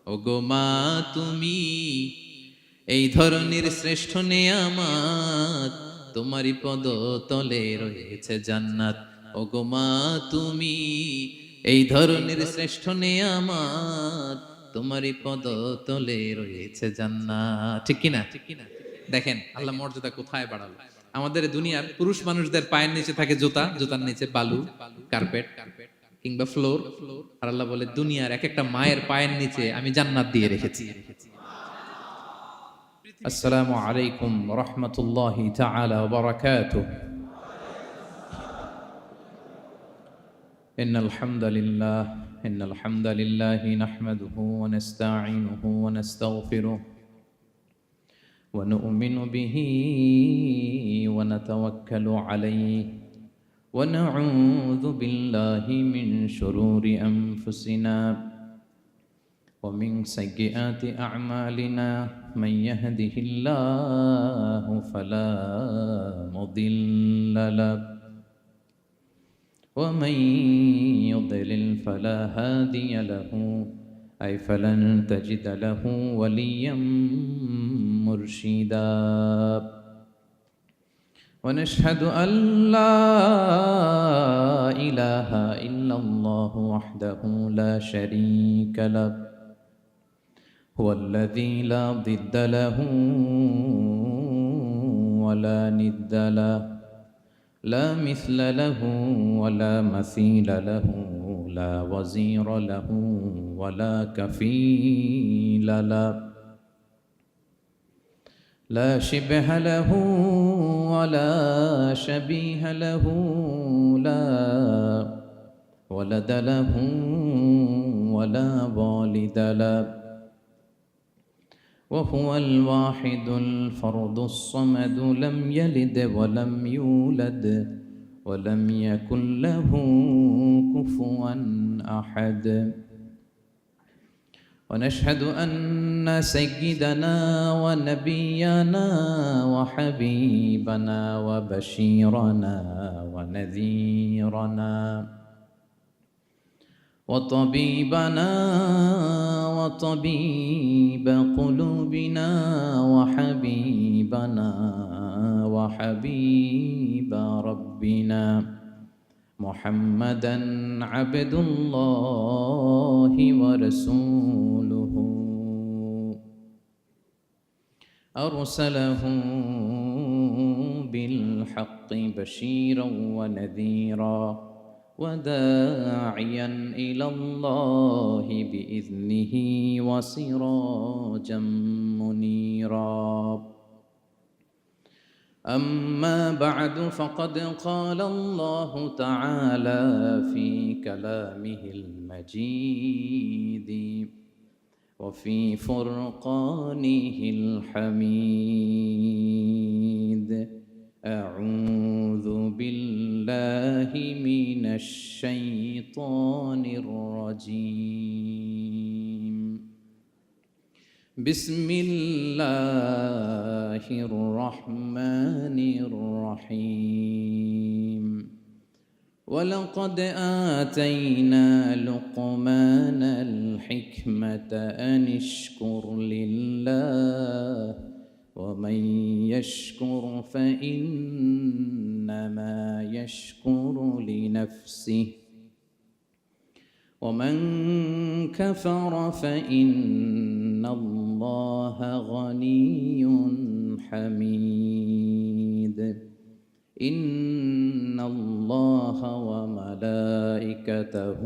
ওগো মা তুমি এই ধরনের শ্রেষ্ঠ নেয়ামত, তোমারই পদ তলে রয়েছে জান্নাত। ওগো মা তুমি এই ধরনের শ্রেষ্ঠ নেয়ামত, তোমারই পদ তলে রয়েছে জান্নাত। ঠিক কিনা? দেখেন আল্লাহ মর্যাদা কোথায় বাড়ালো। আমাদের দুনিয়ার পুরুষ মানুষদের পায়ের নিচে থাকে জুতা, জুতার নিচে বালু, কার্পেট কিংবা ফ্লোর। আর আল্লাহ বলে দুনিয়ার এক একটা মায়ের পায়ের নিচে আমি জান্নাত দিয়ে রেখেছি। আসসালামু আলাইকুম ওয়া রাহমাতুল্লাহি তাআলা ওয়া বারাকাতুহু। ইন্নাল হামদালিল্লাহি নাহমাদুহু ওয়া নাস্তাঈনুহু ওয়া নাস্তাগফিরুহু ওয়া নু'মিনু বিহি ওয়া নাতাওয়াক্কালু আলাইহি ওয়া নাউযু বিল্লাহি মিন শুরুরি আনফুসিনা ومن سيئات أعمالنا من يهده الله فلا مضل له ومن يضلل فلا هادي له أي فلن تجد له وليا مرشدا ونشهد أن لا إله إلا الله وحده لا شريك له هو الذي لا ضد له ولا ند له لا مثل له ولا مثيل له لا وزير له ولا كفيل له لا شبه له ولا شبيه له لا ولد له ولا والد له وهو الواحد الفرد الصمد لم يلد ولم يولد ولم يكن له كفوا أحد ونشهد أن سيدنا ونبينا وحبيبنا وبشيرنا ونذيرنا وطبيبنا وطبيب قلوبنا وحبيبنا وحبيب ربنا محمدا عبد الله ورسوله أرسله بالحق بشيرا ونذيرا وداعيا إلى الله بإذنه وسراجا منيرا أما بعد فقد قال الله تعالى في كلامه المجيد وفي فرقانه الحميد أعوذ بالله من الشيطان الرجيم بسم الله الرحمن الرحيم ولقد آتينا لقمان الحكمة أن اشكر لله ومن يشكر فإنما يشكر لنفسه ومن كفر فإن الله غني حميد إن الله وملائكته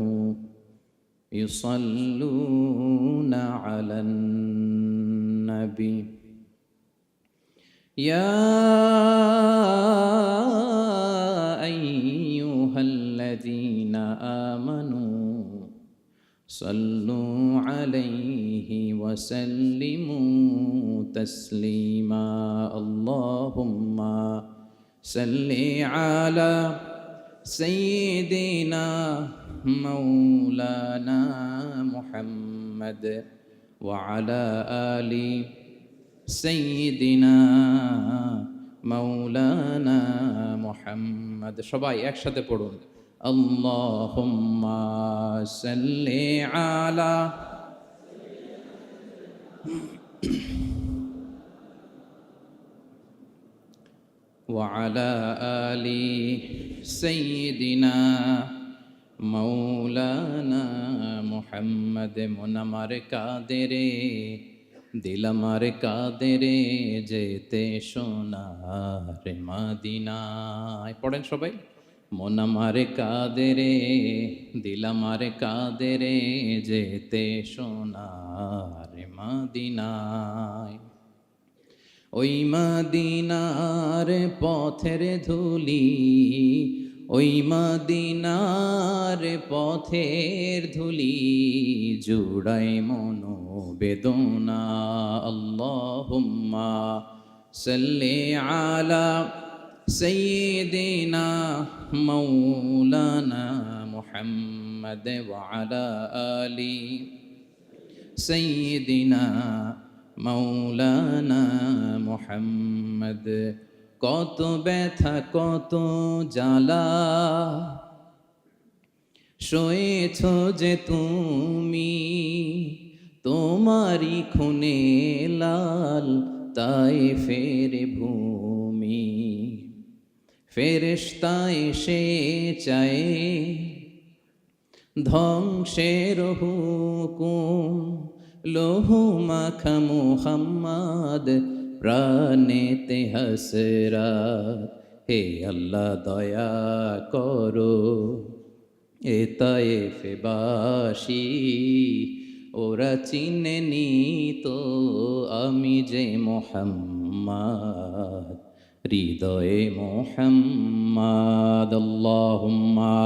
يصلون على النبي يا أيها الذين آمنوا صلوا عليه وسلموا تسليما اللهم صل على سيدنا مولانا محمد وعلى آل سيدنا مولانا محمد সবাই একসাথে পড়ুন اللهم صل على وعلى آل سيدنا মৌলানা মুহাম্মদ মুনামার কাদেরে দিলামার কাদেরে যেতে সোনার মদিনায়। পড়েন সবাই। মুনামার কাদেরে দিলামার কাদেরে যেতে সোনার মদিনায়। ওই মদিনার পথের ধুলি, ওই মদিনার পথের ধুলি জুড়াই মনো বেদনা। আল্লাহুম্মা সাল্লি আলা সাইয়্যিদিনা মাওলানা মুহাম্মদ ওয়া আলা আলি সাইয়্যিদিনা মাওলানা মুহাম্মদ। কত ব্যথা কত জ্বালা সয়েছ যে তুমি, তোমারি খুনে লাল তায়েফের ভূমি। ফেরেশতা এসে চায় ধ্বংসের হুকুম, লোহু মাখা মুহাম্মদ প্রাণেতে হাসরাত। হে আল্লাহ দয়া করো এ তায়েফবাসী, ওরা চিনেনি তো আমি যে মুহাম্মদ, হৃদয়ে মুহাম্মদ। আল্লাহুম্মা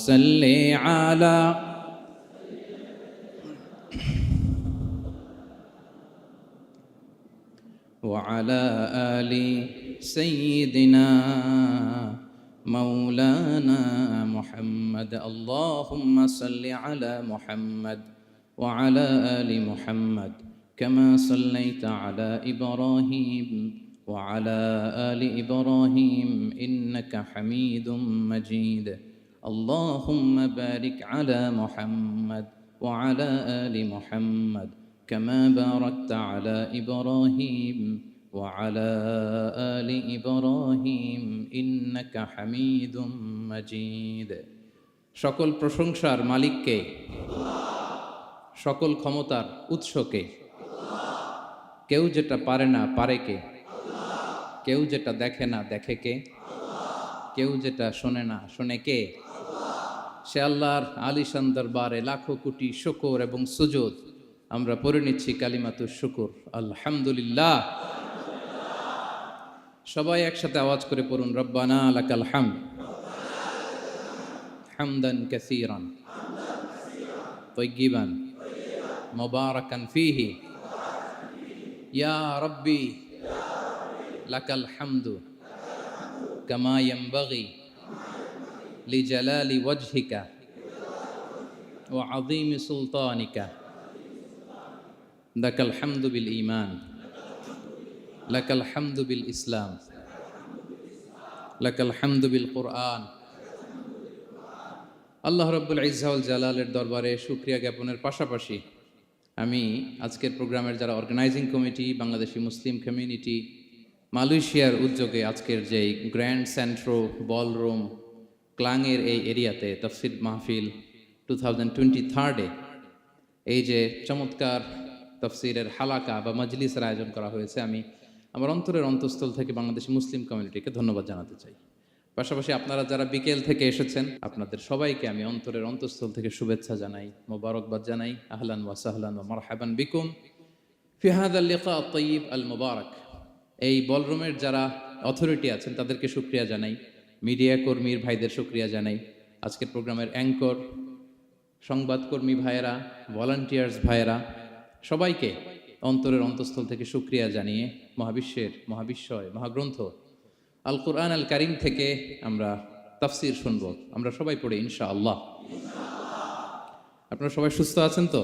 সাল্লি আলা وعلى آل سيدنا مولانا محمد. اللهم صل على محمد وعلى آل محمد كما صليت على إبراهيم وعلى آل إبراهيم إنك حميد مجيد. اللهم بارك على محمد وعلى آل محمد كما باركت على إبراهيم وعلى آل إبراهيم إنك حميد مجيد. সকল প্রশংসার মালিককে, সকল ক্ষমতার উৎসকে। কেউ যেটা পারে না পারে কে, কেউ যেটা দেখে না দেখে কে, কেউ যেটা শোনে না শোনে কে। সে আল্লাহর আলিশান দরবারে লাখো কোটি শুকর এবং সুজুদ আমরা পড়ে নিচ্ছি কালিমাতুশ শুকর, আলহামদুলিল্লাহ। সবাই একসাথে আওয়াজ করে পড়ুন, রব্বানা লাকাল হামদ হামদান কাসীরান তাইয়্যিবান মুবারাকান ফীহি ইয়া রাব্বি লাকাল হামদু কামা ইয়ানবাগি লিজালালি ওয়াজহিকা ওয়া আযীমি সুলতানিকা। লাকাল হামদু বিল ঈমান, লাকাল হামদু বিল ইসলাম, লাকাল হামদু বিল কুরআন। আল্লাহ রাব্বুল ইজ্জা ওয়াল জালালের দরবারে শুকরিয়া জ্ঞাপনের পাশাপাশি আমি আজকের প্রোগ্রামের যারা organising committee, Bangladeshi Muslim community, মালয়েশিয়ার উদ্যোগে আজকের যেই গ্র্যান্ড সেন্ট্রো বলরুম ক্লাংয়ের এই এরিয়াতে তাফসির মাহফিল 2023 এই যে চমৎকার তাফসিরের হালাকা বা মজলিসের আয়োজন করা হয়েছে, আমি আমার অন্তরের অন্তঃস্থল থেকে বাংলাদেশি মুসলিম কমিউনিটিকে ধন্যবাদ জানাতে চাই। পাশাপাশি আপনারা যারা বিকেল থেকে এসেছেন, আপনাদের সবাইকে আমি অন্তরের অন্তঃস্থল থেকে শুভেচ্ছা জানাই, মোবারকবাদ জানাই। আহলান ওয়া সাহলান ওয়া মারহাবান বিকুম ফি হাযাল লিকা আত-তাইয়্যিব আল মুবারক। এই বলরুমের যারা অথরিটি আছেন তাদেরকে শুকরিয়া জানাই, মিডিয়া কর্মীর ভাইদের শুকরিয়া জানাই, আজকের প্রোগ্রামের অ্যাঙ্কর, সংবাদকর্মী ভাইয়েরা, ভলান্টিয়ার্স ভাইয়েরা, সবাইকে অন্তরের অন্তঃস্থল থেকে শুকরিয়া জানিয়ে মহাবিশ্বয় মহাগ্রন্থ আল কুরআন আল কারিম থেকে আমরা তাফসির শুনবো। আমরা সবাই পড়ি ইনশাআল্লাহ। আপনারা সবাই সুস্থ আছেন তো?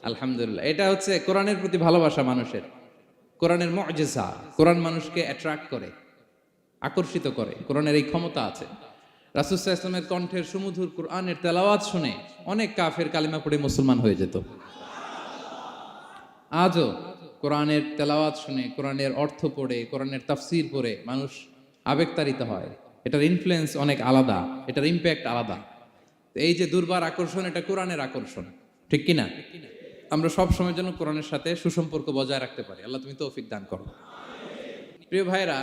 আলহামদুলিল্লাহ। এটা হচ্ছে কোরআনের প্রতি ভালোবাসা মানুষের, কোরআনের মুআজিজা। কোরআন মানুষকে অ্যাট্রাক্ট করে, আকর্ষিত করে। কোরআনের এই ক্ষমতা আছে। রাসূল সাল্লাল্লাহু আলাইহি ওয়াসাল্লামের কণ্ঠের সুমধুর কোরআনের তেলাওয়াত শুনে অনেক কাফের কালিমা পড়ে মুসলমান হয়ে যেত। আজও কোরআনের তেলাওয়াত শুনে, কোরআনের অর্থ পড়ে, কোরআনের তাফসির পড়ে মানুষ আবেগতাড়িত হয়। এটার ইনফ্লুয়েন্স অনেক আলাদা, এটার ইম্প্যাক্ট আলাদা। তো এই যে দুর্বার আকর্ষণ, এটা কোরআনের আকর্ষণ, ঠিক কিনা? আমরা সব সময়ের জন্য কোরআনের সাথে সুসম্পর্ক বজায় রাখতে পারি। আল্লাহ তুমি তৌফিক দান করো। প্রিয় ভাইরা,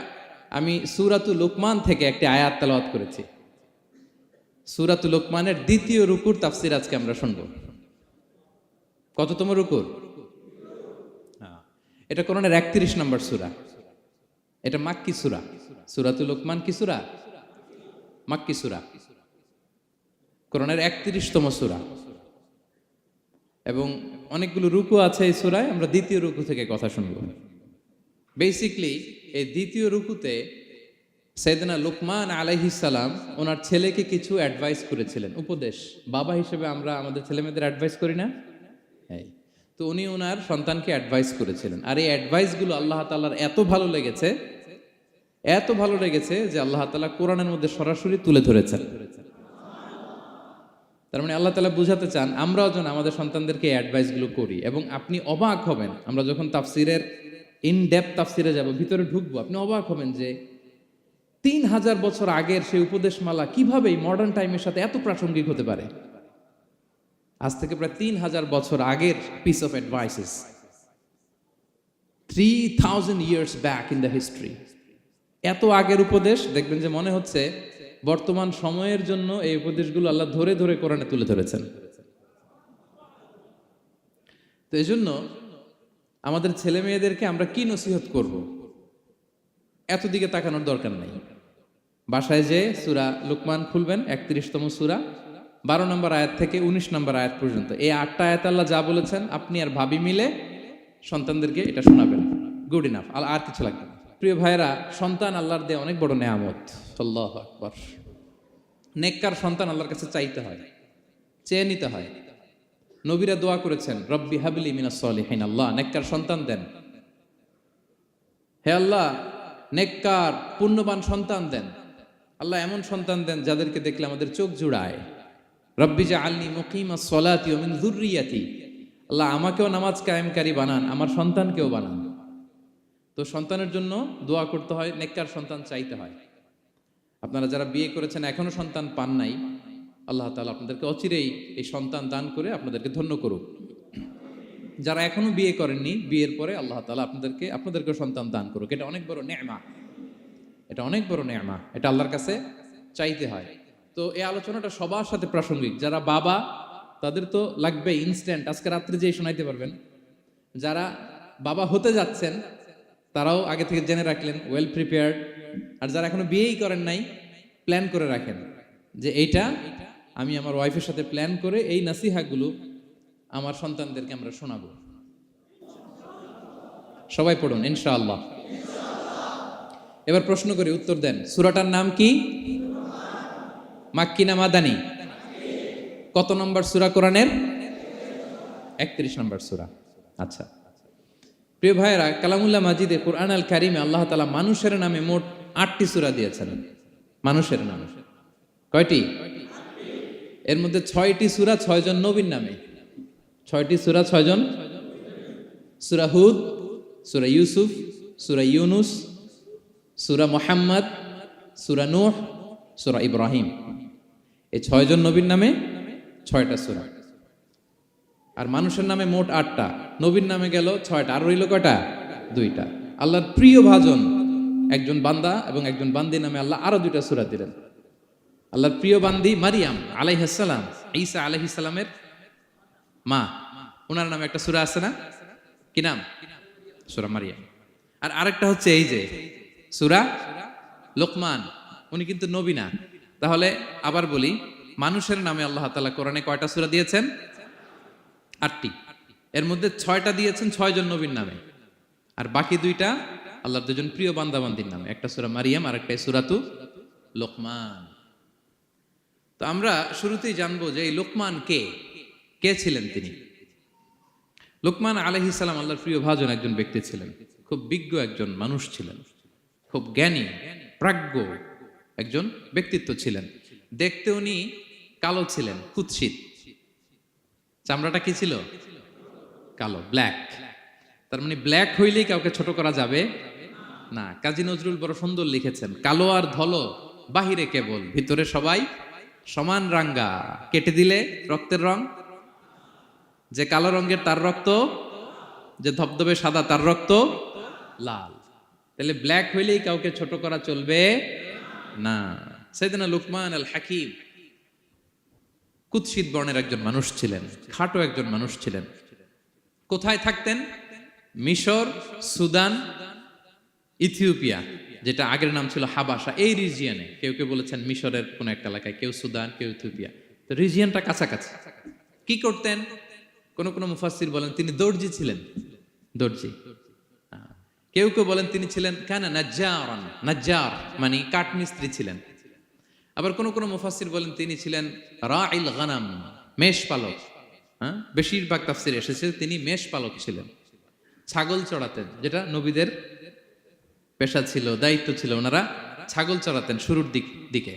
আমি সূরাতুল লুকমান থেকে একটি আয়াত তেলাওয়াত করেছি। সূরাতুল লুকমানের দ্বিতীয় রুকুর তাফসির আজকে আমরা শুনবো। কততম রুকুর? এটা কোরআনের 31 নম্বর সূরা। এটা মাক্কি সূরা। সূরাতুল লুকমান কি সূরা? মাক্কি সূরা। কোরআনের 31তম সূরা এবং অনেকগুলো রুকু আছে এই সূরায়। আমরা দ্বিতীয় রুকু থেকে কথা শুনব। বেসিকলি এই দ্বিতীয় রুকুতে সাইয়েদনা লুকমান আলাইহিস সালাম ওনার ছেলেকে কিছু অ্যাডভাইস করেছিলেন, উপদেশ। বাবা হিসেবে আমরা আমাদের ছেলেমেয়েদের অ্যাডভাইস করি না? তো উনি ওনার সন্তানকে অ্যাডভাইস করেছিলেন। আর এই অ্যাডভাইসগুলো আল্লাহ তাআলার এত ভালো লেগেছে যে আল্লাহ তাআলা কোরআনের মধ্যে সরাসরি তুলে ধরেছেন। তার মানে আল্লাহ তাআলা বুঝাতে চান আমরাও যেন আমাদের সন্তানদেরকে এই অ্যাডভাইসগুলো করি। এবং আপনি অবাক হবেন, আমরা যখন তাফসিরের ইন ডেপথ তাফসিরে যাব, ভিতরে ঢুকবো, আপনি অবাক হবেন যে 3000 বছর আগের সেই উপদেশমালা কিভাবে মডার্ন টাইমের সাথে এত প্রাসঙ্গিক হতে পারে। আজ থেকে প্রায় 3000 বছর আগের piece of advises, 3000 years back in the history. এত আগের উপদেশ, দেখবেন যে মনে হচ্ছে বর্তমান সময়ের জন্য এই উপদেশগুলো আল্লাহ ধরে ধরে কোরআনে তুলে ধরেছেন। তো এই জন্য আমাদের ছেলে মেয়েদেরকে আমরা কি নসিহত করব, এত দিকে তাকানোর দরকার নেই। বাসায় যে সূরা লুকমান খুলবেন, 31তম সূরা, 12 নম্বর আয়াত থেকে 19 নম্বর আয়াত পর্যন্ত। এই 8টা আয়াত আল্লাহ যা বলেছেন আপনি আর ভাবি মিলে সন্তানদেরকে এটা শোনাবেন। গুড ইনাফ, আর কিছু লাগবে না। প্রিয় ভাইরা, সন্তান আল্লাহর দেয়া অনেক বড় নেয়ামত। আল্লাহু আকবার। নেককার সন্তান আল্লাহর কাছে চাইতে হয়, চেয়ে নিতে হয়। নবীরা দোয়া করেছেন, রব্বি হাবলি মিনাস সলিহিন, আল্লাহ নেককার সন্তান দেন। হে আল্লাহ, নেককার পুণ্যবান সন্তান দেন। আল্লাহ এমন সন্তান দেন যাদেরকে দেখলে আমাদের চোখ জুড়ায়। রব্বি জাআলনি মুকিমাস সলাতি ওয়া মিন যুররিয়াতি, আল্লাহ আমাকেও নামাজ কায়েমকারী বানান, আমার সন্তানকেও বানান। তো সন্তানের জন্য দোয়া করতে হয়, নেককার সন্তান চাইতে হয়। আপনারা যারা বিয়ে করেছেন এখনো সন্তান পান নাই, আল্লাহ তাআলা আপনাদেরকে অচিরেই এই সন্তান দান করে আপনাদেরকে ধন্য করুক। যারা এখনো বিয়ে করেননি, বিয়ের পরে আল্লাহ তাআলা আপনাদেরকে সন্তান দান করুক। এটা অনেক বড় নেয়ামা, এটা অনেক বড় নেয়ামা, এটা আল্লাহর কাছে চাইতে হয়। তো এই আলোচনাটা সবার সাথে প্রাসঙ্গিক। যারা বাবা তাদের তো লাগবে ইনস্ট্যান্ট, আজকে রাত্রে যেই শোনাইতে পারবেন। যারা বাবা হতে যাচ্ছেন তারাও আগে থেকে জেনে রাখলেন, ওয়েল প্রিপেয়ার্ড। আর যারা এখনো বিয়েই করেন নাই, প্ল্যান করে রাখেন যে এইটা আমি আমার ওয়াইফের সাথে প্ল্যান করে এই নাসিহাগুলো আমার সন্তানদেরকে আমরা শোনাবো। সবাই পড়ুন ইনশাআল্লাহ। এবার প্রশ্ন করি, উত্তর দেন। সূরাটার নাম কি? মাক্কি না মাদানী? কত নম্বর সূরা কোরআনের? 31 নম্বর সূরা। আচ্ছা প্রিয় ভাইয়েরা, কালামুল্লাহ মাজিদে কুরআন আল কারিমে আল্লাহ তাআলা মানুষের নামে মোট 8টি সূরা দিয়েছেন। মানুষের নামে কয়টি? এর মধ্যে 6টি সূরা 6 জন নবীর নামে। 6টি সূরা 6 জন। সূরা হুদ, সূরা ইউসুফ, সূরা ইউনুস, সূরা মুহাম্মদ, সূরা নূহ, সূরা ইব্রাহিম। এই 6 জন নবীর নামে 6টা সূরা। আর মানুষের নামে মোট 8টা, নবীর নামে গেল 6টা, আর রইল কয়টা? 2টা। আল্লাহর প্রিয় ভাজন একজন বান্দা এবং একজন বান্দি নামে আল্লাহ আরো 2টা সূরা দিলেন। আল্লাহর প্রিয় বান্দি মারিয়াম আলাইহিস সালাম, ঈসা আলাইহিস সালামের মা, ওনার নামে একটা সূরা আছে না? কি নাম? সূরা মারিয়াম। আর আরেকটা হচ্ছে এই যে সূরা লুকমান, উনি কিন্তু নবী না। তাহলে আবার বলি, মানুষের নামে আল্লাহ তাআলা কোরআনে কয়টা সূরা দিয়েছেন? 8টি। এর মধ্যে 6টা দিয়েছেন 6 জন নবীর নামে, আর বাকি 2টা আল্লাহর 2জন প্রিয় বান্দাবান্দির নামে। একটা সূরা মারিয়াম আর একটা সূরাতু লুকমান। তো আমরা শুরুতেই জানবো যে এই লুকমান কে ছিলেন তিনি। লুকমান আলাইহিস সালাম আল্লাহর প্রিয় ভাজন একজন ব্যক্তি ছিলেন, খুব বিজ্ঞ একজন মানুষ ছিলেন, খুব জ্ঞানী প্রাজ্ঞ একজন ব্যক্তিত্ব ছিলেন। দেখতে উনি কালো ছিলেন, কুৎসিত। চামড়াটা কি ছিল? কালো, ব্ল্যাক। তার মানে ব্ল্যাক হইলেই কাউকে ছোট করা যাবে না। কাজী নজরুল বড় সুন্দর লিখেছেন, কালো আর ধলো বাহিরে কেবল, ভিতরে সবাই সমান রাঙ্গা, কেটে দিলে রক্তের রং। যে কালো রঙের তার রক্ত, যে ধবধবে সাদা তার রক্ত লাল। তাহলে ব্ল্যাক হইলেই কাউকে ছোট করা চলবে না। সাইয়েদনা লুকমান আল হাকিম কুৎসিত বর্ণের একজন মানুষ ছিলেন, খাটো একজন মানুষ ছিলেন। কোথায় থাকতেন? মিশর, সুদান, ইথিওপিয়া, যেটা আগের নাম ছিল হাবাসা, এই রিজিয়নে। কেউ কেউ বলেছেন মিশরের কোন একটা এলাকায়, কেউ সুদান, কেউ ইথিওপিয়া। তো রিজিয়নটা কাছাকাছি। কি করতেন? কোন কোন মুফাসসির বলেন তিনি দর্জি ছিলেন, দর্জি। কেউ কেউ বলেন তিনি ছিলেন কানা নাজ্জারান, নাজ্জার মানে কাঠমিস্ত্রি ছিলেন। আবার কোন কোন মুফাসসির বলেন তিনি ছিলেন রাইল গানাম, মেষ পালক। বেশিরভাগ তাফসিরে এসেছে তিনি মেষ পালক ছিলেন, ছাগল চড়াতেন, যেটা নবীদের পেশা ছিল, দায়িত্ব ছিল। ওনারা ছাগল চড়াতেন শুরুর দিকে।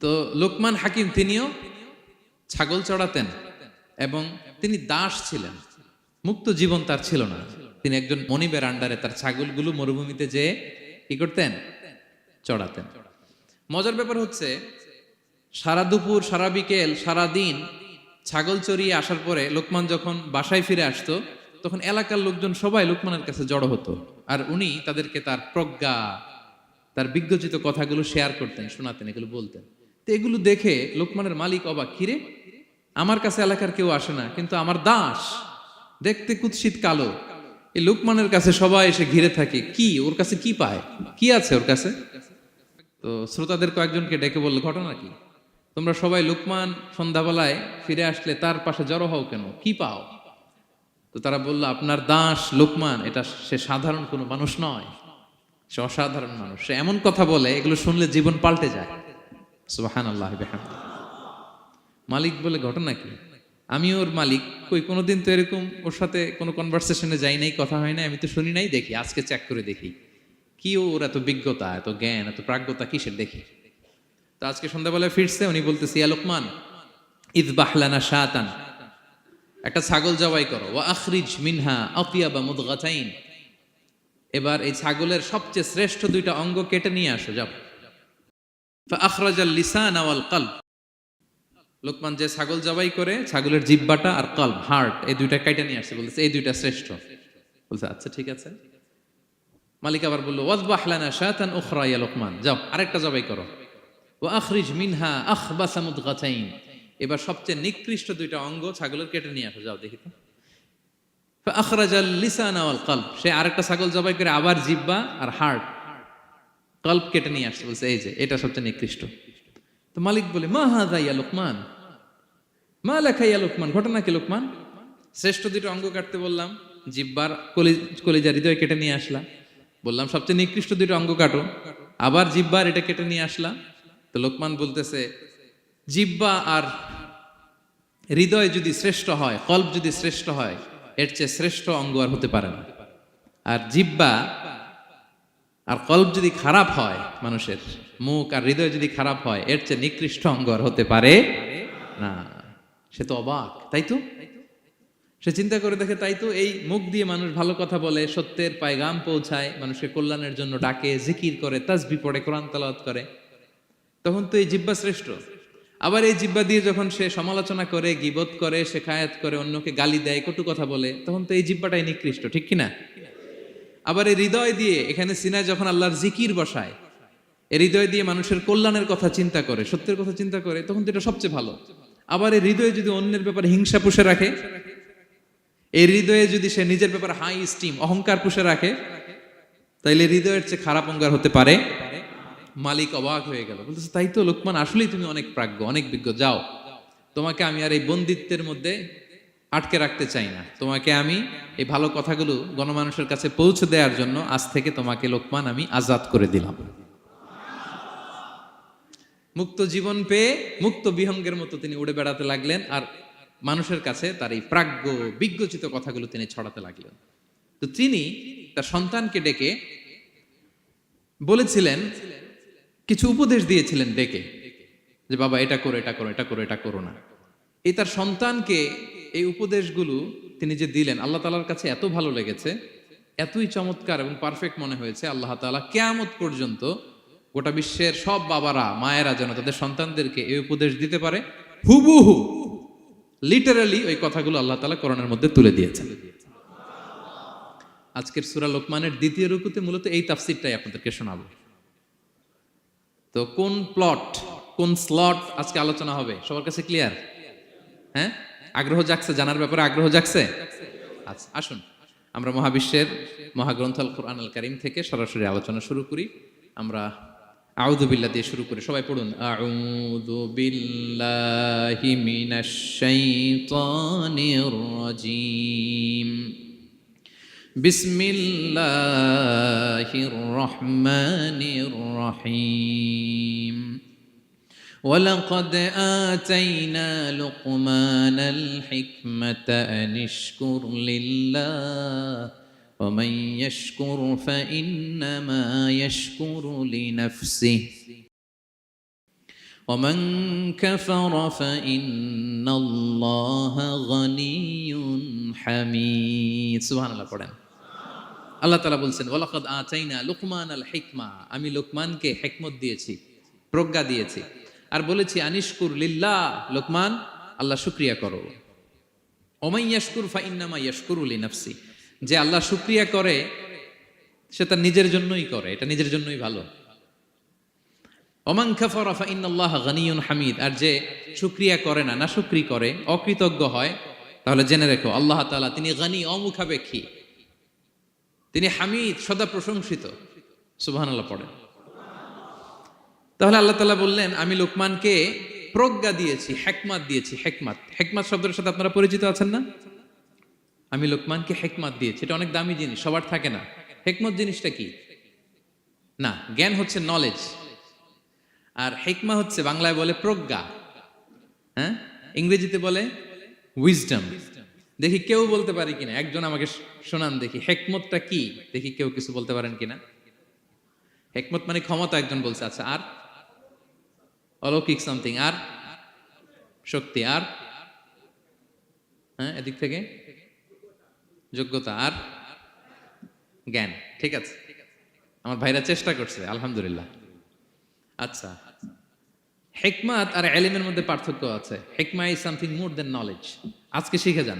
তো লোকমান হাকিম তিনিও ছাগল চড়াতেন এবং তিনি দাস ছিলেন, মুক্ত জীবন তার ছিল না। তিনি একজন মনিবের আন্ডারে তার ছাগলগুলো মরুভূমিতে যেয়ে কি করতেন? চড়াতেন। মজার ব্যাপার হচ্ছে, সারা দুপুর, সারা বিকেল, সারা দিন ছাগল চড়িয়ে আসার পরে লোকমান যখন বাসায় ফিরে আসতো, তখন এলাকার লোকজন সবাই লোকমানের কাছে জড়ো হতো, আর উনি তাদেরকে তার প্রজ্ঞা, তার বিজ্ঞচিত কথাগুলো শেয়ার করতেন, শোনাতেন, এগুলো বলতেন। তো এগুলো দেখে লোকমানের মালিক অবাক, কিরে আমার কাছে এলাকার কেউ আসে না, কিন্তু আমার দাস দেখতে কুৎসিত কালো, এই লোকমানের কাছে সবাই এসে ঘিরে থাকে, কি ওর কাছে কি পায়, কি আছে ওর কাছে? তো শ্রোতাদের কয়েকজনকে ডেকে বলল, ঘটনা কি? তোমরা সবাই লোকমান সন্ধ্যাবেলায় ফিরে আসলে তার পাশে জড়ো হও কেন, কি পাও? তো তারা বলল, আপনার দাস লোকমান, এটা সে সাধারণ কোনো মানুষ নয়, সে অসাধারণ মানুষ। সে এমন কথা বলে, এগুলো শুনলে জীবন পাল্টে যায়। সুবহানাল্লাহ বিহামদিহি। মালিক বলে, ঘটনা কি? আমি ওর মালিক, কই কোনোদিন তো এরকম ওর সাথে কোনো কনভারসেশনে যাই নাই, কথা হয় না, আমি তো শুনি নাই, দেখি আজকে চেক করে দেখি কি ওর এত বিজ্ঞতা, এত জ্ঞান, এত প্রাজ্ঞতা কিসের, দেখি। তো আজকে সন্ধ্যাবেলায় ফিরছে, উনি বলতেছে, ইয়া লোকমান ইযবাহ লানা শাতান, একটা ছাগল জবাই করো, ওয়া আখরিজ মিনহা আতিয়াবা মুদগাতাইন, এবার এই ছাগলের সবচেয়ে শ্রেষ্ঠ দুইটা অঙ্গ কেটে নিয়ে আসো, যাও। ফাআখরাজাল লিসান ওয়াল কলব, লোকমান যে ছাগল জবাই করে ছাগলের জিহ্বাটা আর কলব, হার্ট, এই দুইটা কেটে নিয়ে আসছে, বলতেছে এই দুইটা শ্রেষ্ঠ। বলছে আচ্ছা ঠিক আছে। মালিক আবার বলল, ওয়াযবাহ লানা শাতান উখরা ইয়া লোকমান, যাও আরেকটা জবাই করো। ওয়া আখরিজ মিনহা আখবাসা মুদগাতাইন, এবার সবচেয়ে নিকৃষ্ট দুইটা অঙ্গ ছাগলের কেটে নিয়ে আসো, যাও দেখি তো। ফাআখরাজাল লিসান ওয়াল কলব, সে আরেকটা ছাগল জবাই করে আবার জিহ্বা আর হার্ট, কলব কেটে নিয়ে আসছে, বলছে এই যে এটা সবচেয়ে নিকৃষ্ট। তো মালিক বলে, মা হাযা ইয়া লোকমান, মা লাকা ইয়া লোকমান, ঘটনা কি লোকমান? শ্রেষ্ঠ দুইটা অঙ্গ কাটতে বললাম, জিহ্বার কলিজা হৃদয় কেটে নিয়ে আসলাম, বললাম সবচেয়ে নিকৃষ্ট দুইটা অঙ্গ কাটো, আবার জিহ্বার এটা কেটে নিয়ে আসলাম। তো লোকমান বলতেছে, জিহ্বা আর হৃদয় যদি শ্রেষ্ঠ হয়, কলব যদি শ্রেষ্ঠ হয়, এর চেয়ে শ্রেষ্ঠ অঙ্গ আর হতে পারে না। আর জিহ্বা আর কলব যদি খারাপ হয়, মানুষের মুখ আর হৃদয় যদি খারাপ হয়, এর চেয়ে নিকৃষ্ট অঙ্গ আর হতে পারে না। সে তো অবাক, তাই তো? সে চিন্তা করে দেখে, তাই তো, এই মুখ দিয়ে মানুষ ভালো কথা বলে, সত্যের পায়গাম পৌঁছায়, মানুষের কল্যাণের জন্য ডাকে, জিকির করে, তাসবিহ পড়ে, কোরআন তেলাওয়াত করে, তখন তো এই জিহ্বা শ্রেষ্ঠ। আবার এই জিহ্বা দিয়ে যখন সে সমালোচনা করে, গীবত করে, শেখায়াত করে, অন্যকে গালি দেয়, কটু কথা বলে, তখন তো এই জিহ্বাটাই নিকৃষ্ট, ঠিক কিনা? আবার এই হৃদয় দিয়ে, এখানে সিনায় যখন আল্লাহর জিকির বসায়, এই হৃদয় দিয়ে মানুষের কল্যাণের কথা চিন্তা করে, সত্যের কথা চিন্তা করে, তখন তো এটা সবচেয়ে ভালো। আবার এই হৃদয়ে যদি অন্যের ব্যাপারে হিংসা পুষে রাখে, এই হৃদয়ে যদি সে নিজের ব্যাপারে হাই স্টিম, অহংকার পুষে রাখে, তাইলে হৃদয়ের চেয়ে খারাপ অঙ্গার হতে পারে। মালিক অবাক হয়ে গেল, বলতেছে, তাই তো লোকমান, আসলেই তুমি অনেক প্রাজ্ঞ, অনেক বিজ্ঞ, যাও, তোমাকে আমি আর এই বন্দিত্বের মধ্যে আটকে রাখতে চাই না, তোমাকে আমি এই ভালো কথাগুলো গণমানুষের কাছে পৌঁছে দেওয়ার জন্য আজ থেকে তোমাকে লোকমান আমি আজাদ করে দিলাম। মুক্ত জীবন পেয়ে মুক্ত বিহঙ্গের মতো তিনি উড়ে বেড়াতে লাগলেন, আর মানুষের কাছে তার এই প্রাজ্ঞ বিজ্ঞচিত কথাগুলো তিনি ছড়াতে লাগলেন। তো তিনি তার সন্তানকে ডেকে বলেছিলেন, কিছু উপদেশ দিয়েছিলেন ডেকে, যে বাবা এটা করো, এটা করো, এটা করো, এটা করো না। এই তার সন্তানকে এই উপদেশগুলো তিনি যে দিলেন আল্লাহ তাআলার কাছে এত ভালো লেগেছে, এতই চমৎকার এবং পারফেক্ট মনে হয়েছে, আল্লাহ তাআলা কিয়ামত পর্যন্ত গোটা বিশ্বের সব বাবারা মায়েরা যেন তাদের সন্তানদেরকে এই উপদেশ দিতে পারে, হুবহু লিটারালি ওই কথাগুলো আল্লাহ তাআলা কোরআনের মধ্যে তুলে দিয়েছেন। আজকের সূরা লোকমানের দ্বিতীয় রুকুতে মূলত এই তাফসীরটাই আপনাদেরকে শোনাবো। তো কোন প্লট, কোন স্লট আজকে আলোচনা হবে সবার কাছে ক্লিয়ার? হ্যাঁ, আগ্রহ জাগছে, জানার ব্যাপারে আগ্রহ জাগছে? আচ্ছা, আসুন আমরা মহাবিশ্বের মহাগ্রন্থ আল কোরআন আল কারীম থেকে সরাসরি আলোচনা শুরু করি। আমরা আউযু বিল্লাহ দিয়ে শুরু করি, সবাই পড়ুন আউযু বিল্লাহি মিনাশ শাইতানির রাজীম। বিসমিল্লাহির রহমানির রহিম। ولقد آتينا لقمان الحكمة أن اشكر لله ومن يشكر فإنما يشكر لنفسه ومن كفر فإن الله غني حميد سبحان الله পড়েন। আল্লাহ তাআলা বলছেন ওয়ালাকাদ আতাইনা লুকমানাল হিকমা, আমি লোকমানকে হিকমত দিয়েছি, প্রজ্ঞা দিয়েছি, আর বলেছি আনিশকুর লিল্লাহ, লোকমান আল্লাহ শুকরিয়া করো। ওমাই ইয়াশকুর ফাইন্নামা ইয়াশকুরু লিনাফসি, যে আল্লাহ শুকরিয়া করে সে তার নিজের জন্যই করে, এটা নিজের জন্যই ভালো। ওমান কাফারা ফাইন্নাল্লাহা গানিয়ুন হামিদ, আর যে শুকরিয়া করে না, নাশুকরি করে, অকৃতজ্ঞ হয়, তাহলে জেনে রেখো আল্লাহ তাআলা তিনি গানি, অমুখাপেক্ষী, তিনি হামিদ, সদা প্রশংসিত। সুবহানাল্লাহ পড়েন। তাহলে আল্লাহ তাআলা বললেন আমি লোকমানকে প্রজ্ঞা দিয়েছি, হিকমত দিয়েছি। হিকমত, হিকমত শব্দের সাথে আপনারা পরিচিত আছেন না? আমি লোকমানকে হিকমত দিয়েছি, এটা অনেক দামি জিনিস, সবার থাকে না। হিকমত জিনিসটা কি? না, জ্ঞান হচ্ছে নলেজ, আর হিকমা হচ্ছে বাংলায় বলে প্রজ্ঞা, হ্যাঁ, ইংরেজিতে বলে উইজডম। দেখি কেউ বলতে পারে কিনা, একজন আমাকে শোনান দেখি হিকমতটা কি, দেখি কেউ কিছু বলতে পারেন কিনা। হিকমত মানে ক্ষমতা, একজন বলছে। আচ্ছা, আর অলৌকিক সামথিং, আর শক্তি, আর হ্যাঁ এদিক থেকে যোগ্যতা, আর জ্ঞান। ঠিক আছে, আমার ভাইরা চেষ্টা করছে, আলহামদুলিল্লাহ। আচ্ছা, হিকমত আর ইলমের মধ্যে পার্থক্য আছে। হিকমা is something more than knowledge. আজকে শিখে যান,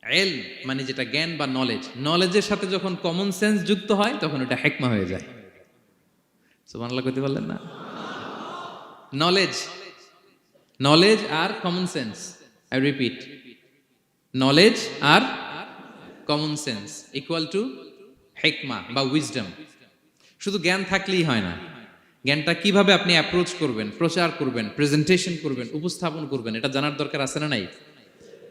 ইলম মানে যেটা জ্ঞান বা নলেজ, নলেজের সাথে যখন কমন সেন্স যুক্ত হয় তখন ওটা হিকমা হয়ে যায়। সুবহানাল্লাহ কইতে পারলেন না? নলেজ, নলেজ আর common sense, I repeat, knowledge আর কমন সেন্স ইকুয়াল টু হিকমা বা উইজডম। শুধু জ্ঞান থাকলেই হয় না, জ্ঞানটা কিভাবে আপনি অ্যাপ্রোচ করবেন, প্রচার করবেন, প্রেজেন্টেশন করবেন, উপস্থাপন করবেন, এটা জানার দরকার আছে না নাই?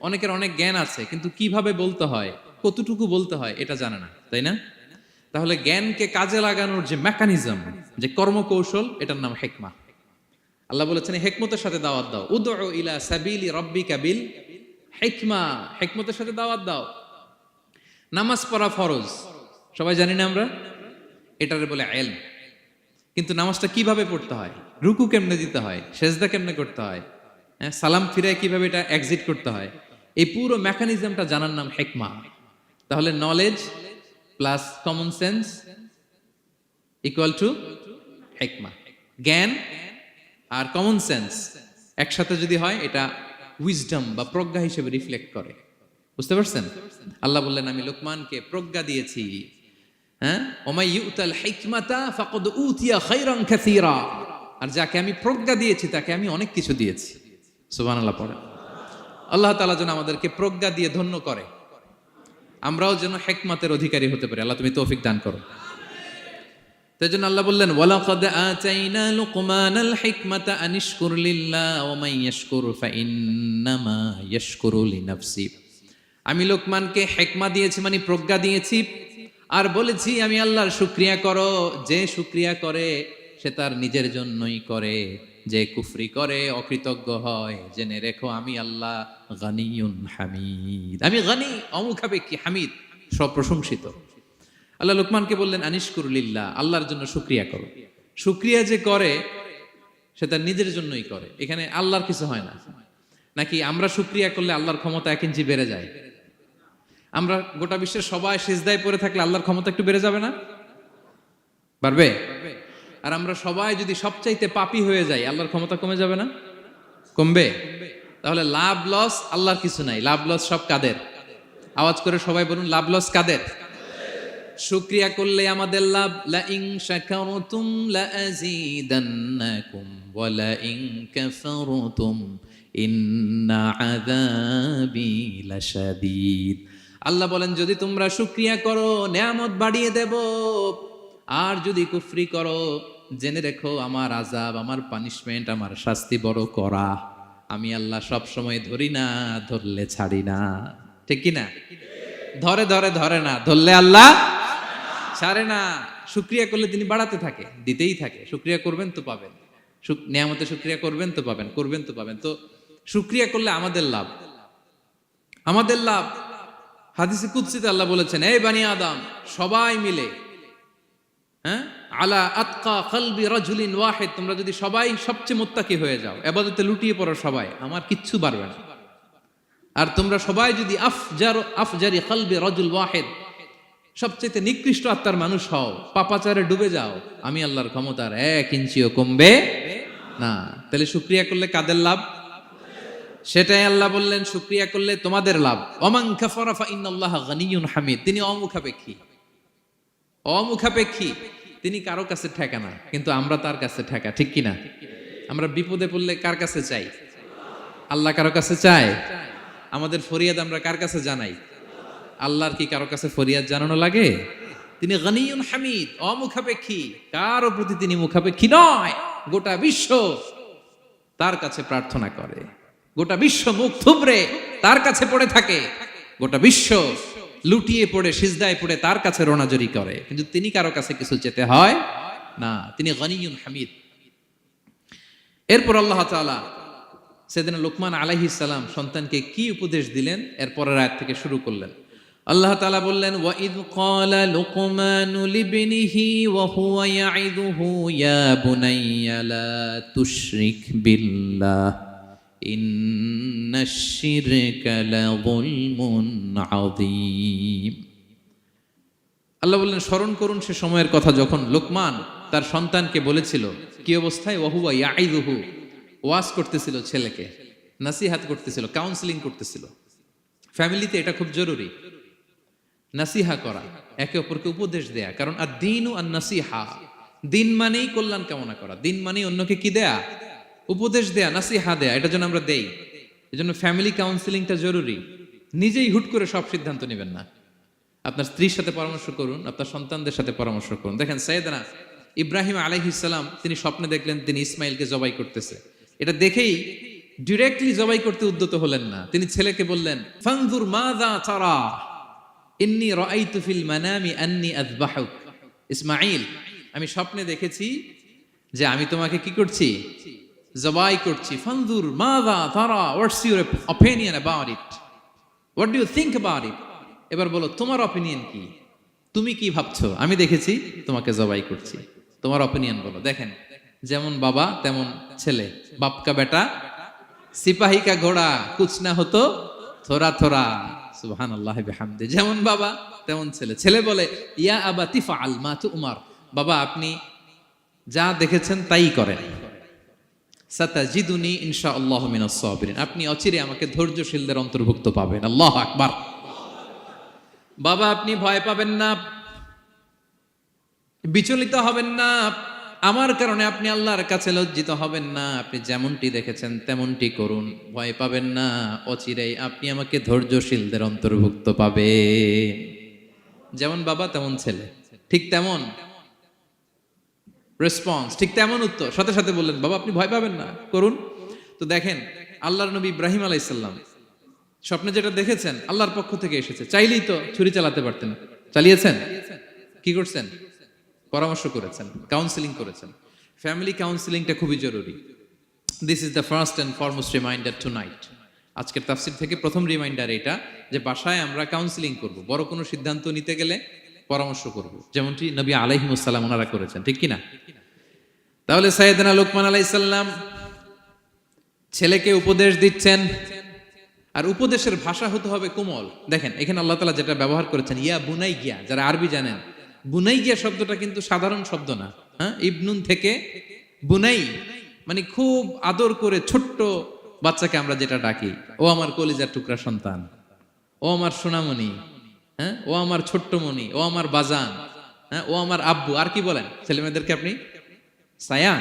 অনেকের অনেক জ্ঞান আছে কিন্তু কিভাবে বলতে হয়, কতটুকু বলতে হয় এটা জানে না, তাই না? তাহলে জ্ঞানকে কাজে লাগানোর যে মেকানিজম, যে কর্মকৌশল, এটার নাম হিকমা। আল্লাহ বলেছেন হিকমতের সাথে দাওয়াত দাও, উদউ ইলা সাবিলি রাব্বিকা বিল হিকমা, হিকমতের সাথে দাওয়াত দাও। নামাজ পড়া ফরজ, সবাই জানি না আমরা, এটারে বলে ইলম। কিন্তু নামাজটা কিভাবে পড়তে হয়, রুকু কেমনে দিতে হয়, সেজদা কেমনে করতে হয়, সালাম ফিরে কিভাবে এটা এক্সিট করতে হয়, এই পুরো মেকানিজমটা জানার নাম হিকমা। তাহলে knowledge plus common sense equal to হিকমা। জ্ঞান আর কমন সেন্স একসাথে যদি হয় এটা উইজডম বা প্রজ্ঞা হিসেবে রিফ্লেক্ট করে। বুঝতে পারছেন? আল্লাহ বললেন আমি লোকমানকে প্রজ্ঞা দিয়েছি। হ্যাঁ, ওমাই ইউতাল হিকমাতা ফাকাদ উতিয়া খায়রান কাসীরা, আর যাকে আমি প্রজ্ঞা দিয়েছি তাকে আমি অনেক কিছু দিয়েছি। সুবহানাল্লাহ পড়ে। আল্লাহ তাআলা যেন আমাদেরকে প্রজ্ঞা দিয়ে ধন্য করে, আমরাও যেন হিকমতের অধিকারী হতে পারি। আল্লাহ তুমি তৌফিক দান করো। তাই জন্য আল্লাহ বললেন ওয়ালাকাদ আতাইনা লুকমানাল হিকমাতা আনিশকুর লিল্লাহ ওয়া মান ইয়াশকুর ফাইন্নামা ইয়াশকুরু লিনাফসি। আমি লোকমানকে হিকমা দিয়েছি মানে প্রজ্ঞা দিয়েছি, আর বলেছি আমি আল্লাহর শুকরিয়া করো। যে শুকরিয়া করে সে তার নিজের জন্যই করে, যে কুফরি করে, অকৃতজ্ঞ হয়, জেনে রেখো আমি আল্লাহ গানিয়ুন হামিদ, আমি গানি, অমুখাপেক্ষী, হামিদ, সপ্রশংসিত। আল্লাহ লোকমানকে বললেন আনিশকুর লিল্লাহ, আল্লাহর জন্য শুকরিয়া করো। শুকরিয়া যে করে সে তার নিজের জন্যই করে, এখানে আল্লাহর কিছু হয় না। নাকি আমরা শুকরিয়া করলে আল্লাহর ক্ষমতা 1 ইঞ্চি বেড়ে যায়? আমরা গোটা বিশ্বের সবাই সিজদায় পড়ে থাকলে আল্লাহর ক্ষমতা একটু বেড়ে যাবে না? পারবে? আর আমরা সবাই যদি সবচাইতে পাপী হয়ে যাই, আল্লাহর ক্ষমতা কমে যাবে না? কমবে? তাহলে লাভ লস আল্লাহর কিছু নাই, লাভ লস সব কাদের? আওয়াজ করে সবাই বলুন, লাভ লস কাদের? শুকরিয়া করলে আমাদের লাভ। লা ইন শাকারতুম লা আযীদান্নাকুম ওয়া লা ইন কাফারতুম ইন্না আযাবি লাশাদীদ। আল্লাহ বলেন, যদি তোমরা শুকরিয়া করো নেয়ামত বাড়িয়ে দেব, আর যদি কুফরি করো জেনে রেখো আমার আযাব, আমার পানিশমেন্ট, আমার শাস্তি বড় করা। আমি আল্লাহ সব সময় ধরি না, ধরলে ছাড়ি না। ঠিক কি না? ধরে ধরে ধরে না, ধরলে আল্লাহ ছাড়ে না। শুকরিয়া করলে তিনি বাড়াতে থাকে, দিতেই থাকে। শুকরিয়া করবেন তো পাবেন, নিয়ামতে শুকরিয়া করবেন তো পাবেন, করবেন তো পাবেন। তো শুকরিয়া করলে আমাদের লাভ, আমাদের লাভ। হাদিসে কুদসিতে আল্লাহ বলেছেন, এই বানি আদম সবাই মিলে, হ্যাঁ, আলা আতকা কলবি রাজুলিন ওয়াহিদ, তোমরা যদি সবাই সবচেয়ে মুত্তাকি হয়ে যাও, ইবাদতে লুটিয়ে পড়ো সবাই, আমার কিচ্ছু পারবে না। আর তোমরা সবাই যদি আফজারি কলবি রাজুল ওয়াহিদ, সবচেয়ে নিকৃষ্ট আত্মার মানুষ হও, পাপাচারে ডুবে যাও, আমি আল্লাহর ক্ষমতার 1 ইঞ্চিও কমবে না। তাহলে শুকরিয়া করলে কাদের লাভ? সেটাই আল্লাহ বললেন, শুকরিয়া করলে তোমাদের লাভ। ওমান কাফারা ফা ইন্নাল্লাহা গানিয়্যুন হামিদ। তিনি অমুখাপেক্ষী, অমুখাপেক্ষী, তিনি কারো কাছে ঠেকা না, কিন্তু আমরা তার কাছে ঠেকা। ঠিক কিনা? আমরা বিপদে পড়লে কার কাছে চাই? আল্লাহ কারো কাছে চায়? আমাদের ফরিয়াদ আমরা কার কাছে জানাই? আল্লাহর কি কারো কাছে ফরিয়াদ জানানো লাগে? তিনি গানিয়ুন হামিদ, অমুখাপেক্ষী, কারো প্রতি তিনি মুখাপেক্ষী নয়। গোটা বিশ্ব তার কাছে প্রার্থনা করে, গোটা বিশ্ব মুখ থুবড়ে তার কাছে পড়ে থাকে, গোটা বিশ্ব লুটিয়ে পড়ে সিজদায় পড়ে তার কাছে রোনাজরি করে, কিন্তু তিনি কারো কাছে কিছু চেতে হয় না। তিনি গানিয়ুন হামিদ। এরপর আল্লাহ তাআলা সাইয়েদনা লুকমান আলাইহিস সালাম সন্তানকে কি উপদেশ দিলেন এর পরের আয়াত থেকে শুরু করলেন। আল্লাহ তাআলা বললেন, ওয়া ইয ক্বালা লুকমানু লিবনিহি ওয়া হুয়া ইয়াইযুহু ইয়া বুনাইয়া লা তুশরিক বিল্লাহ ইন্নাশ শিরকা লাযুলমুন আযীম। আল্লাহ বললেন, স্মরণ করুন সে সময়ের কথা যখন লোকমান তার সন্তানকে বলেছিল, কি অবস্থায়? ওয়া হুয়া ইয়াইযুহু, ওয়াজ করতেছিল, ছেলেকে নাসিহাত করতেছিল, কাউন্সেলিং করতেছিল। ফ্যামিলিতে এটা খুব জরুরি, নাসিহা করা, একে অপরকে উপদেশ দেয়া। কারণ আদ-দীনু আন-নাসিহা, দিন মানেই কল্যাণ কামনা করা, দিন মানেই অন্যকে কি দেয়া? উপদেশ দেয়া, নাসিহা দেয়া। এটা যেন আমরা দেই। এজন্য ফ্যামিলি কাউন্সেলিংটা জরুরি। নিজেই হুট করে সব সিদ্ধান্ত নেবেন না। আপনার স্ত্রীর সাথে পরামর্শ করুন, আপনার সন্তানদের সাথে পরামর্শ করুন। দেখেন সাইয়েদনা ইব্রাহিম আলাইহিস সালাম, তিনি স্বপ্নে দেখলেন তিনি ইসমাইলকে জবাই করতেছে। এটা দেখেই ডিরেক্টলি জবাই করতে উদ্যত হলেন না। তিনি ছেলেকে বললেন, ফানজুর মাযা তারা ইন্নী রাআইতু ফিল মানামি আন্নী আযবাহুক। ইসমাইল, আমি স্বপ্নে দেখেছি যে আমি তোমাকে কি করছি? জবাই করছি। ফানজুর মাযা তারা, what's your opinion about it, what do you think about it. এবার বলো তোমার অপিনিয়ন কি, তুমি কি ভাবছো? আমি দেখেছি তোমাকে জবাই করছি, তোমার অপিনিয়ন বলো। দেখেন, যেমন বাবা তেমন ছেলে, বাপ কা বেটা সিপাহী কা ঘোড়া, কুছ না হতো থোড়া থোড়া। সুবহানাল্লাহ বিহামদি। যেমন বাবা তেমন ছেলে। ছেলে বলে, ইয়া আবাতি ফাআল মা তুমার, বাবা আপনি যা দেখেছেন তাই করেন। সাতাজিদুনি ইনশাআল্লাহু মিনাস সাবিরিন, আপনি অচিরে আমাকে ধৈর্যশীলদের অন্তর্ভুক্ত পাবেন। আল্লাহু আকবার। বাবা আপনি ভয় পাবেন না, বিচলিত হবেন না, আমার কারণে আপনি আল্লাহর কাছে লজ্জিত হবেন না। আপনি যেমনটি দেখেছেন তেমনটি করুন, ভয় পাবেন না, অচিরেই আপনি আমাকে ধৈর্যশীলদের অন্তর্ভুক্ত পাবেন। যেমন বাবা তেমন ছেলে, ঠিক তেমন রেসপন্স, ঠিক তেমন উত্তর। সাথে সাথে বললেন, বাবা আপনি ভয় পাবেন না, করুন। তো দেখেন, আল্লাহর নবী ইব্রাহিম আলাইহিস সালাম স্বপ্নে যেটা দেখেছেন আল্লাহর পক্ষ থেকে এসেছে। চাইলেই তো ছুরি চালাতে পারতেন, চালিয়েছেন? কি করছেন? পরামর্শ করেছেন, কাউন্সেলিং করেছেন। ফ্যামিলি কাউন্সেলিংটা খুবই জরুরি। This is the first and foremost reminder tonight. আজকের তাফসির থেকে প্রথম রিমাইন্ডার এটা, যে বাসায় আমরা কাউন্সেলিং করব, বড় কোনো সিদ্ধান্ত নিতে গেলে পরামর্শ করব, যেমনটি নবী আলাইহিস সালাম ওনারা করেছেন। ঠিক কিনা? তাহলে সাইয়েদনা লুকমান আলাইহিস সালাম ছেলেকে উপদেশ দিচ্ছেন, আর উপদেশের ভাষা হতে হবে কোমল। দেখেন এখানে আল্লাহ তাআলা যেটা ব্যবহার করেছেন ইয়া বুনাইয়া, যারা আরবি জানেন, বুনাইয়া শব্দটা কিন্তু সাধারণ শব্দ না। হ্যাঁ, ইবনুন থেকে বুনাই মানে খুব আদর করে ছোট্ট বাচ্চাকে আমরা যেটা ডাকি, ও আমার কলিজার টুকরা সন্তান, ও আমার সোনামণি, হ্যাঁ, ও আমার ছোট্ট মণি, ও আমার বাজান, হ্যাঁ, ও আমার আব্বু। আর কি বলেন ছেলে মেয়েদেরকে আপনি? সায়া।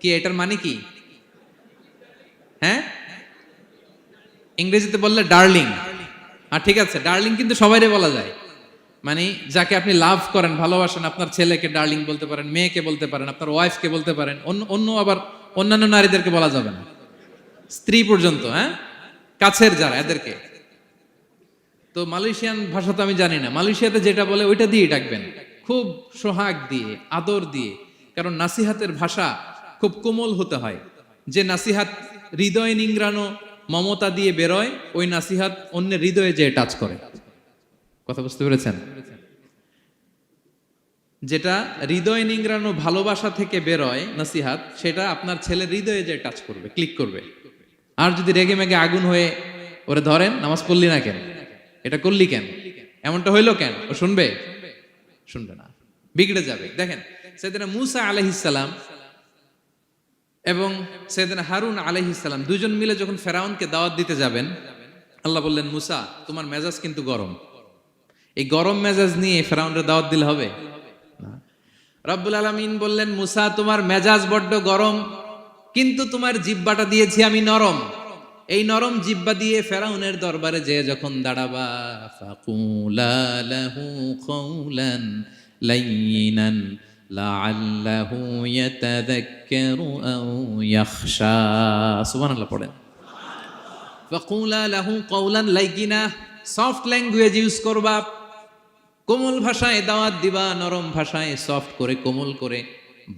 কি এটার মানে কি? হ্যাঁ, ইংরেজিতে বললে ডার্লিং। আর ঠিক আছে, ডার্লিং কিন্তু সবাইরে বলা যায়। মানে যাকে আপনি লাভ করেন, ভালোবাসেন, আপনার ছেলেকে ডার্লিং বলতে পারেন, মেয়েকে বলতে পারেন, আপনার ওয়াইফকে বলতে পারেন, অন্য আবার অন্যান্য নারীদেরকে বলা যাবে না, স্ত্রী পর্যন্ত, হ্যাঁ, কাছের যারা এদেরকে। তো মালয়েশিয়ান ভাষা তো আমি জানি না, মালয়েশিয়াতে যেটা বলে ওইটা দিয়ে ডাকবেন, খুব সোহাগ দিয়ে, আদর দিয়ে। কারণ নাসিহাতের ভাষা খুব কোমল হতে হয়। যে নাসিহাত হৃদয় নিংড়ানো মমতা দিয়ে বেরোয়, ওই নাসিহাত অন্যের হৃদয়ে যে টাচ করে। কথা বুঝতে পেরেছেন? যেটা হৃদয় নিংড়ানো ভালোবাসা থেকে বেরোয় নাসিহাত, সেটা আপনার ছেলের হৃদয়ে যে টাচ করবে, ক্লিক করবে। আর যদি রেগে মেগে আগুন হয়ে ওরে ধরেন, নামাজ পড়লি না কেন, এটা করলি কেন, এমনটা হইলো কেন, ও শুনবে? শুনবে না, বিগড়ে যাবে। দেখেন সাইয়েদনা মূসা আলাইহিস সালাম এবং সাইয়েদনা হারুন আলাইহিস সালাম দুজন মিলে যখন ফেরাউনকে দাওয়াত দিতে যাবেন, আল্লাহ বললেন, মূসা তোমার মেজাজ কিন্তু গরম, এই গরম মেজাজ নিয়ে ফেরাউনের দাওয়াত দিলে হবে না। রব্বুল আলামিন বললেন, মূসা তোমার মেজাজ বড্ড গরম, কিন্তু তোমার জিহ্বাটা দিয়েছি আমি নরম। এই নরম জিহ্বা দিয়ে ফেরাউনের দরবারে যে যখন দাঁড়াবা, ফাকুলা লাহু কাওলান লাইয়িনান লাআল্লাহু ইয়াতাযাক্কারু আও ইয়াখশা। সুবহানাল্লাহ পড়েন। ফাকুলা লাহু কাওলান লাইয়িনা, সফট ল্যাঙ্গুয়েজ ইউজ করবা, কোমল ভাষায় দাওয়াত দিবা, নরম ভাষায় সফট করে, কোমল করে,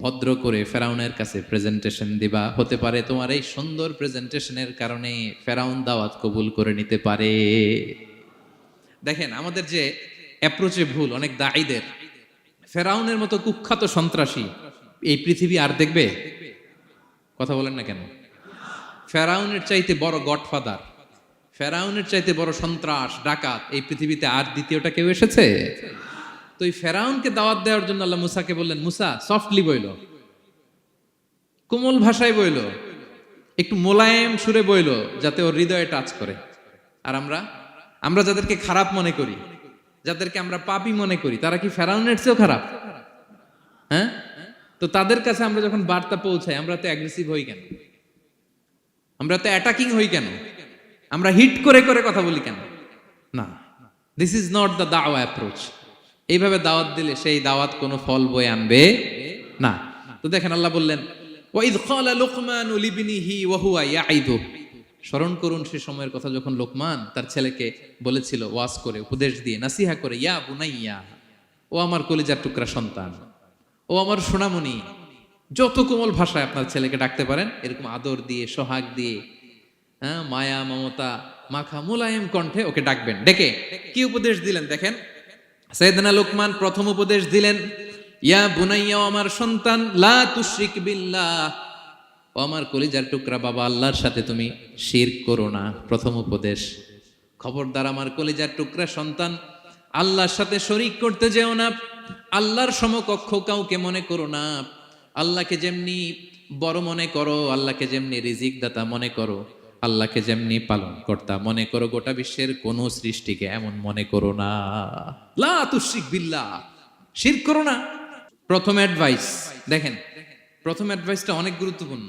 ভদ্র করে ফেরাউনের কাছে প্রেজেন্টেশন দিবা। হতে পারে তোমার এই সুন্দর প্রেজেন্টেশনের কারণে ফেরাউন দাওয়াত কবুল করে নিতে পারে। দেখেন আমাদের যে অ্যাপ্রোচে ভুল অনেক দায়ীদের। ফেরাউনের মতো কুখ্যাত সন্ত্রাসী এই পৃথিবী আর দেখবে? কথা বলেন না কেন? ফেরাউনের চাইতে বড় গডফাদার, ফেরাউনের চাইতে বড় সন্ত্রাস ডাকাত এই পৃথিবীতে আর দ্বিতীয়টা কেউ এসেছে? তো এই ফেরাউনকে দাওয়াত দেওয়ার জন্য আল্লাহ মুসাকে বললেন, মুসা সফটলি বইল, কোমল ভাষায় বইল, একটু মোলায়েম সুরে বইল, যাতে ওর হৃদয়ে টাচ করে। আর আমরা যাদেরকে খারাপ মনে করি, যাদেরকে আমরা পাপী মনে করি, তারা কি ফেরাউনের চেয়েও খারাপ? হ্যাঁ, তো তাদের কাছে আমরা যখন বার্তা পৌঁছাই, আমরা তো অ্যাগ্রেসিভ হই কেন? আমরা তো অ্যাটাকিং হই কেন? আমরা হিট করে করে কথা বলি কেন? না, দিস ইজ নট দ্য দাওয়া অ্যাপ্রোচ। এইভাবে দাওয়াত দিলে সেই দাওয়াত কোনো ফল বয়ে আনবে না। তো দেখেন আল্লাহ বললেন, ওয়াইদ ক্বালা লুকমানু লিবনিহি ওয়া হুয়া ইয়াইদুহু, স্মরণ করুন সে সময়ের কথা যখন লোকমান তার ছেলেকে বলেছিল, ওয়াজ করে, উপদেশ দিয়ে, নাসিহা করে, ইয়া বুনাইয়া, ও আমার কলিজার টুকরা সন্তান, ও আমার সোনামণি। যত কোমল ভাষায় আপনার ছেলেকে ডাকতে পারেন, এরকম আদর দিয়ে, সোহাগ দিয়ে, হ্যাঁ, মায়া মমতা মাখা মোলায়েম কণ্ঠে ওকে ডাকবেন। ডেকে কি উপদেশ দিলেন দেখেন। সাইয়েদনা লোকমান প্রথম উপদেশ দিলেন, ইয়া বুনাইয়া, ও আমার সন্তান, লা তুশরিক বিল্লাহ, ও আমার কলিজার টুকরা বাবা, আল্লাহর সাথে তুমি শিরক করো না। প্রথম উপদেশ, খবরদার আমার কলিজার টুকরা সন্তান, আল্লাহর সাথে শরীক করতে যেও না, আল্লাহর সমকক্ষ কাউকে মনে করো না। আল্লাহকে যেমনি বড় মনে করো, আল্লাহকে যেমনি রিজিক দাতা মনে করো, আল্লাহকে যেমনি পালন কর্তা মনে করো, গোটা বিশ্বের কোন সৃষ্টিকে এমন মনে করো না। লা তুশরিক বিল্লাহ, শিরক করো না। প্রথম অ্যাডভাইস দেখেন, প্রথম অ্যাডভাইসটা অনেক গুরুত্বপূর্ণ।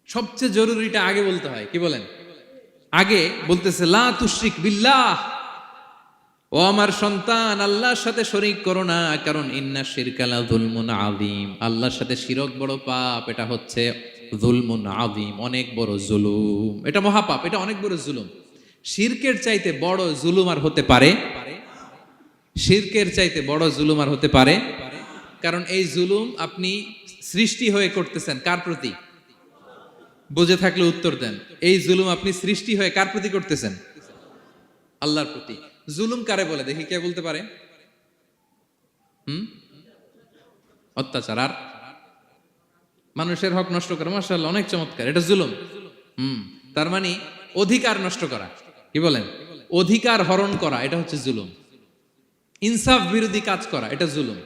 সবচেয়ে জরুরিটা আগে বলতে হয়। কি বলেন? আগে বলতেছে লা তুশরিক বিল্লাহ, ও আমার সন্তান, আল্লাহর সাথে শরীক করো না, কারণ ইন্না শিরকা লা যুলমুন আযীম, আল্লাহর সাথে শিরক বড় পাপ, এটা হচ্ছে যুলমুন আযীম, অনেক বড় জুলুম, এটা মহাপাপ, এটা অনেক বড় জুলুম। শিরকের চাইতে বড় জুলুম আর হতে পারে? শিরকের চাইতে বড় জুলুম আর হতে পারে? কারণ এই জুলুম আপনি সৃষ্টি হয়ে করতেছেন কার প্রতি? বুঝে থাকলে উত্তর দেন। এই জুলুম আপনি সৃষ্টি হয়ে কার প্রতি করতেছেন? আল্লাহর প্রতি। জুলুম কারে বলে দেখি, কে বলতে পারে? অত্যাচার। আর মানুষের হক নষ্ট করা, মাশাআল্লাহ, অনেক চমৎকার, এটা জুলুম। তার মানে অধিকার নষ্ট করা, কি বলেন, অধিকার হরণ করা, এটা হচ্ছে জুলুম। ইনসাফ বিরোধী কাজ করা, এটা জুলুম।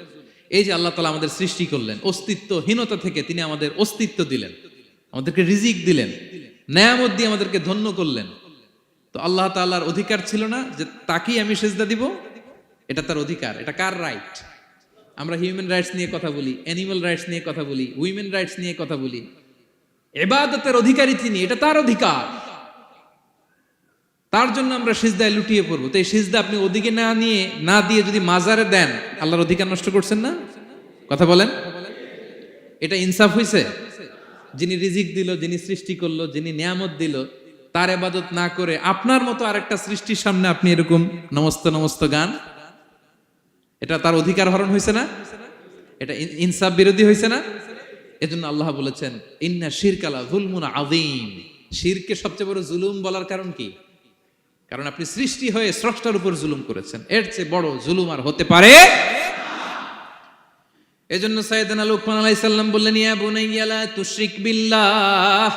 এই যে আল্লাহ তাআলা আমাদের সৃষ্টি করলেন, অস্তিত্বহীনতা থেকে তিনি আমাদের অস্তিত্ব দিলেন, আমাদেরকে রিজিক দিলেন, নেয়ামত দিয়ে আমাদেরকে ধন্য করলেন। তো আল্লাহ তাআলার অধিকার ছিল না যে তাকেই আমি সেজদা দিব? এটা তার অধিকার। এটা কার রাইট? আমরা হিউম্যান রাইটস নিয়ে কথা বলি, অ্যানিমাল রাইটস নিয়ে কথা বলি, উইমেন রাইটস নিয়ে কথা বলি। ইবাদতের অধিকারী তিনি, এটা তার অধিকার। তার জন্য আমরা সিজদায় লুটিয়ে পড়বো। তো এই সিজদা আপনি ওদিকে না দিয়ে যদি মাজারে দেন, আল্লাহর অধিকার নষ্ট করছেন না? কথা বলেন, এটা ইনসাফ হইছে? যিনি রিজিক দিল, যিনি সৃষ্টি করলো, যিনি নিয়ামত দিল, তার ইবাদত না করে আপনার মতো আরেকটা সৃষ্টির সামনে আপনি এরকম নমস্ত নমস্ত গান, এটা তার অধিকার হরণ হয়েছে না? এটা ইনসাফ বিরোধী হয়েছে না? এজন্য আল্লাহ বলেছেন ইন্না শিরকালা যুলমুন আযীম। শিরকে সবচেয়ে বড় জুলুম বলার কারণ কি? কারণ আপনি সৃষ্টি হয়ে স্রষ্টার উপর জুলুম করেছেন। এর চেয়ে বড় জুলুম আর হতে পারে? এজন্য সাইয়েদনা লুকমান আলাইহিস সালাম বললেন, ইয়া বুনাইয়া লা তুশরিক বিল্লাহ,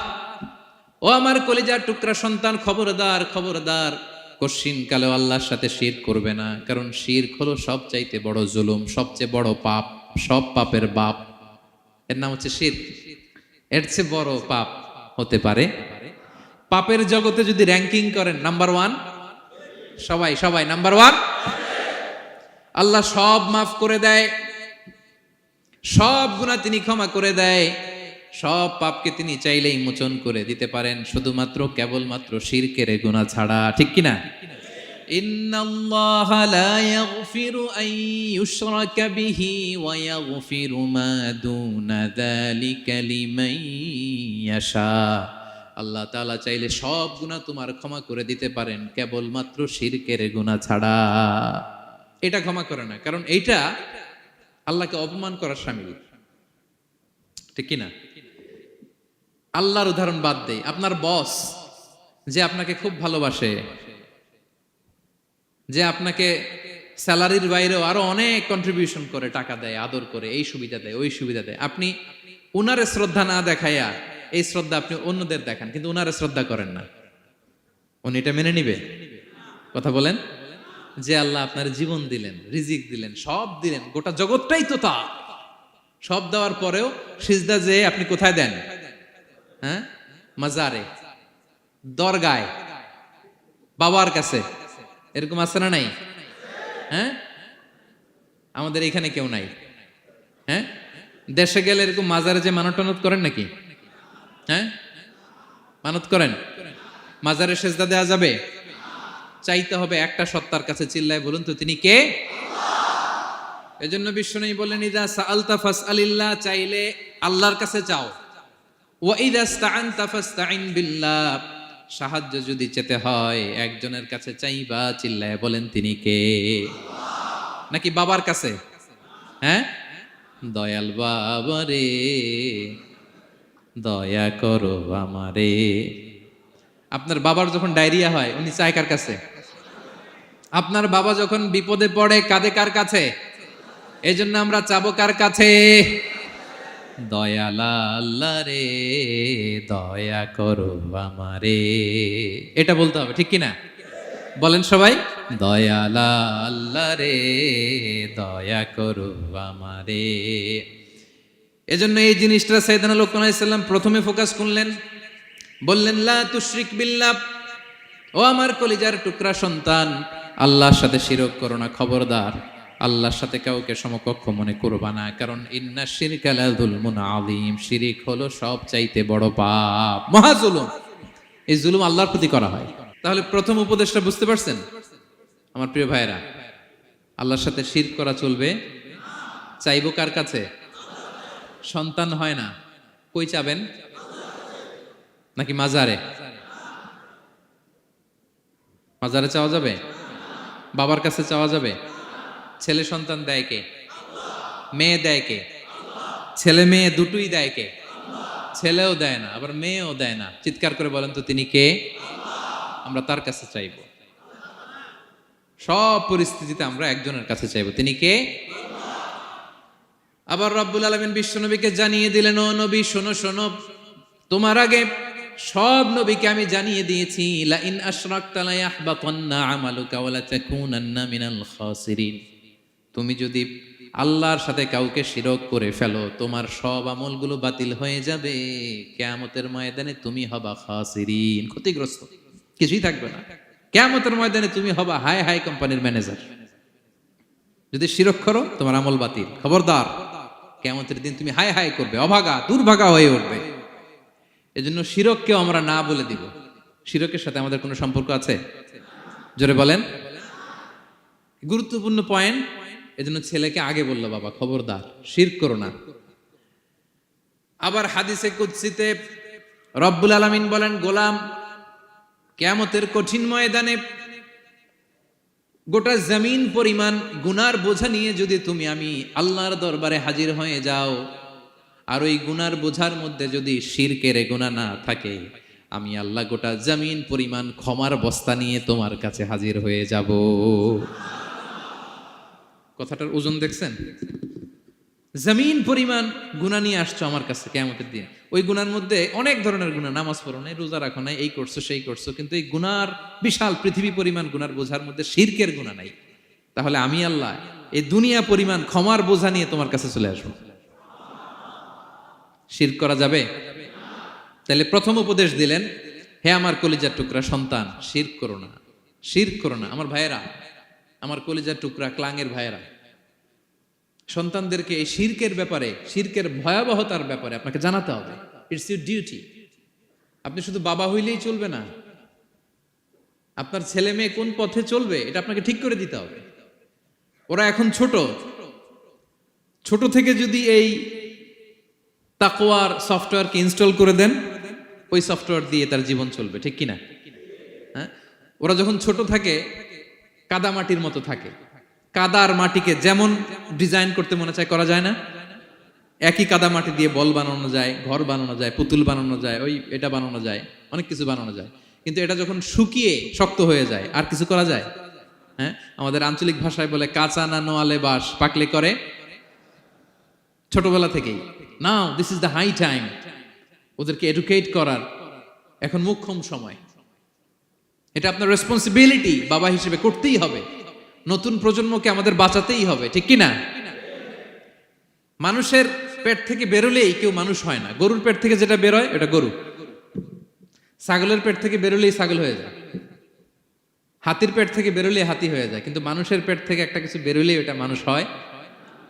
ও আমার কলিজার টুকরা সন্তান, খবরদার খবরদার, কশিন কালে আল্লাহর সাথে শিরক করবে না। কারণ শিরক হলো সবচাইতে বড় জুলুম, সবচেয়ে বড় পাপ, সব পাপের বাপ, এর নাম হচ্ছে শিরক। এর চেয়ে বড় পাপ হতে পারে? পাপের জগতে যদি র্যাঙ্কিং করেন, নাম্বার 1 সবাই সবাই নাম্বার 1। আল্লাহ সব মাফ করে দেয়, সব গুনাহ তিনি ক্ষমা করে দেয়, সব পাপকে তিনি চাইলেই মোচন করে দিতে পারেন, শুধুমাত্র কেবলমাত্র শিরকের গুনাহ ছাড়া। ঠিক কিনা? ইন্নাল্লাহা লা ইয়াগফিরু আন ইউশরাকা বিহি ওয়া ইয়াগফিরু মা দুনা যালিকা লিমান ইয়াশা। আল্লাহ তাআলা চাইলে সব গুনাহ তোমার ক্ষমা করে দিতে পারেন, কেবলমাত্র শিরকের গুনাহ ছাড়া। এটা ক্ষমা করে না, কারণ এইটা আল্লাহকে অপমান করার শামিল। ঠিক কিনা? আল্লাহর উদাহরণ বাদ দেই, আপনার বস যে আপনাকে খুব ভালোবাসে, যে আপনাকে স্যালারির বাইরেও আরো অনেক কন্ট্রিবিউশন করে, টাকা দেয়, আদর করে, এই সুবিধা দেয়, ওই সুবিধা দেয়, আপনি উনারে শ্রদ্ধা না দেখাইয়া এই শ্রদ্ধা আপনি অন্যদের দেখান, কিন্তু উনারে শ্রদ্ধা করেন না, উনি এটা মেনে নিবে? কথা বলেন। যে আল্লাহ আপনার জীবন দিলেন, রিজিক দিলেন, সব দিলেন, গোটা জগৎটাই তো তার, সব দেওয়ার পরেও সিজদা যে আপনি কোথায় দেন? হ্যাঁ, মাজারে, দরগায়, বাবার কাছে। এরকম আছে না নাই? হ্যাঁ, আমাদের এখানে কেউ নাই। হ্যাঁ, দেশে গেলে এরকম মাজারে যে মানত টানত করেন নাকি? হ্যাঁ, মানত করেন? মাজারে সেজদা দেওয়া যাবে? চাইতে হবে একটা সত্তার কাছে। চিল্লায় বলুন তো, তিনি কে? এজন্য বিশ্বনবী বললেন, ইযা সাআলতা ফাসআলিল্লাহ, চাইলে আল্লাহর কাছে চাও। ওয়া ইযা ইসতাআনতা ফাসতাইন বিল্লাহ, সাহায্য যদি চেতে হয় একজনের কাছে চাইবা। চিল্লায় বলেন, তিনি কে? নাকি বাবার কাছে? হ্যাঁ, দয়াল বাবা রে দয়া করো আমারে। আপনার বাবার যখন ডায়রিয়া হয়, উনি চায় কার কাছে? আপনার বাবা যখন বিপদে পড়ে, কাঁদে কার কাছে? এই জন্য আমরা চাবো কার কাছে? দয়ালা আল্লাহ রে দয়া করো আমারে, এটা বলতে হবে। ঠিক কিনা? বলেন সবাই, দয়ালা আল্লাহ রে দয়া করো আমারে। এজন্য এই জিনিসটা সাইয়েদনা লুকমান আলাইহিস সালাম প্রথমে ফোকাস করলেন, বললেন লা তুশরিক বিল্লাহ, ও আমার কলিজার টুকরা সন্তান, আল্লাহর সাথে শিরক করো না, খবরদার। আল্লাহর সাথে কাউকে সমকক্ষ মনে করবা না, কারণ ইন্না শিরকা লা যুলমুন আযীম, শিরিক হলো সবচাইতে বড় পাপ, মহা জুলুম। এই জুলুম আল্লাহর প্রতি করা হয়। তাহলে প্রথম উপদেশটা বুঝতে পারছেন আমার প্রিয় ভাইরা? আল্লাহর সাথে শিরক করা চলবে। চাইবো কার কাছে? সন্তান হয় না, কই চাবেন? নাকি মাজারে? মাজারে চাওয়া যাবে? বাবার কাছে চাওয়া যাবে? ছেলে সন্তান দেয় কে? মেয়ে দেয় কে? ছেলে মেয়ে দুটোই দেয় কে? ছেলেও দেয় না, আবার মেয়েও দেয় না। চিৎকার করে বলেন তো, তিনি কে? আমরা তার কাছে চাইব। সব পরিস্থিতিতে আমরা একজনের কাছে চাইব। তিনি কে? আবার রব্বুল আলামিন বিশ্বনবীকে জানিয়ে দিলেন, ও নবী শোনো শোনো, তোমার আগে সব নবীকে আমি জানিয়ে দিয়েছি, লা ইন আশরাকতা লা ইয়াহবাতান্না আমালুকা ওয়া লা তাকুনান্না মিনাল খাসিরিন। তুমি যদি আল্লাহর সাথে কাউকে শিরক করে ফেলো, তোমার সব আমলগুলো বাতিল হয়ে যাবে, কিয়ামতের ময়দানে তুমি হবা খাসিরিন, ক্ষতিগ্রস্ত, কিছুই থাকবে না। কিয়ামতের ময়দানে তুমি হবা হাই হাই কোম্পানির ম্যানেজার। যদি শিরক করো তোমার আমল বাতিল, খবরদার, কিয়ামতের দিন তুমি হাই হাই করবে, অভাগা দুর্ভাগা হয়ে উঠবে। এজন্য শিরককেও আমরা না বলে দিব। শিরকের সাথে আমাদের কোনো সম্পর্ক আছে? জোরে বলেন। গুরুত্বপূর্ণ পয়েন্ট, এজন্য ছেলেকে আগে বললো, বাবা খবরদার শিরক করো না। আবার হাদিসে কুদসিতে রব্বুল আলামিন বলেন, গোলাম কিয়ামতের কঠিন ময়দানে গোটা জমিন পরিমাণ গুনার বোঝা নিয়ে যদি তুমি আমি আল্লাহর দরবারে হাজির হয়ে যাও, আর ওই গুনার বোঝার মধ্যে যদি শিরকের গুনাহ না থাকে, আমি আল্লাহ গোটা জমিন পরিমাণ ক্ষমার বস্তা নিয়ে তোমার কাছে হাজির হয়ে যাব। কথাটার ওজন দেখছেন? জমিন পরিমাণ গুনাহ নিয়ে আসছো আমার কাছে কিয়ামতের দিন। ওই গুনার মধ্যে অনেক ধরনের গুনাহ, নামাজ পড়ো নাই, রোজা রাখো নাই, এই করছো সেই করছো, কিন্তু এই গুনার বিশাল পৃথিবী পরিমাণ গুনার বোঝার মধ্যে শিরকের গুনাহ নাই। তাহলে আমি আল্লাহ এই দুনিয়া পরিমাণ ক্ষমার বোঝা নিয়ে তোমার কাছে চলে আসবো। শিরক করা যাবে? তাহলে প্রথম উপদেশ দিলেন, হে আমার কলিজার টুকরা সন্তান, শিরক করো না, শিরক করো না। আমার ভাইয়েরা, আমার কলিজার টুকরা ক্লাঙের ভাইয়েরা, সন্তানদেরকে এই শিরকের ব্যাপারে, শিরকের ভয়াবহতার ব্যাপারে আপনাকে জানাতে হবে। It's your duty. আপনি শুধু বাবা হইলেই চলবে না, আপনার ছেলে মেয়ে কোন পথে চলবে এটা আপনাকে ঠিক করে দিতে হবে। ওরা এখন ছোট, ছোট থেকে যদি এই তাকওয়ার সফটওয়্যারকে ইনস্টল করে দেন, ওই সফটওয়্যার দিয়ে তার জীবন চলবে, ঠিক কিনা? হ্যাঁ, ওরা যখন ছোট থাকে কাদা মাটির মতো থাকে, কাদার মাটিকে যেমন ডিজাইন করতে মনে চায় করা যায় না? একই কাদা মাটি দিয়ে বল বানানো যায়, ঘর বানানো যায়, পুতুল বানানো যায়, ওই এটা বানানো যায়, অনেক কিছু বানানো যায়। কিন্তু এটা যখন শুকিয়ে শক্ত হয়ে যায়, আর কিছু করা যায়? হ্যাঁ, আমাদের আঞ্চলিক ভাষায় বলে কাঁচা না নোয়ালে বাস, পাকলে করে। ছোটবেলা থেকেই now this is the high time ওদেরকে এডুকেট করার, এখন মোক্ষম সময়। এটা আপনার রেসপন্সিবিলিটি, বাবা হিসেবে করতেই হবে। নতুন প্রজন্মকে আমাদের বাঁচাতেই হবে, ঠিক কিনা? মানুষের পেট থেকে বেরোলেই কেউ মানুষ হয় না। গরুর পেট থেকে যেটা বেরোয় এটা গরু, ছাগলের পেট থেকে বেরোলেই ছাগল হয়ে যায়, হাতির পেট থেকে বেরোলেই হাতি হয়ে যায়। কিন্তু মানুষের পেট থেকে একটা কিছু বেরোলেই ওটা মানুষ হয়,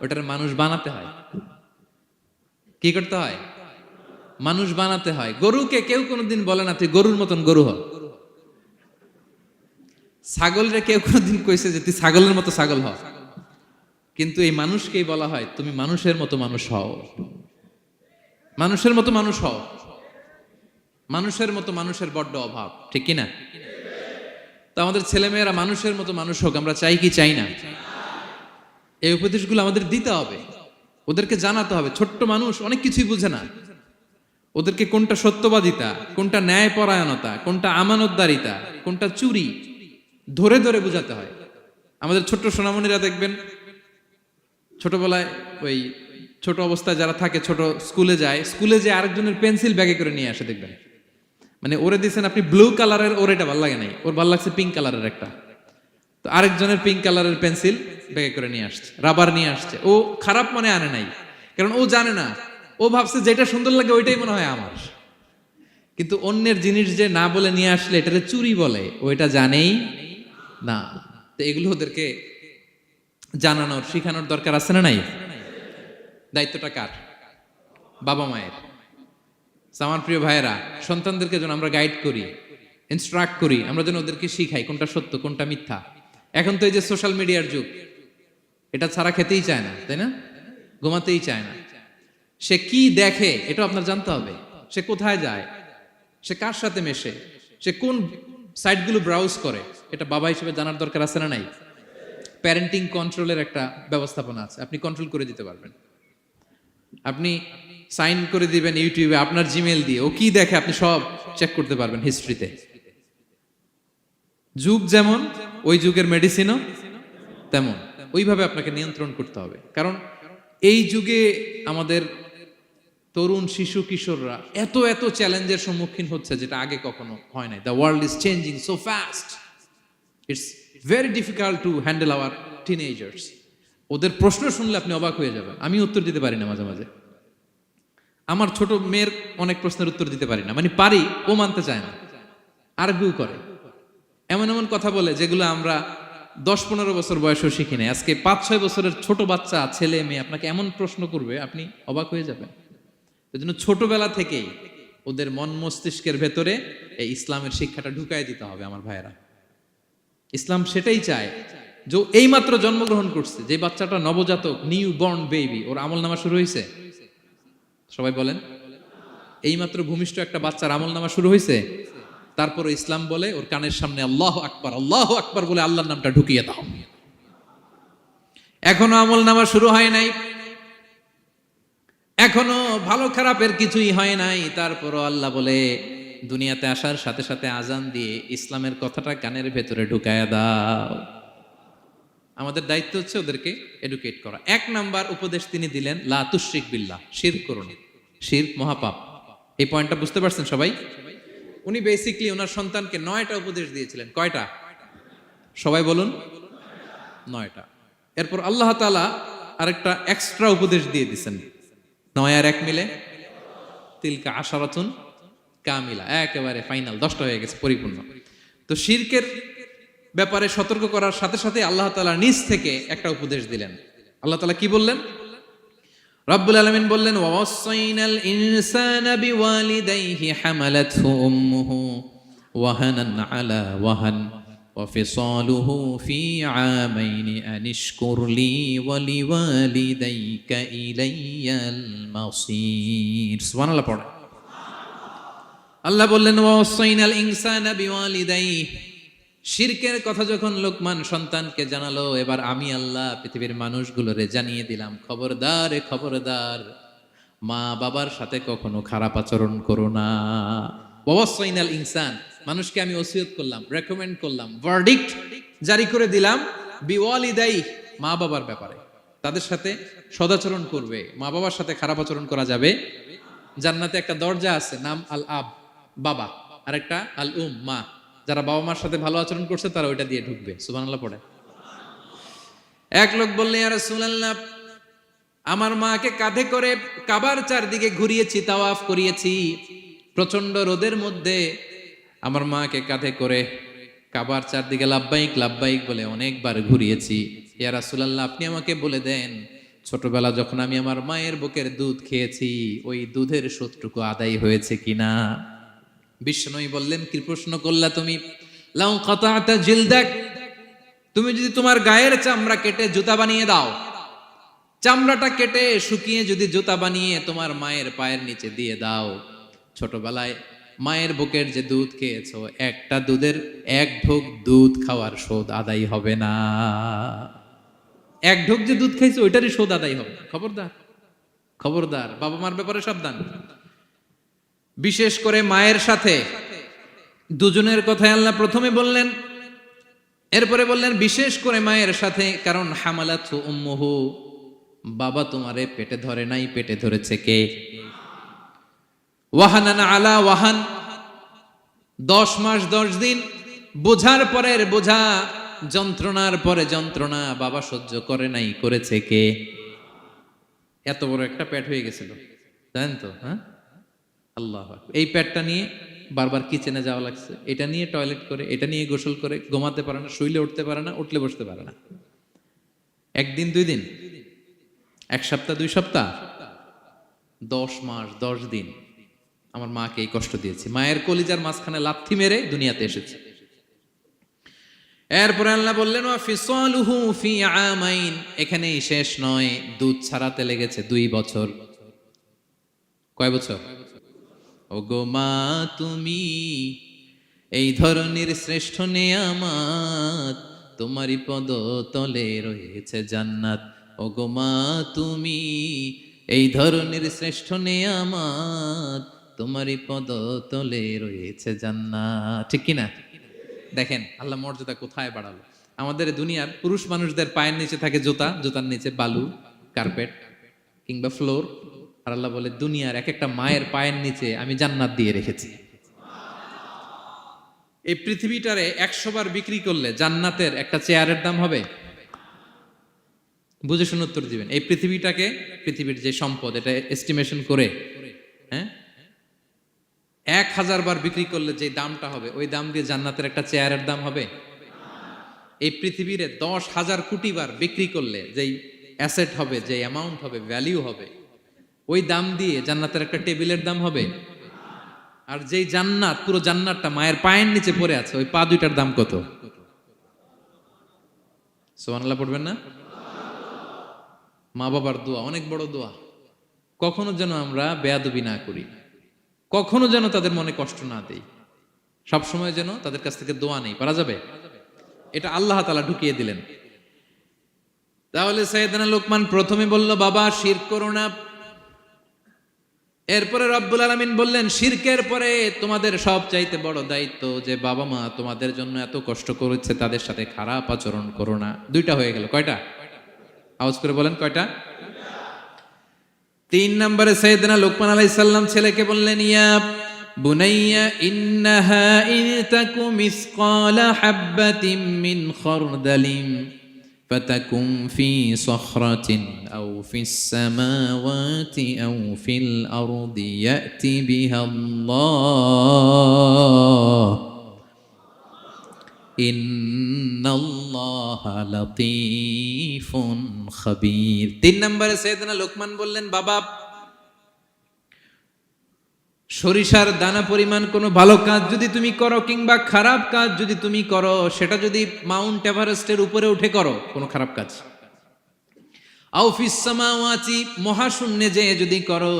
ওটার মানুষ বানাতে হয়। কি করতে হয়? মানুষ বানাতে হয়। গরুকে কেউ কোনোদিন বলে না তুই গরুর মতন গরু হ। ছাগলরে কেউ কোনোদিন কইছে যে তুই ছাগলের মতো ছাগল হ। কিন্তু এই মানুষকেই বলা হয় তুমি মানুষের মতো মানুষ হও, মানুষের মতো মানুষ হও। মানুষের মতো মানুষের বড্ড অভাব, ঠিক কিনা? তো আমাদের ছেলেমেয়েরা মানুষের মতো মানুষ হোক, আমরা চাই কি চাই না? এই উপদেশগুলো আমাদের দিতে হবে, ওদেরকে জানাতে হবে। ছোট্ট মানুষ অনেক কিছুই বুঝে না, ওদেরকে কোনটা সত্যবাদিতা, কোনটা ন্যায়পরায়ণতা, কোনটা আমানতদারিতা, কোনটা চুরি ধরে ধরে বোঝাতে হয়। আমাদের ছোট্ট সোনামণিরা দেখবেন ছোটবেলায় ওই ছোট অবস্থায় যারা থাকে, ছোট স্কুলে যায়, স্কুলে যে আরেকজনের পেন্সিল ব্যাগে করে নিয়ে আসে দেখবেন। মানে ওরে দিচ্ছেন আপনি ব্লু কালারের, ওর এটা ভালো লাগে নাই, ওর ভালো লাগছে পিঙ্ক কালারের একটা, তো আরেকজনের পিঙ্ক কালারের পেন্সিল ব্যাগে করে নিয়ে আসছে, রাবার নিয়ে আসছে। ও খারাপ মনে আনে নাই, কারণ ও জানে না, ও ভাবছে যেটা সুন্দর লাগে ওইটাই মনে হয় আমার। কিন্তু অন্যের জিনিস যে না বলে নিয়ে আসলে এটারে চুরি বলে, ওইটা জানেই না। তো এগুলো ওদেরকে জানানোর, শিখানোর দরকার আছে না নাই? দায়িত্বটা কার? বাবা মায়ের। আমার প্রিয় ভাইয়েরা, সন্তানদেরকে যেন আমরা গাইড করি, ইনস্ট্রাক্ট করি, আমরা যেন ওদেরকে শিখাই কোনটা সত্য কোনটা মিথ্যা। এখন তো এই যে সোশ্যাল মিডিয়ার যুগ, এটা ছাড়া খেতেই চায় না, তাই না? ঘুমাতেই চায় না। সে কি দেখে এটা আপনার জানতে হবে। সে কোথায় যায়, সে কার সাথে মেশে, সে কোন সাইটগুলো ব্রাউজ করে, এটা বাবা হিসেবে জানার দরকার আছে না নাই? প্যারেন্টিং কন্ট্রোলের একটা ব্যবস্থাপনা আছে, আপনি কন্ট্রোল করে দিতে পারবেন। আপনি সাইন করে দিবেন ইউটিউবে আপনার জিমেল দিয়ে, ও কি দেখে আপনি সব চেক করতে পারবেন হিস্ট্রিতে। যুগ যেমন, ওই যুগের মেডিসিনও তেমন। ওইভাবে আপনাকে নিয়ন্ত্রণ করতে হবে, কারণ এই যুগে আমাদের তরুণ শিশু কিশোররা এত এত চ্যালেঞ্জের সম্মুখীন হচ্ছে যেটা আগে কখনো হয় নাই। The world is changing so fast, it's very difficult to handle our teenagers. ওদের প্রশ্ন শুনলে আপনি অবাক হয়ে যাবেন। আমি উত্তর দিতে পারি না মাঝে মাঝে। আমার ছোট মেয়ের অনেক প্রশ্নের উত্তর দিতে পারি না, মানে পারি, ও মানতে চায় না, আর্গুও করে, এমন এমন কথা বলে যেগুলো আমরা 10-15 বছর বয়সেও শিখি নাই। আজকে 5-6 বছরের ছোট বাচ্চা ছেলে মেয়ে আপনাকে এমন প্রশ্ন করবে আপনি অবাক হয়ে যাবেন। এই জন্য ছোটবেলা থেকেই ওদের মন মস্তিষ্কের ভেতরে এই ইসলামের শিক্ষাটা ঢুকাই দিতে হবে আমার ভাইয়েরা। ইসলাম সেটাই চায় যে এইমাত্র জন্মগ্রহণ করছে যে বাচ্চাটা, নবজাতক, নিউ বর্ন বেবি, ওর আমল নামা শুরু হয়েছে? সবাই বলেন, এইমাত্র ভূমিষ্ঠ একটা বাচ্চার আমল নামা শুরু হয়েছে? তারপরে ইসলাম বলে ওর কানের সামনে আল্লাহু আকবার বলে আল্লাহর নামটা ঢুকিয়ে দাও। এখনো আমল নামা শুরু হয় নাই, এখনো ভালো খারাপের কিছুই হয় নাই, তারপরও আল্লাহ বলে দুনিয়াতে আসার সাথে সাথে আজান দিয়ে ইসলামের কথাটা কানের ভেতরে ঢুকায়া দাও। আমাদের দায়িত্ব হচ্ছে ওদেরকে এডুকেট করা। 1 নাম্বার উপদেশ তিনি দিলেন, লা তুশরিক বিল্লাহ, শিরক করো না, শিরক মহাপাপ। এই পয়েন্টটা বুঝতে পারছেন সবাই? উনি বেসিক্যালি ওনার সন্তানকে 9টা উপদেশ দিয়েছিলেন। কয়টা? সবাই বলুন, 9টা। এরপর আল্লাহ তাআলা আরেকটা এক্সট্রা উপদেশ দিয়ে দিয়েছেন, 9 আর 1 মিলে তিলকা আশারাতুন কামিলা, একেবারে ফাইনাল, 10টা হয়ে গেছে, পরিপূর্ণ। তো শিরকের ব্যাপারে সতর্ক করার সাথে সাথে আল্লাহ তাআলা নিজ থেকে একটা উপদেশ দিলেন। আল্লাহ তাআলা কি বললেন? রব্বুল আলামিন বললেন, ওয়াসাইনাল ইনসানা বিওয়ালিদাইহি হামালাতহু উম্মুহু ওয়াহানান আলা ওয়াহান ওয়া ফিসালুহু ফি আমাইনি আনিশকুর লি ওয়া লিওয়ালিদাইকা ইলাইয়াল মাসির। সুবহানাল্লাহ পড়ে। আল্লাহ বললেন, ওয়াসাইনাল ইনসানা বিওয়ালিদাইহি, শিরকের কথা যখন লোকমান সন্তানকে জানালো, এবার আমি আল্লাহ পৃথিবীর মানুষগুলোরে জানিয়ে দিলাম, খবরদার খবরদার, মা বাবার সাথে কখনো খারাপ আচরণ করো না। ওয়াসাইনাল ইনসান, মানুষকে আমি ওসিয়ত করলাম, রেকমেন্ড করলাম, ভার্ডিক্ট জারি করে দিলাম, বিওয়ালিদাই, মা বাবার ব্যাপারে তাদের সাথে সদাচরণ করবে। মা বাবার সাথে খারাপ আচরণ করা যাবে। জান্নাতে একটা দরজা আছে, নাম আল আব, বাবা, আর একটা আল মা। যারা বাবা মার সাথে ভালো আচরণ করছে তারা ওইটা দিয়ে ঢুকবে। সুবহানাল্লাহ পড়ে। এক লোক বললেন, ইয়া রাসূলুল্লাহ, আমার মাকে কাঁধে করে কাবার চারদিকে ঘুরিয়েছি, তাওয়াফ করিয়েছি, প্রচন্ড রোদের মধ্যে আমার মাকে কাঁধে করে কাবার চারদিকে লাব্বাইক লাব্বাইক বলে অনেকবার ঘুরিয়েছি। ইয়া রাসূলুল্লাহ, আপনি আমাকে বলে দেন, ছোটবেলা যখন আমি আমার মায়ের বুকের দুধ খেয়েছি ওই দুধের শোধটুকু আদায় হয়েছে কিনা? বিষ্ণুই বললেন, কি প্রশ্ন করলা তুমি? লাউ কাতাতা জিলদাক, তুমি যদি তোমার গায়ের চামড়া কেটে জুতা বানিয়ে দাও, চামড়াটা কেটে শুকিয়ে যদি জুতা বানিয়ে তোমার মায়ের পায়ের নিচে দিয়ে দাও, ছোটবেলায় মায়ের বুকের যে দুধ খেয়েছো, একটা দুধের 1 ঢোক দুধ খাওয়ার শোধ আদায় হবে না। 1 ঢোক যে দুধ খাইছো ওইটারই শোধ আদায় হবে না। খবরদার খবরদার, বাবা মার ব্যাপারে সাবধান। বিশেষ করে মায়ের সাথে, দুজনের কথাই আল্লাহ প্রথমে বললেন, এরপরে বললেন বিশেষ করে মায়ের সাথে, কারণ হামালাতহু উম্মুহু, বাবা তোমারে পেটে ধরে নাই, পেটে ধরেছে কে? ওয়াহানান আলা ওয়াহান, 10 মাস 10 দিন বোঝার পরের বোঝা, যন্ত্রণার পরে যন্ত্রণা বাবা সহ্য করে নাই, করেছে কে? এত বড় একটা পেট হয়ে গেছিল, জানেন তো? হ্যাঁ, আল্লাহ। এই পেটটা নিয়ে বারবার কিচেনে যাওয়া লাগছে, এটা নিয়ে টয়লেট করে, এটা নিয়ে গোসল করে, ঘুমাতে পারে না, শুইলে উঠতে পারে না, উঠলে বসতে পারে না। 1 দিন 2 দিন, 1 সপ্তাহ 2 সপ্তাহ, 10 মাস 10 দিন আমার মাকে এই কষ্ট দিয়েছি। মায়ের কলিজার মাঝখানে লাথি মেরে দুনিয়াতে এসেছে। এরপরে আল্লাহ বললেন, ওয়া ফিসালুহু ফি আমাইন, এখানেই শেষ নয়, দুধ ছাড়াতে লেগেছে 2 বছর। কয় বছর? ওগো মা, তুমি এই ধরনের শ্রেষ্ঠ নেয়ামত, তোমারই পদ তলে রয়েছে জান্নাত। ওগো মা, তুমি এই ধরনের শ্রেষ্ঠ নেয়ামত, তোমারই পদ তলে রয়েছে জান্নাত। ঠিক কিনা? দেখেন আল্লাহ মর্যাদা কোথায় বাড়ালো। আমাদের দুনিয়ার পুরুষ মানুষদের পায়ের নিচে থাকে জুতা, জুতার নিচে বালু, কার্পেট, কিংবা ফ্লোর, আর আল্লাহ বলে দুনিয়ার এক একটা মায়ের পায়ের নিচে আমি জান্নাত দিয়ে রেখেছি। এই পৃথিবীটারে 100 বার বিক্রি করলে জান্নাতের একটা চেয়ারের দাম হবে? বুঝে শুনে উত্তর দিবেন। এই পৃথিবীটাকে, পৃথিবীর যে সম্পদ, এটা এস্টিমেশন করে, হ্যাঁ, 1000 বার বিক্রি করলে যে দামটা হবে, ওই দাম দিয়ে জান্নাতের একটা চেয়ারের দাম হবে? এই পৃথিবীরে 10,000 কোটি বার বিক্রি করলে যেই অ্যাসেট হবে, যে অ্যামাউন্ট হবে, ভ্যালিউ হবে, ওই দাম দিয়ে জান্নাতের একটা টেবিলের দাম হবে? আর যেই জান্নাত, পুরো জান্নাতটা মায়ের পায়ের নিচে পড়ে আছে, ওই পা দুইটার দাম কত? সুবহানাল্লাহ পড়বেন না? মা বাবার দোয়া অনেক বড় দোয়া। কখনো যেন আমরা বেয়াদবি না করি, কখনো যেন তাদের মনে কষ্ট না দেই, সবসময় যেন তাদের কাছ থেকে দোয়া নেই। পারা যাবে? এটা আল্লাহ তাআলা ঢুকিয়ে দিলেন। তাহলে সাইয়েদনা লোকমান প্রথমে বলল, বাবা শিরক করো না। এরপরে রব্বুল আলামিন বললেন, শিরকের পরে তোমাদের সব চাইতে বড় দায়িত্ব যে বাবা মা তোমাদের জন্য এত কষ্ট করেছে, তাদের সাথে খারাপ আচরণ করো না। দুইটা হয়ে গেল। কয়টা? আওয়াজ করে বলেন কয়টা? 3 নম্বরে সাইয়েদনা লোকমান আলাইহিস সালাম ছেলেকে বললেন, ইয়া বুনাইয়া ইন্নাহা ইন তাকু মিসকালা হাববাতিন মিন খারদালিন ফাতাকুম ফি সখরাতিন আও ফিস সামাওয়াতি আও ফিল আরদি ইয়াতি বিহাল্লাহ ইন্নাল্লাহা লাতীফুন খাবীর। 3 নম্বরে সাইয়েদনা লোকমান বললেন, বাবা সরিষার দানা পরিমাণ কোনো ভালো কাজ যদি তুমি করো কিংবা খারাপ কাজ যদি তুমি করো, সেটা যদি মাউন্ট এভারেস্টের উপরে উঠে করো, কোনো খারাপ কাজ, আও ফিস সামাওয়াতি মহাশূন্যে যে যদি করো,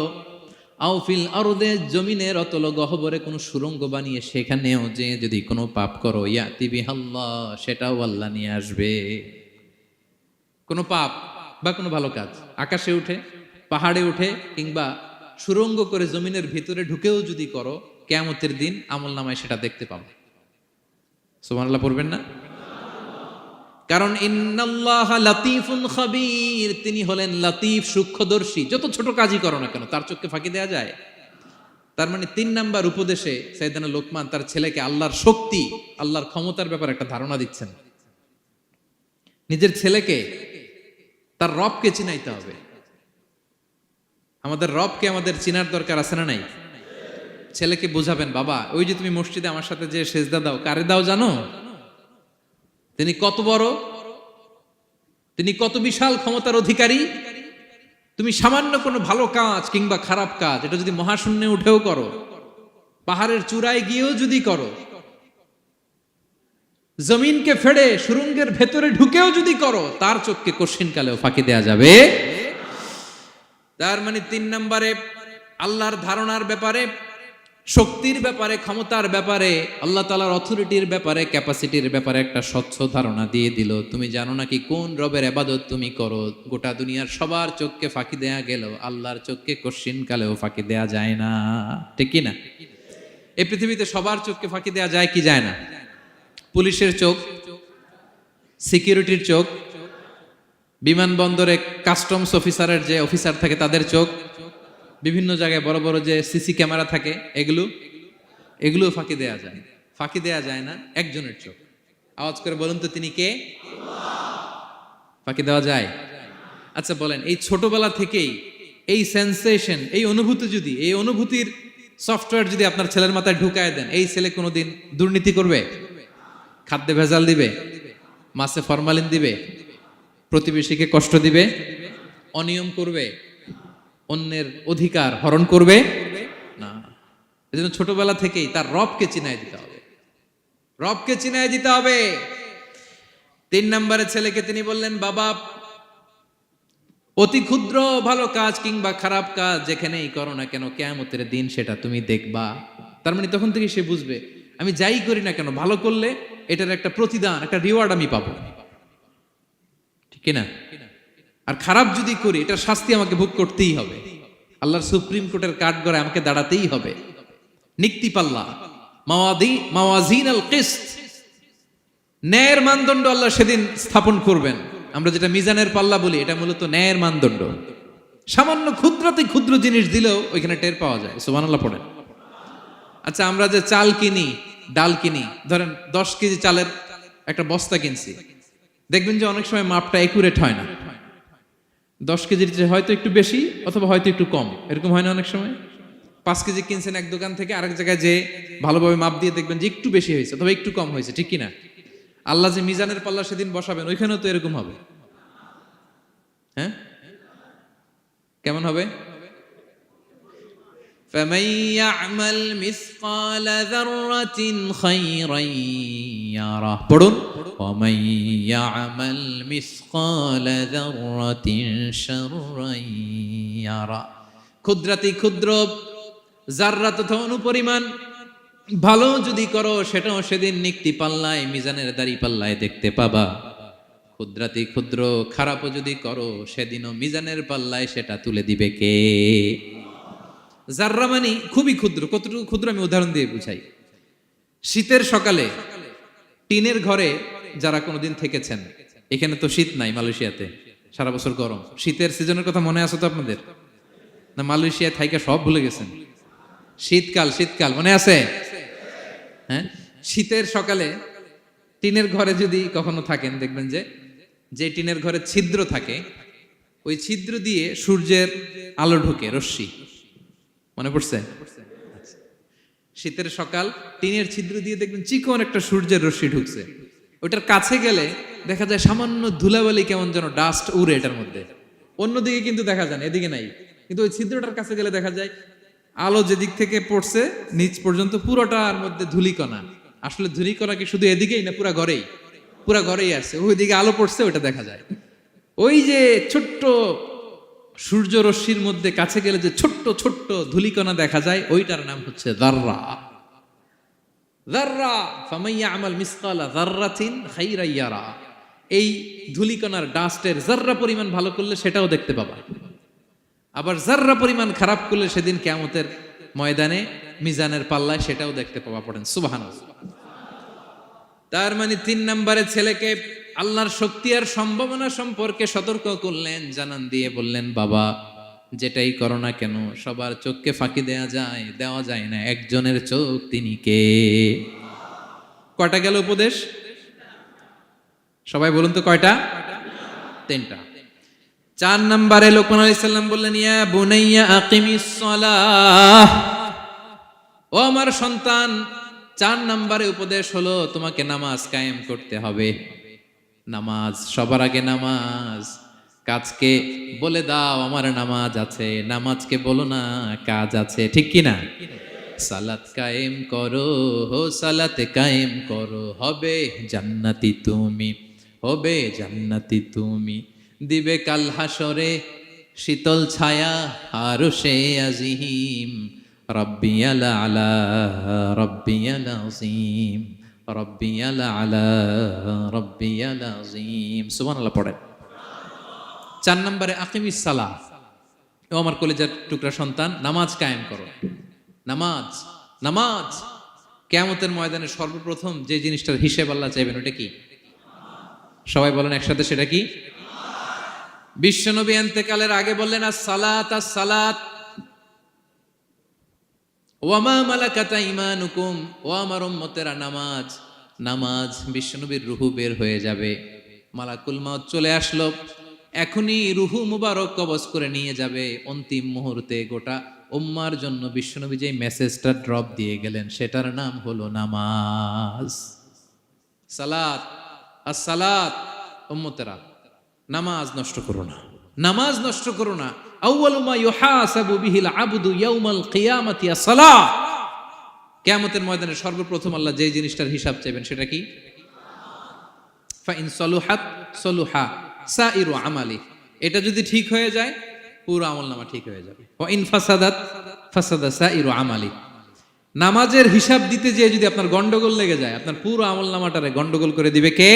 আও ফিল আরদে জমিনের অতল গহ্বরে কোনো সুড়ঙ্গ বানিয়ে সেখানেও যে যদি কোনো পাপ করো, ইয়াতি বিহাল্লাহ সেটাও আল্লাহ নিয়ে আসবে। কোনো পাপ বা কোনো ভালো কাজ আকাশে উঠে, পাহাড়ে উঠে কিংবা সুড়ঙ্গ করে জমিনের ভিতরে ঢুকেও যদি করো, কিয়ামতের দিন আমলনামায় সেটা দেখতে পাবে। সুবহানাল্লাহ পড়বেন না? কারণ ইন্নাল্লাহা লাতীফুন খাবীর, তিনি হলেন লাতীফ সূক্ষ্মদর্শী। যত ছোট কাজই করো না কেন তার চোখে ফাঁকি দেয়া যায়। তার মানে 3 নাম্বার উপদেশে সাইয়েদনা লোকমান তার ছেলেকে আল্লাহর শক্তি, আল্লাহর ক্ষমতার ব্যাপারে একটা ধারণা দিচ্ছেন। নিজের ছেলেকে তার রবকে চিনাইতে হবে। আমাদের রবকে আমাদের চিনার দরকার আছে না নাই? ছেলেকে বোঝাবেন, বাবা ওই যে তুমি মসজিদে আমার সাথে যে সেজদা দাও, কারে দাও জানো? তিনি কত বড়, তিনি কত বিশাল ক্ষমতার অধিকারী। তুমি সামান্য কোনো ভালো কাজ কিংবা খারাপ কাজ, এটা যদি মহাশূন্যে উঠেও করো, পাহাড়ের চূড়ায় গিয়েও যদি করো, জমিনকে ফেড়ে সুড়ঙ্গের ভেতরে ঢুকেও যদি করো, তার চোখকে কশিনকালেও ফাঁকি দেয়া যাবে। তার মানে 3 নম্বরে আল্লাহর ধারণার ব্যাপারে, শক্তির ব্যাপারে, ক্ষমতার ব্যাপারে, আল্লাহ তাআলার অথরিটির ব্যাপারে, ক্যাপাসিটির ব্যাপারে একটা স্বচ্ছ ধারণা দিয়ে দিল। তুমি জানো নাকি কোন রবের ইবাদত তুমি করো? গোটা দুনিয়ার সবার চোখকে ফাঁকি দেয়া গেল, আল্লাহর চোখকে কশিনকালেও ফাঁকি দেয়া যায় না। ঠিক কি না? এই পৃথিবীতে সবার চোখকে ফাঁকি দেয়া যায় কি যায় না? পুলিশের চোখ, সিকিউরিটির চোখ, বিমানবন্দরে কাস্টমস অফিসারের যে অফিসার থাকে তাদের চোখ, বিভিন্ন জায়গায় বড় বড় যে সিসি ক্যামেরা থাকে, এগুলো ফাঁকি দেয়া যায়। ফাঁকি দেয়া যায় না একজনের চোখ। আওয়াজ করে বলুন তো তিনি কে? ফাঁকি দেওয়া যায়? আচ্ছা বলেন, এই ছোটবেলা থেকেই এই সেন্সেশন, এই অনুভূতি যদি, এই অনুভূতির সফটওয়্যার যদি আপনার ছেলের মাথায় ঢুকায় দেন, এই ছেলে কোনোদিন দুর্নীতি করবে? খাদ্যে ভেজাল দিবে? মাছে ফরমালিন দিবে? প্রতিবেশীকে কষ্ট দিবে? অনিয়ম করবে? অন্যের অধিকার হরণ করবে না। এজন্য ছোটবেলা থেকেই তার রবকে চিনায় দিতে হবে, রবকে চিনায় দিতে হবে। 3 নম্বরে ছেলেকে তিনি বললেন, বাবা অতি ক্ষুদ্র ভালো কাজ কিংবা খারাপ কাজ যেখানেই করো না কেন, কিয়ামতের দিন সেটা তুমি দেখবা। তার মানে তখন থেকে সে বুঝবে, আমি যাই করি না কেন, ভালো করলে এটার একটা প্রতিদান, একটা রিওয়ার্ড আমি পাবো, ঠিক না? আর খারাপ যদি করি, এটার শাস্তি আমাকে ভোগ করতেই হবে। আল্লাহর সুপ্রিম কোর্টের কাঠগড়ায় আমাকে দাঁড়াতেই হবে। নিক্তি পাল্লা, মাওয়াজিন আল কিসত, ন্যায়ের মানদণ্ড আল্লাহ সেদিন স্থাপন করবেন। আমরা যেটা মিজানের পাল্লা বলি, এটা মূলত ন্যায়ের মানদণ্ড। সামান্য ক্ষুদ্রাতি ক্ষুদ্র জিনিস দিলেও ওইখানে টের পাওয়া যায়। সুবহানাল্লাহ পড়েন। আচ্ছা, আমরা যে চাল কিনি, ডাল কিনি, ধরেন 10 কেজি চালের একটা বস্তা কিনছি, দেখবেন যে অনেক সময় মাপটা একুরেট হয় না। 10 কেজির চেয়ে হয়তো একটু বেশি অথবা হয়তো একটু কম, এরকম হয় না অনেক সময়? 5 কেজি কিনছেন এক দোকান থেকে, আরেক জায়গায় যে ভালোভাবে মাপ দিয়ে দেখবেন যে একটু বেশি হয়েছে অথবা একটু কম হয়েছে, ঠিক কিনা? আল্লাহ যে মিজানের পাল্লা সেদিন বসাবেন, ওইখানেও তো এরকম হবে। হ্যাঁ, কেমন হবে? فمن يعمل مثقال ذرة خيرا يره পড়ুন, ومن يعمل مثقال ذرة شرا يره। ক্ষুদ্রাতি ক্ষুদ্র জাররা তথা অনুপরিমাণ ভালো যদি করো, সেটাও সেদিন নিক্তি পাল্লায়, মিজানের দাড়ি পাল্লায় দেখতে পাবা। ক্ষুদ্রাতি ক্ষুদ্র খারাপও যদি করো, সেদিনও মিজানের পাল্লায় সেটা তুলে দিবে কে? জাররা মানে খুবই ক্ষুদ্র। কতটুকু ক্ষুদ্র আমি উদাহরণ দিয়ে বুঝাই। শীতের সকালে টিনের ঘরে যারা কোনোদিন থেকেছেন, এখানে তো শীত নাই, মালয়েশিয়াতে সারা বছর গরম। শীতের সিজনের কথা মনে আছে তো আপনাদের? না মালয়েশিয়ায় থাইকা সব ভুলে গেছেন? শীতকাল শীতকাল মনে আছে? হ্যাঁ, শীতের সকালে টিনের ঘরে যদি কখনো থাকেন, দেখবেন যে যে টিনের ঘরে ছিদ্র থাকে, ওই ছিদ্র দিয়ে সূর্যের আলো ঢুকে, রশ্মি। মনে পড়ছে? শীতের সকাল, টিনের ছিদ্র দিয়ে দেখবেন চিকন একটা সূর্যের রশ্মি ঢুকছে। ওটার কাছে গেলে দেখা যায় সামান্য ধুলাবালি, কেমন যেন ডাস্ট উড়ে এটার মধ্যে। অন্যদিকে কিন্তু দেখা যায় না, এদিকে নাই, কিন্তু ওই ছিদ্রটার কাছে গেলে দেখা যায় আলো যেদিক থেকে পড়ছে নিচ পর্যন্ত পুরোটার মধ্যে ধুলিকণা। আসলে ধুলিকণা কি শুধু এদিকেই না, পুরা ঘরেই? পুরা ঘরেই আছে। ওইদিকে আলো পড়ছে, ওইটা দেখা যায়। ওই যে ছোট্ট সূর্য রশ্মির মধ্যে কাছে গেলে যে ছোট্ট ছোট্ট ধুলিকণা দেখা যায়, ওইটার নাম হচ্ছে যাররা। যাররা, ফামান ইয়ামাল মিসকালা যাররাতিন খাইরান ইয়ারা। এই ধুলিকণার ডাস্টের যাররা পরিমাণ ভালো করলে সেটাও দেখতে পাবা, আবার যাররা পরিমাণ খারাপ করলে সেদিন কিয়ামতের ময়দানে মিজানের পাল্লায় সেটাও দেখতে পাবা। পড়েন সুবহানাল্লাহ। তার মানে 3 নম্বরে ছেলেকে আল্লাহর শক্তি আর সম্ভাবনা সম্পর্কে সতর্ক করলেন, জানান দিয়ে বললেন, বাবা যেটাই করো না কেন, সবার চোখকে ফাঁকি দেওয়া যায় না, একজনের চোখ, তিনি কে? কয়টা গেল উপদেশ? সবাই বলুন তো কয়টা? 3টা। 4 নম্বরে লোকমান আলাইহিস সালাম বললেন, ইয়া বুনাইয়া আকিমিস সালাহ। ও আমার সন্তান, 4 নম্বরে উপদেশ হলো তোমাকে নামাজ কায়েম করতে হবে। নামাজ, সবার আগে নামাজ। কাজকে বলে দাও আমার নামাজ আছে, নামাজকে বলো না কাজ আছে, ঠিক কি না? সালাত কায়েম করো, সালাতে কায়েম করো, হবে জান্নাতি তুমি, হবে জান্নাতি তুমি। দিবে কাল হাসরে শীতল ছায়া আরশে আজিম, রব্বিয়াল আলা রব্বিয়াল আযীম, রব্বিয়াল আলা রব্বিয়াল আযীম। সুবহানাল্লাহ পড়েন। 4 নম্বরে আকিমিস সালাহ। ও আমার কলেজার টুকরা সন্তান, নামাজ কায়েম করো। নামাজ, নামাজ কিয়ামতের ময়দানে সর্বপ্রথম যে জিনিসটার হিসেব আল্লাহ চাইবেন, ওটা কি? সবাই বলেন একসাথে, সেটা কি? বিশ্বনবী ইন্তেকালের আগে বললেন, আস-সালাত আস-সালাত ওয়া মা মালাকাত আইমানুকুম। ও আমার উম্মতেরা, নামাজ, নামাজ। বিশ্বনবীর রূহ বের হয়ে যাবে, মালাকুল মাউত চলে আসলো, এখনই রূহ মুবারক কবজ করে নিয়ে যাবে। অন্তিম মুহূর্তে গোটা উম্মার জন্য বিশ্বনবী যে মেসেজটা ড্রপ দিয়ে গেলেন, সেটার নাম হলো নামাজ। সালাত আস-সালাত। উম্মতেরা, নামাজ নষ্ট করো না, নামাজ নষ্ট করো না। আউয়ালু মা ইউহাসাবু বিহিল আবদু ইয়াউমাল কিয়ামাতি আস-সালাহ। কিয়ামতের ময়দানে সর্বপ্রথম আল্লাহ যে জিনিসটার হিসাব চাইবেন, সেটা কি? ফাইন সলুহাত সলুহা সাইরু আমালি। এটা যদি ঠিক হয়ে যায়, পুরো আমলনামা ঠিক হয়ে যাবে। ওয়া ইন ফাসাদাত ফাসাদা সাইরু আমালি। নামাজের হিসাব দিতে যেয়ে যদি আপনার গন্ডগোল লেগে যায়, আপনার পুরো আমলনামাটারে গন্ডগোল করে দিবে কে?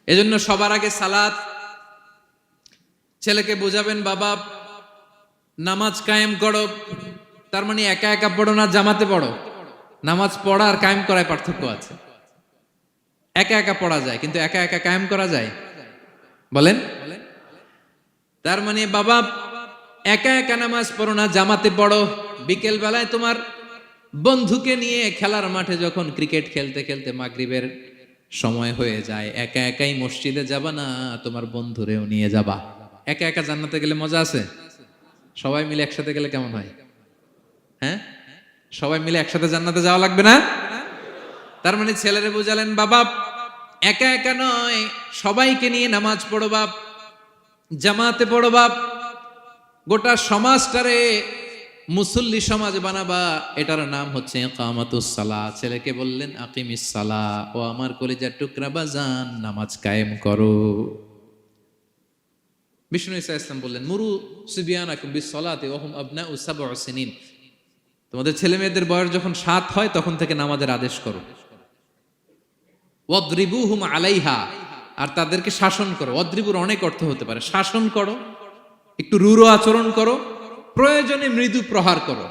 এজন্য সবার আগে সালাত। ছেলেকে বোঝাবেন, বাবা নামাজ কায়েম করো। তার মানে একা একা পড়ো না, জামাতে পড়ো। নামাজ পড়া আর কায়েম করায় পার্থক্য আছে। একা একা পড়া যায়, কিন্তু একা একা কায়েম করা যায়? বলেন। তার মানে বাবা একা একা নামাজ পড়ো না, জামাতে পড়ো। বিকেল বেলায় তোমার বন্ধুকে নিয়ে খেলার মাঠে যখন ক্রিকেট খেলতে খেলতে মাগরিবের সময় হয়ে যায়, একা একাই মসজিদে যাবা না, তোমার বন্ধুরেও নিয়ে যাবা। একা একা জান্নাতে গেলে মজা আছে, সবাই মিলে একসাথে গেলে কেমন হয়? হ্যাঁ, সবাই মিলে একসাথে জান্নাতে যাওয়া লাগবে না? তার মানে ছেলেরে বুঝালেন বাবা একা একা নয়, সবাইকে নিয়ে নামাজ পড়ো বাপ, জামাতে পড়ো বাপ, গোটা সমাজটারে মুসল্লি সমাজ বানাবা। এটার নাম হচ্ছে ইকামাতুস সালাহ। ছেলেকে বললেন আকিমিস সালাহ, ও আমার কলিজার টুকরা বাজান, নামাজ কায়েম করো। বিষ্ণু ঈসা ইসলাম বললেন মুরু সুবিয়ানাকুম বিসসালাতি ওয়া হুম আবনাউ সাবউ সিনিন, তোমাদের ছেলে মেয়েদের বয়স যখন 7 হয় তখন থেকে নামাজের আদেশ করো। ওয়াদরিবুহুম আলাইহা, আর তাদেরকে শাসন করো। ওয়াদরিবুর অনেক অর্থ হতে পারে, শাসন করো, একটু রূঢ় আচরণ করো, প্রয়োজনে মৃদু প্রহার করো।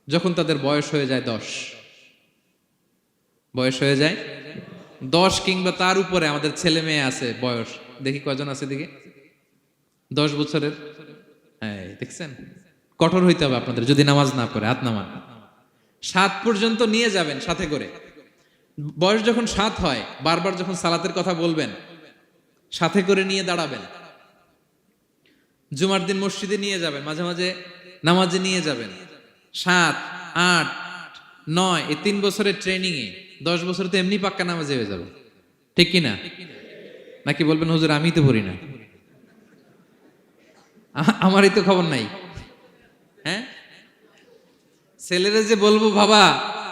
যখন তাদের বয়স হয়ে যায় 10, বয়স হয়ে যায় 10 কিংবা তার উপরে, আমাদের ছেলে মেয়ে আছে বয়স, দেখি কয়জন আছে দিকে 10 বছরের। হ্যাঁ দেখছেন, কঠোর হইতে হবে আপনাদের যদি নামাজ না পড়ে, হাত নামান। 7 পর্যন্ত নিয়ে যাবেন সাথে করে। বয়স যখন 7 হয়, বারবার যখন সালাতের কথা বলবেন, সাথে করে নিয়ে দাঁড়াবেন। জুমার দিন মসজিদে নিয়ে যাবেন, মাঝে মাঝে নামাজে নিয়ে যাবেন। 7, 8, 9 এই 3 বছরের ট্রেনিং এ 10 বছর তো এমনি পাক্কা নামাজে হয়ে যাবে, ঠিক কিনা? নাকি বলবেন হুজুর আমি তো পড়ি না, আমারই তো খবর নাই। হ্যাঁ, ছেলেরা যে বলবো বাবা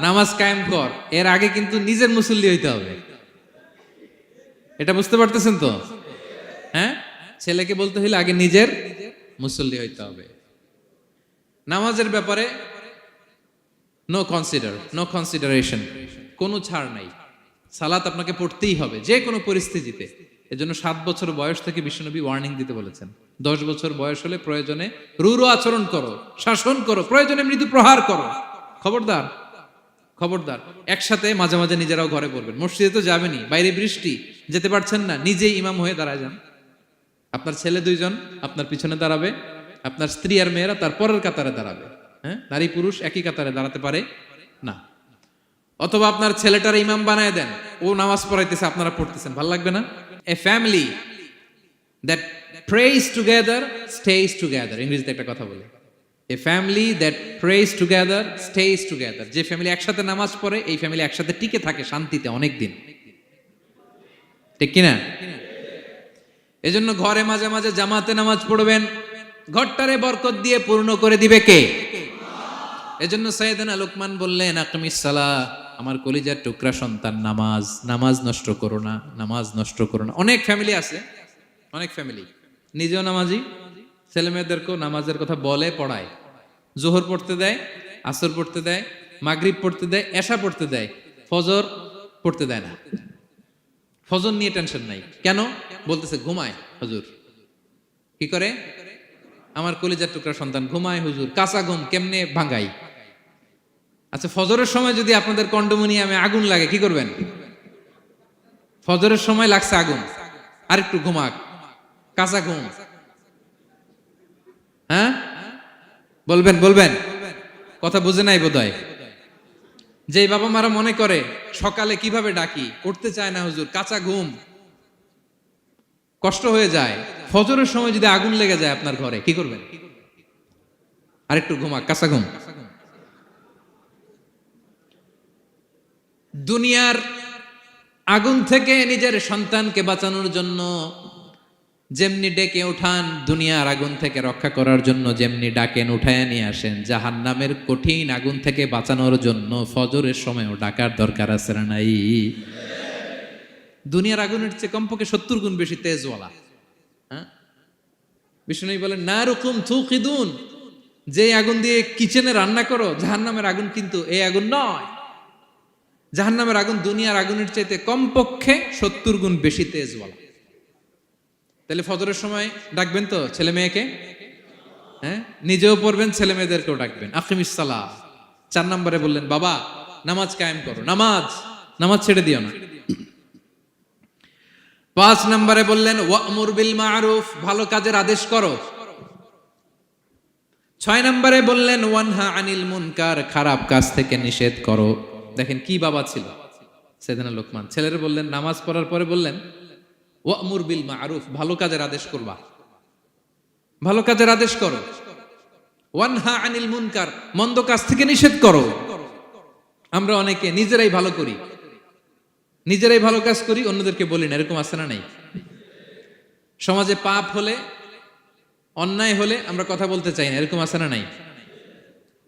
নামাজ কায়েম কর, এর আগে কিন্তু নিজের মুসল্লি হইতে হবে। এটা বুঝতে পারতেছেন তো? হ্যাঁ, ছেলেকে বলতে হইলে আগে নিজের মুসল্লি হইতে হবে। নামাজের ব্যাপারে নো কনসিডারেশন, কোনো ছাড় নাই। সালাত আপনাকে পড়তেই হবে যে কোনো পরিস্থিতিতে। এজন্য 7 বছর বয়স থেকে বিশ্বনবী ওয়ার্নিং দিতে বলেছেন। 10 বছর বয়স হলে প্রয়োজনে রূঢ় আচরণ করো, শাসন করো, প্রয়োজনে মৃদু প্রহার করো। খবরদার, খবরদার। একসাথে মাঝে মাঝে নিজেরাও ঘরে পড়বেন। মসজিদে তো যাবেনই, বাইরে বৃষ্টি, যেতে পারছেন না, নিজেই ইমাম হয়ে দাঁড়ায় যান। আপনার ছেলে 2 জন আপনার পিছনে দাঁড়াবে, আপনার স্ত্রী আর মেয়েরা তার পরের কাতারে দাঁড়াবে। হ্যাঁ, নারী পুরুষ একই কাতারে দাঁড়াতে পারে না। অথবা আপনার ছেলেটার ইমাম বানায় দেন, ও নামাজ পড়াইতেছে, আপনারা পড়তেছেন, ভালো লাগবে না? A family that praise together stays together, ইংরেজিতে একটা কথা বলে, a family that praise together stays together. যে ফ্যামিলি একসাথে নামাজ পড়ে, এই ফ্যামিলি একসাথে টিকে থাকে শান্তিতে অনেক দিন, ঠিক কিনা? এজন্য ঘরে মাঝে মাঝে জামাতে নামাজ পড়বেন, ঘরটারে বরকত দিয়ে পূর্ণ করে দিবে কে? এজন্য সাইয়েদনা লোকমান বললেন আকিমিস সালাহ, আমার কলিজার টুকরা সন্তান, নামাজ, নামাজ নষ্ট করো না, নামাজ নষ্ট করো না। অনেক ফ্যামিলি আছে, অনেক ফ্যামিলি নিজেও নামাজি, ছেলে মেয়েদেরকেও নামাজের কথা বলে, পড়ায়। জোহর পড়তে দেয়, আসর পড়তে দেয়, মাগরিব পড়তে দেয়, এশা পড়তে দেয়, ফজর পড়তে দেয় না। ফজর নিয়ে টেনশন নাই, কেন? বলতেছে ঘুমায় হুজুর। কি করে? আমার কলিজার টুকরা সন্তান ঘুমায় হুজুর। কাঁচা ঘুম কেমনে ভাঙাই? আচ্ছা, ফজরের সময় যদি আপনাদের কন্ডোমিনিয়ামে আগুন লাগে কি করবেন? ফজরের সময় লাগছে আগুন, আরেকটু ঘুমাক, কাঁচা ঘুম। হ্যাঁ বলবেন, বলবেন, কথা বুঝে নাই বোধহয়। যে বাবা মারা মনে করে সকালে কিভাবে ডাকি, উঠতে চায় না হুজুর, কাঁচা ঘুম, কষ্ট হয়ে যায়। ফজরের সময় যদি আগুন লেগে যায় আপনার ঘরে কি করবেন? আরেকটু ঘুমাক, কাঁচা ঘুম। দুনিয়ার আগুন থেকে নিজের সন্তানকে বাঁচানোর জন্য যেমনি ডেকে উঠান, দুনিয়ার আগুন থেকে রক্ষা করার জন্য যেমনি ডাকেন, উঠায় নিয়ে আসেন, জাহান্নামের কঠিন আগুন থেকে বাঁচানোর জন্য ফজরের সময়ও ডাকার দরকার আছে না নাই? দুনিয়ার আগুনের চেয়ে কমপক্ষে 70 গুণ বেশি তেজওয়ালা। হ্যাঁ, বিষ্ণু বলেন নারুকুম তুকিদুন, যে আগুন দিয়ে কিচেনে রান্না করো, জাহান্নামের আগুন কিন্তু এই আগুন নয়। জাহান্নামের আগুন দুনিয়ার আগুনের চাইতে কমপক্ষে 70 গুণ বেশি তেজওয়ালা। তাহলে ফজরের সময় ডাকবেন তো ছেলে মেয়েকে? হ্যাঁ, নিজেও পড়বেন, ছেলে মেয়েদেরকেও ডাকবেন। আকিমিস সালাহ। 4 নম্বরে বললেন বাবা নামাজ কায়েম করো, নামাজ, নামাজ ছেড়ে দিও না। 5 নম্বরে বললেন ওয়া'মুর বিল মা'রুফ, ভালো কাজের আদেশ করো। 6 নম্বরে বললেন ওয়ানহা আনিল মুনকার, খারাপ কাজ থেকে নিষেধ করো। দেখেন কি বাবা ছিল সাইয়েদনা লোকমান। ছেলেরা বললেন, নামাজ পড়ার পরে বললেন ওয়া'মুর বিল মা'রুফ, ভালো কাজের আদেশ করবা, ভালো কাজের আদেশ করো। ওয়ানহা আনিল মুনকার, মন্দ কাজ থেকে নিষেধ করো। আমরা অনেকে নিজেরাই ভালো করি, নিজেরাই ভালো কাজ করি, অন্যদেরকে বলি না, এরকম আছে না নাই? সমাজে পাপ হলে, অন্যায় হলে আমরা কথা বলতে চাই না, এরকম আছে না নাই?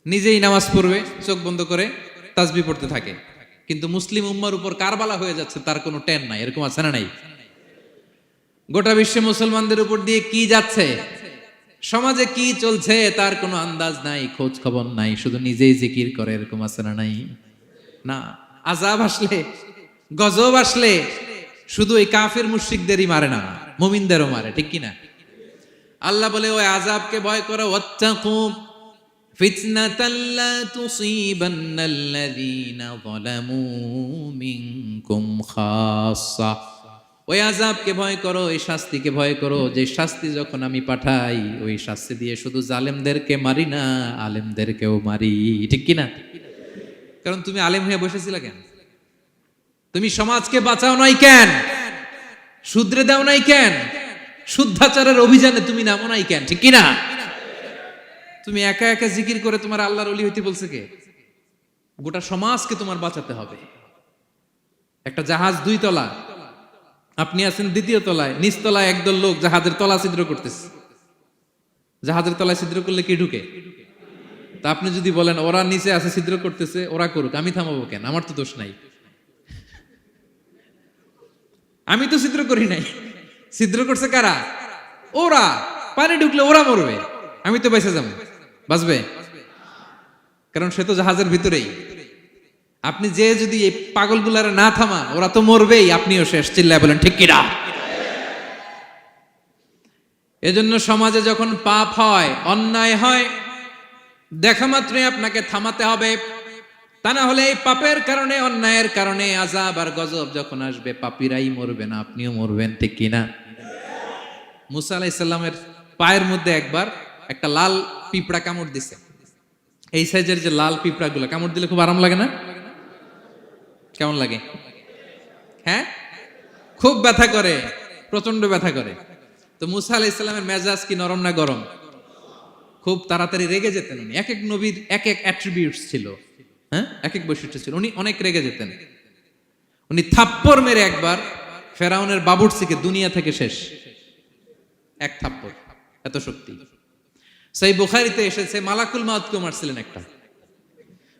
নিজেই নামাজ পড়বে, চোখ বন্ধ করে তাসবিহ পড়তে থাকে, কিন্তু মুসলিম উম্মার উপর কারবালা হয়ে যাচ্ছে, তার কোনো টেন নাই, এরকম আছে না নাই? গোটা বিশ্বে মুসলমানদের উপর দিয়ে কি যাচ্ছে, সমাজে কি চলছে তার কোনো আন্দাজ নাই, খোঁজ খবর নাই, শুধু নিজেই জিকির করে, এরকম আছে না নাই? না, আযাব আসলে, গজব আসলে শুধু এই কাফের মুশরিকদেরই মারে না, মুমিনদেরও মারে, ঠিক কি না? আল্লাহ বলে ওই আযাবকে ভয় করো, ওয়াত্তাকু ফিতনাতাল লা তুসিবান্নাল্লাযীনা যালামু মিনকুম খাসসা। ওই আযাবকে ভয় করো, এই শাস্তিকে ভয় করো, যে শাস্তি যখন আমি পাঠাই ওই শাস্তি দিয়ে শুধু জালেমদেরকে মারি না, আলেমদেরকেও মারি, ঠিক কি না? কারণ তুমি আলেম হয়ে বসেছিলে কেন? তুমি সমাজকে বাঁচাও নাই কেন? শুধরে দাও নাই কেন? শুদ্ধাচারের অভিযানে তুমি নামো নাই কেন? ঠিক কি না? তুমি একা একা জিকির করে তোমার আল্লাহর ওলি হইতে বলছে কে? গোটা সমাজকে তোমার বাঁচাতে হবে। একটা জাহাজ 2 তলা, আপনি আছেন 2য় তলায়, নিচ তলায় একদল লোক জাহাজের তলা ছিদ্র করতেছে। জাহাজের তলায় ছিদ্র করলে কি ঢুকে? তা আপনি যদি বলেন ওরা নিচে আছে ছিদ্র করতেছে, ওরা করুক, আমি থামাবো কেন? আমার তো দোষ নাই, আমি তো ছিদ্র করি নাই। ছিদ্র করছে কারা? ওরা। পানি ঢুকলে ওরা মরবে, আমি তো বেঁচে যাবো। বাঁচবে? কারণ সে তো জাহাজের ভিতরেই। আপনি যে যদি এই পাগলগুলার না থামান, ওরা তো মরবেই, আপনিও শেষ। চিল্লায় বলেন ঠিক কিনা? এজন্য সমাজে যখন পাপ হয়, অন্যায় হয়, দেখা মাত্রই আপনাকে থামাতে হবে। তা না হলে এই পাপের কারণে, অন্যায়ের কারণে আযাব আর গজব যখন আসবে, পাপীরাই মরবে না, আপনিও মরবেন, ঠিক কিনা? মুসা আলাইহিস সালামের পায়ের মধ্যে একবার একটা লাল পিঁপড়া কামড় দিছে। এই সাইজের যে লাল পিঁপড়াগুলো কামড় দিলে খুব আরাম লাগে না? কেমন লাগে? হ্যাঁ, খুব ব্যথা করে, প্রচন্ড ব্যথা করে। তো মুসা আলাইহিস সালামের মেজাজ কি নরম না গরম? খুব তাড়াতাড়ি রেগে যেতেন উনি। এক এক নবীর এক এক অ্যাট্রিবিউটস ছিল, হ্যাঁ, এক এক বৈশিষ্ট্য ছিল। উনি অনেক রেগে যেতেন। উনি থাপ্পড় মেরে একবার ফেরাউনের বাবুর্চিকে দুনিয়া থেকে শেষ, এক থাপ্পড়, এত শক্তি। সেই বুখারীতে এসেছে মালাকুল মাউতকে মারছিলেন একটা।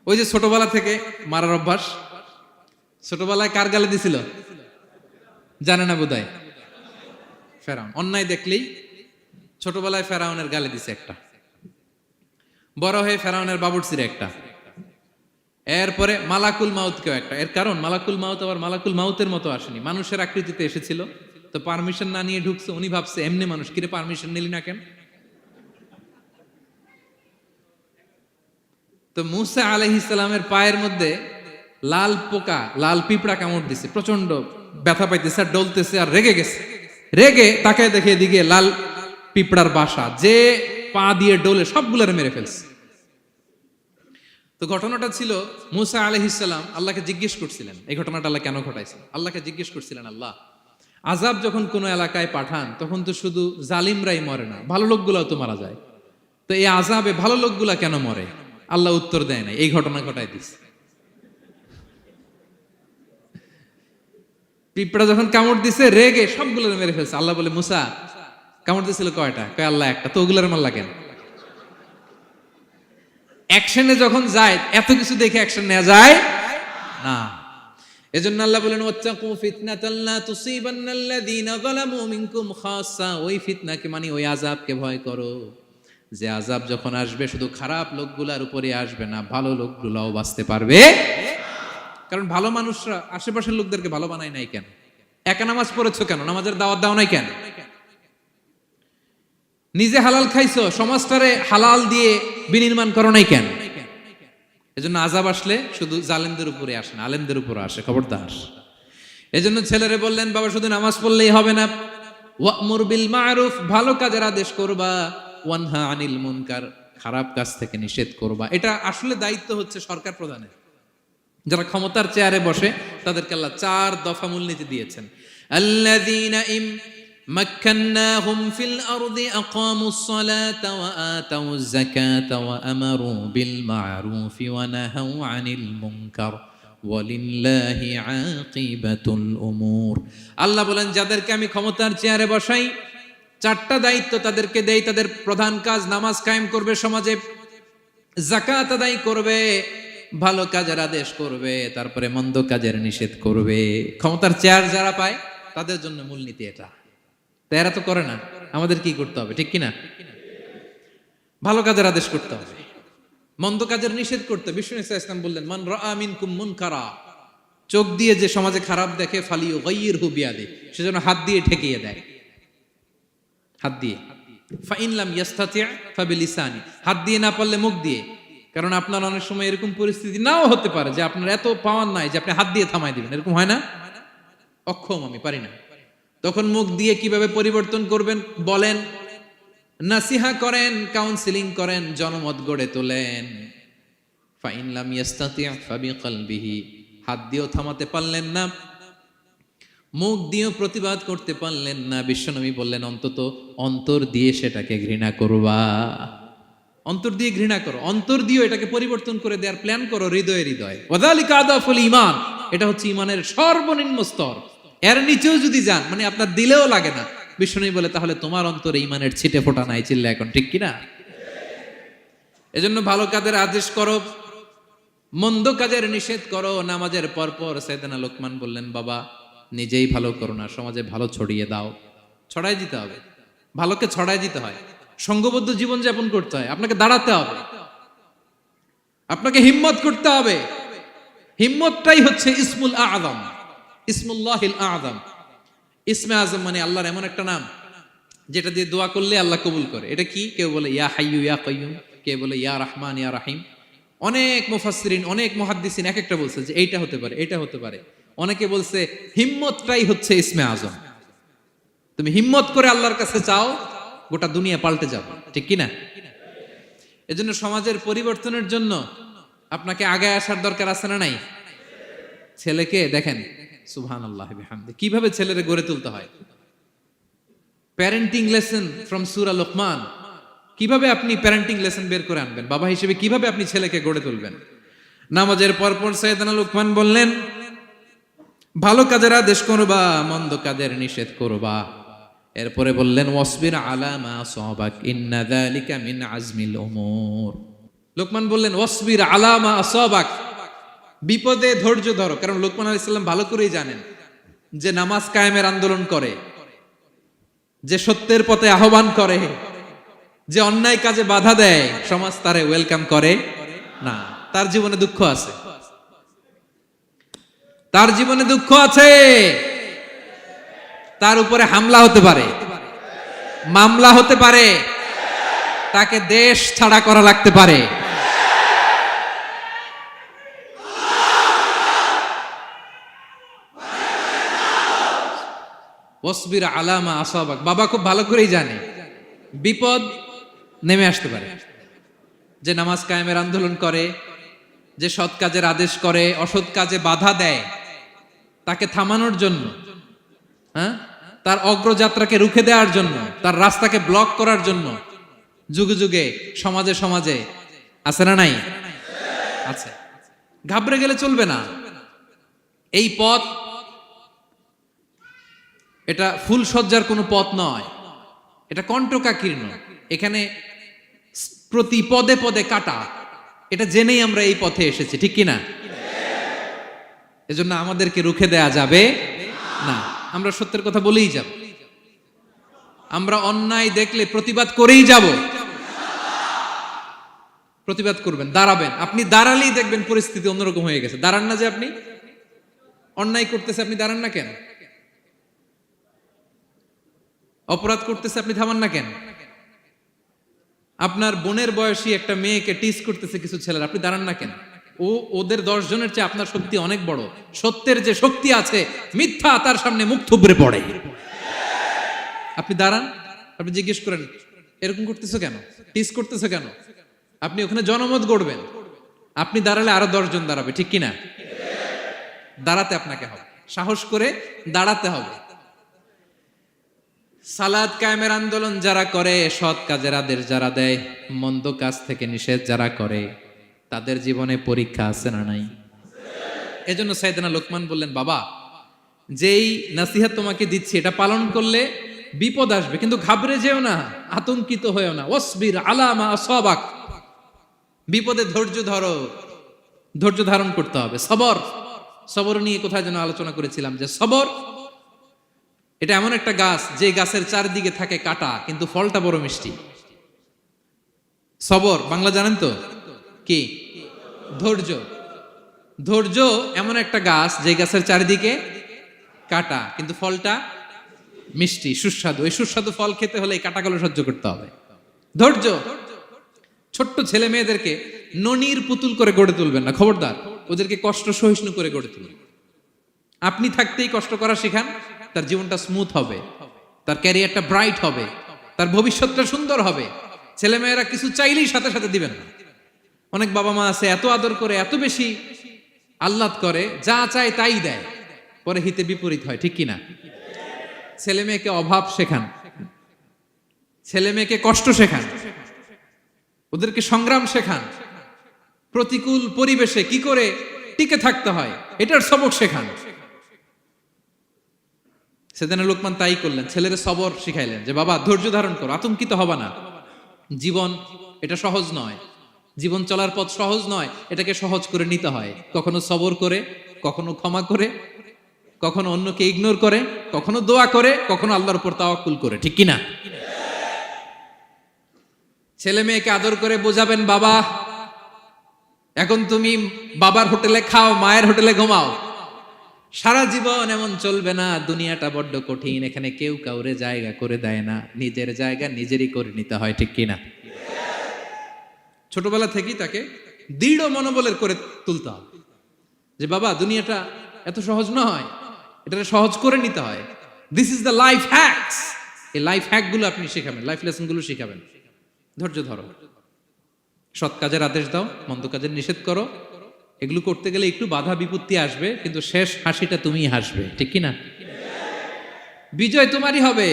ওই যে ছোটবেলা থেকে মারার অভ্যাস, ছোটবেলায় কার গালে দিছিল জানে না বোধহয়? ফেরাউন। অন্যায় দেখলেই ছোটবেলায় ফেরাউনের গালে দিছে একটা, বড় হয়ে ফেরাউনের বাবুর্চির একটা, এরপরে মালাকুল মাউতকেও একটা। এর কারণ মালাকুল মাউত আবার মালাকুল মাউতের মতো আসেনি, মানুষের আকৃতিতে এসেছিল। তো পারমিশন না নিয়ে ঢুকছে। উনি ভাবছে এমনি মানুষ, কিরে পারমিশন নিলি না কেন? তো মুসা আলাইহিস সালামের পায়ের মধ্যে লাল পোকা, লাল পিঁপড়া কামড় দিছে, প্রচন্ড ব্যথা পাইতেছে আর ডলতেছে আর রেগে গেছে। রেগে তাকায় দেখে এদিকে লাল পিঁপড়ার বাসা, যে পা দিয়ে ডলে সবগুলোরে মেরে ফেলছে। তো ঘটনাটা ছিল মুসা আলাইহিস সালাম আল্লাহকে জিজ্ঞেস করছিলেন, এই ঘটনাটা আল্লাহ কেন ঘটাইছেন? আল্লাহকে জিজ্ঞেস করছিলেন, আল্লাহ আযাব যখন কোনো এলাকায় পাঠান তখন তো শুধু জালিমরাই মরে না, ভালো লোকগুলাও তো মারা যায়, তো এই আযাবে ভালো লোকগুলা কেন মরে? আল্লাহ উত্তর দেয় না, এই ঘটনা ঘটাই দিছে। পিঁপড়া যখন কামড় দিছে রেগে সবগুলোর মেরে ফেলছে। আল্লাহ বলে, মুসা কামড় দিছিল কয়টা? কয় আল্লাহ একটা। তো ওগুলোর মারলা কেন? অ্যাকশনে যখন যায়, এত কিছু দেখে অ্যাকশন নেওয়া যায় না। এজন্য আল্লাহ বলেন ওয়াত্তাকু ফিতনাতাল লা তুসিবান্নাল্লাযীনা যালামু মিনকুম খাসসা। ওই ফিতনাকে মানে ওই আযাবকে ভয় করো, যে আযাব যখন আসবে শুধু খারাপ লোকগুলার উপরে আসবে না, ভালো লোকগুলাও বাঁচতে পারবে। কারণ ভালো মানুষরা আশেপাশের লোকদেরকে ভালো বানায় নাই কেন? একা নামাজ পড়েছো কেন? নামাজের দাওয়াত দাও নাই কেন? নিজে হালাল খাইছো, সমাজটারে হালাল দিয়ে বিনির্মাণ করো নাই কেন? এজন্য আযাব আসলে শুধু জালেমদের উপরে আসে না, আলেমদের উপরে আসে। খবরদার। এজন্য ছেলেরে বললেন, বাবা শুধু নামাজ পড়লেই হবে না, ওয়া'মুর বিল মা'রুফ, ভালো কাজের আদেশ করবা, ওয়ানহা আনিল মুনকার, খারাপ কাজ থেকে নিষেধ করবা। এটা আসলে দায়িত্ব হচ্ছে সরকার প্রধানের। যারা ক্ষমতার চেয়ারে বসে তাদেরকে আল্লাহ 4 দফা মূলনীতি দিয়েছেন। আল্লাযীনা মাক্কান্নাহুম ফিল আরদি আকামুস সালাতা ওয়া আতাউয যাকাতা ওয়া আমারু বিল মা'রুফি ওয়া নাহাউ আনিল মুনকার ওয়ালিল্লাহি আকিবাতুল উমুর। আল্লাহ বলেন, যাদেরকে আমি ক্ষমতার চেয়ারে বসাই 4টা দায়িত্ব তাদেরকে দেই। তাদের প্রধান কাজ নামাজ কায়েম করবে, সমাজে যাকাত আদায় করবে, ভালো কাজের আদেশ করবে, তারপরে মন্দ কাজের নিষেধ করবে। ক্ষমতার চেয়ার যারা পায় তাদের জন্য মূলনীতি এটা। তো এরা তো করে না, আমাদের কি করতে হবে, ঠিক কিনা? ভালো কাজের আদেশ করতে হবে, মন্দ কাজের নিষেধ করতে। বিষ্ণু ইসলাম বললেন, মান রাআ মিনকুম মুনকারা, চোখ দিয়ে যে সমাজে খারাপ দেখে, ফালিয়ুগাইয়িরহু বিয়াদি, সেজন্য হাত দিয়ে ঠেকিয়ে দেয়। হাত দিয়ে, ফাইন লাম ইয়াস্তাতি' ফাবিলিসানি, হাত দিয়ে না পারলে মুখ দিয়ে। কারণ আপনার অনেক সময় এরকম পরিস্থিতি নাও হতে পারে যে আপনার এত পাওয়ার নাই যে আপনি হাত দিয়ে থামাই দিবেন, এরকম হয় না? অক্ষম, আমি পারি না। তখন মুখ দিয়ে কিভাবে পরিবর্তন করবেন বলেন, নাসিহা করেন, কাউন্সিলিং করেন, জনমত গড়ে তোলেন। ফাইন লাম ইয়াস্তাতি' ফাবিকলবিহি, হাত দিয়েও থামাতে পারলেন না, মুখ দিয়েও প্রতিবাদ করতে পারলেন না, বিশ্বনবী বললেন অন্তত অন্তর দিয়ে সেটাকে ঘৃণা করবা। অন্তর দিয়ে ঘৃণা করো, অন্তর দিয়ে এটাকে পরিবর্তন করে দেওয়ার প্ল্যান করো, হৃদয়ে হৃদয়ে। ওয়াযালিকা আদাফুল ঈমান, এটা হচ্ছে ঈমানের সর্বনিম্ন স্তর। এর নিচেও যদি যান, মানে আপনার দিলেও লাগে না, বিশ্বনবী বলে তাহলে তোমার অন্তরে ঈমানের ছিটে ফোঁটা নাই। চিল্লা এখন, ঠিক কিনা? এজন্য ভালো কাজের আদেশ করো, মন্দ কাজের নিষেধ করো। নামাজের পরপর সাইয়েদনা লোকমান বললেন, বাবা নিজেই ভালো করো না, সমাজে ভালো ছড়িয়ে দাও। ছড়াই দিতে হবে, ভালোকে ছড়াই দিতে হয়। সংঘবদ্ধ জীবন যাপন করতে হয়, আপনাকে দাঁড়াতে হবে, আপনাকে হিম্মত করতে হবে। হিম্মতটাই হচ্ছে ইসমুল আযম, ইসমুল্লাহিল আযম। ইসমে আযম মানে আল্লাহর এমন একটা নাম যেটা দিয়ে দোয়া করলে আল্লাহ কবুল করে। এটা কি? কেউ বলে ইয়া হাইয়ু ইয়া কাইয়ুম, কেউ বলে ইয়া রহমান ইয়া রাহিম। অনেক মুফাসসিরিন, অনেক মুহাদ্দিসিন এক একটা বলছে যে এইটা হতে পারে, এটা হতে পারে। অনেকে বলছে হিম্মতটাই হচ্ছে ইসমে আযম। তুমি হিম্মত করে আল্লাহর কাছে চাও, গোটা দুনিয়া পাল্টে যাবে, ঠিক কিনা? এজন্য সমাজের পরিবর্তনের জন্য আপনাকে আগে আসার দরকার আছে না নাই? ছেলেকে দেখেন, সুবহানাল্লাহ বিহামদি, কিভাবে ছেলেরে গড়ে তুলতে হয়। প্যারেন্টিং লেসন ফ্রম সূরা লোকমান। কিভাবে আপনি প্যারেন্টিং লেসন বের করে আনবেন, বাবা হিসেবে কিভাবে আপনি ছেলেকে গড়ে তুলবেন। নামাজের পরপর সাইয়েদনা লোকমান বললেন, ভালো কাজের আদেশ করবা, মন্দ কাজের নিষেধ করবা। এরপরে বললেন, ওয়াসবির আলা মা আসাবাক ইন্না যালিকা মিন আজমিল উমুর। লোকমান বললেন, ওয়াসবির আলা মা আসাবাক, বিপদে ধৈর্য ধরো। কারণ লোকমান আলাইহিস সালাম ভালো করেই জানেন যে নামাজ কায়েমের আন্দোলন করে, যে সত্যের পথে আহ্বান করে, যে অন্যায় কাজে বাধা দেয়, সমাজ তারে ওয়েলকাম করে না। তার জীবনে দুঃখ আছে, তার জীবনে দুঃখ আছে, তার উপরে হামলা হতে পারে, মামলা হতে পারে, তাকে দেশ ছাড়া করা লাগতে পারে। ওয়াসবির আলা মা আসাবাক, বাবা খুব ভালো করেই জানে বিপদ নেমে আসতে পারে। যে নামাজ কায়েমের আন্দোলন করে, যে সৎ কাজের আদেশ করে, অসৎ কাজে বাধা দেয়, তাকে থামানোর জন্য, হ্যাঁ, তার অগ্রযাত্রাকে রুখে দেওয়ার জন্য, তার রাস্তাকে ব্লক করার জন্য যুগে যুগে সমাজে সমাজে আছে না নাই? আছে। ঘাবড়ে গেলে চলবে না। এই পথ, এটা ফুল সজ্জার কোনো পথ নয়, এটা কণ্টকাকীর্ণ। এখানে প্রতি পদে পদে কাটা। এটা জেনেই আমরা এই পথে এসেছি, ঠিক কিনা? এজন্য আমাদেরকে রুখে দেয়া যাবে না। আমরা সত্যের কথা বলেই যাব, আমরা অন্যায় দেখলে প্রতিবাদ করেই যাব। প্রতিবাদ করবেন, দাঁড়াবেন। আপনি দাঁড়ালেই দেখবেন পরিস্থিতি অন্যরকম হয়ে গেছে। দাঁড়ান না যে আপনি, অন্যায় করতেছে আপনি দাঁড়ান না কেন? অপরাধ করতেছে আপনি থামান না কেন? আপনার বোনের বয়সী একটা মেয়েকে টিস করতেছে কিছু ছেলেরা, আপনি দাঁড়ান না কেন? ওদের 10 জনের চেয়ে আপনার শক্তি অনেক বড়। সত্যের যে শক্তি আছে, মিথ্যা তার সামনে মুখ থুবড়ে পড়ে। আপনি দাঁড়ান, আপনি জিজ্ঞেস করেন এরকম করতেছো কেন, টিস করতেছো কেন? আপনি ওখানে জনমত গড়বেন, আপনি দাঁড়ালে আরো 10 জন দাঁড়াবে, ঠিক কিনা? দাঁড়াতে আপনাকে হবে, সাহস করে দাঁড়াতে হবে। সালাত কায়েমের আন্দোলন যারা করে, সৎ কাজের আদেশ যারা দেয়, মন্দ কাজ থেকে নিষেধ যারা করে, তাদের জীবনে পরীক্ষা আছে না নাই? এজন্য সাইয়েদনা লোকমান বললেন, বাবা যেই নাসিহত তোমাকে দিচ্ছি এটা পালন করলে বিপদ আসবে, কিন্তু ঘাবড়ে যেও না, আতঙ্কিত হয়েও না। ওয়াসবির আলা মা আসাবাক, বিপদে ধৈর্য ধরো, ধৈর্য ধারণ করতে হবে। সবর, সবর নিয়ে কোথায় যেন আলোচনা করেছিলাম যে সবর এটা এমন একটা গাছ যে গাছের চারদিকে থাকে কাটা, কিন্তু ফলটা বড় মিষ্টি। সবর বাংলা জানেন তো কি? ধৈর্য। ধৈর্য এমন একটা গাছ যে গাছের চারিদিকে কাটা, কিন্তু ফলটা মিষ্টি, সুস্বাদু। এই সুস্বাদু ফল খেতে হলে এই কাটাগুলো সহ্য করতে হবে। ধৈর্য। ছোট্ট ছেলে মেয়েদেরকে ননির পুতুল করে গড়ে তুলবেন না, খবরদার। ওদেরকে কষ্ট সহিষ্ণু করে গড়ে তুলবেন। আপনি থাকতেই কষ্ট করা শেখান, তার জীবনটা স্মুথ হবে, তার ক্যারিয়ারটা ব্রাইট হবে, তার ভবিষ্যৎটা সুন্দর হবে। ছেলেমেয়েরা কিছু চাইলেই সাথে সাথে দিবেন না। অনেক বাবা মা আছে এত আদর করে, এত বেশি আহ্লাদ করে, যা চায় তাই দেয়, পরে হিতে বিপরীত হয়, ঠিক কিনা? ছেলে মেয়েকে অভাব শেখান, ছেলে মেয়েকে কষ্ট শেখান, ওদেরকে সংগ্রাম শেখান, প্রতিকূল পরিবেশে কি করে টিকে থাকতে হয় এটার সবক শেখান। সেদিন লোকমান তাই করলেন, ছেলের সবর শিখাইলেন যে বাবা ধৈর্য ধারণ করো, আতঙ্কিত হবা না। জীবন এটা সহজ নয়, জীবন চলার পথ সহজ নয়, এটাকে সহজ করে নিতে হয়। কখনো সবর করে, কখনো ক্ষমা করে, কখনো অন্যকে ইগনোর করে, কখনো দোয়া করে, কখনো আল্লাহর উপর তাওয়াক্কুল করে, ঠিক কিনা? ছেলে মেয়েকে আদর করে বোঝাবেন, বাবা এখন তুমি বাবার হোটেলে খাও, মায়ের হোটেলে ঘুমাও। সারা জীবন এমন চলবে না, দুনিয়াটা বড্ড কঠিন, এখানে কেউ কাউরে জায়গা করে দেয় না, নিজের জায়গা নিজেরই করে নিতে হয়, ঠিক কিনা? ছোটবেলা থেকেই তাকে দৃঢ় মনোবলের করে তুলতে হবে যে বাবা দুনিয়াটা এত সহজ নয়, এটা সহজ করে নিতে হয়। This is the life hacks. এই লাইফ হ্যাক গুলো আপনি শেখাবেন, লাইফ লেসন গুলো শিখাবেন। ধৈর্য ধরো, সৎ কাজের আদেশ দাও, মন্দ কাজের নিষেধ করো। এগুলো করতে গেলে একটু বাধা বিপত্তি আসবে, কিন্তু শেষ হাসিটা তুমিই হাসবে, ঠিক কিনা? বিজয় তোমারই হবে।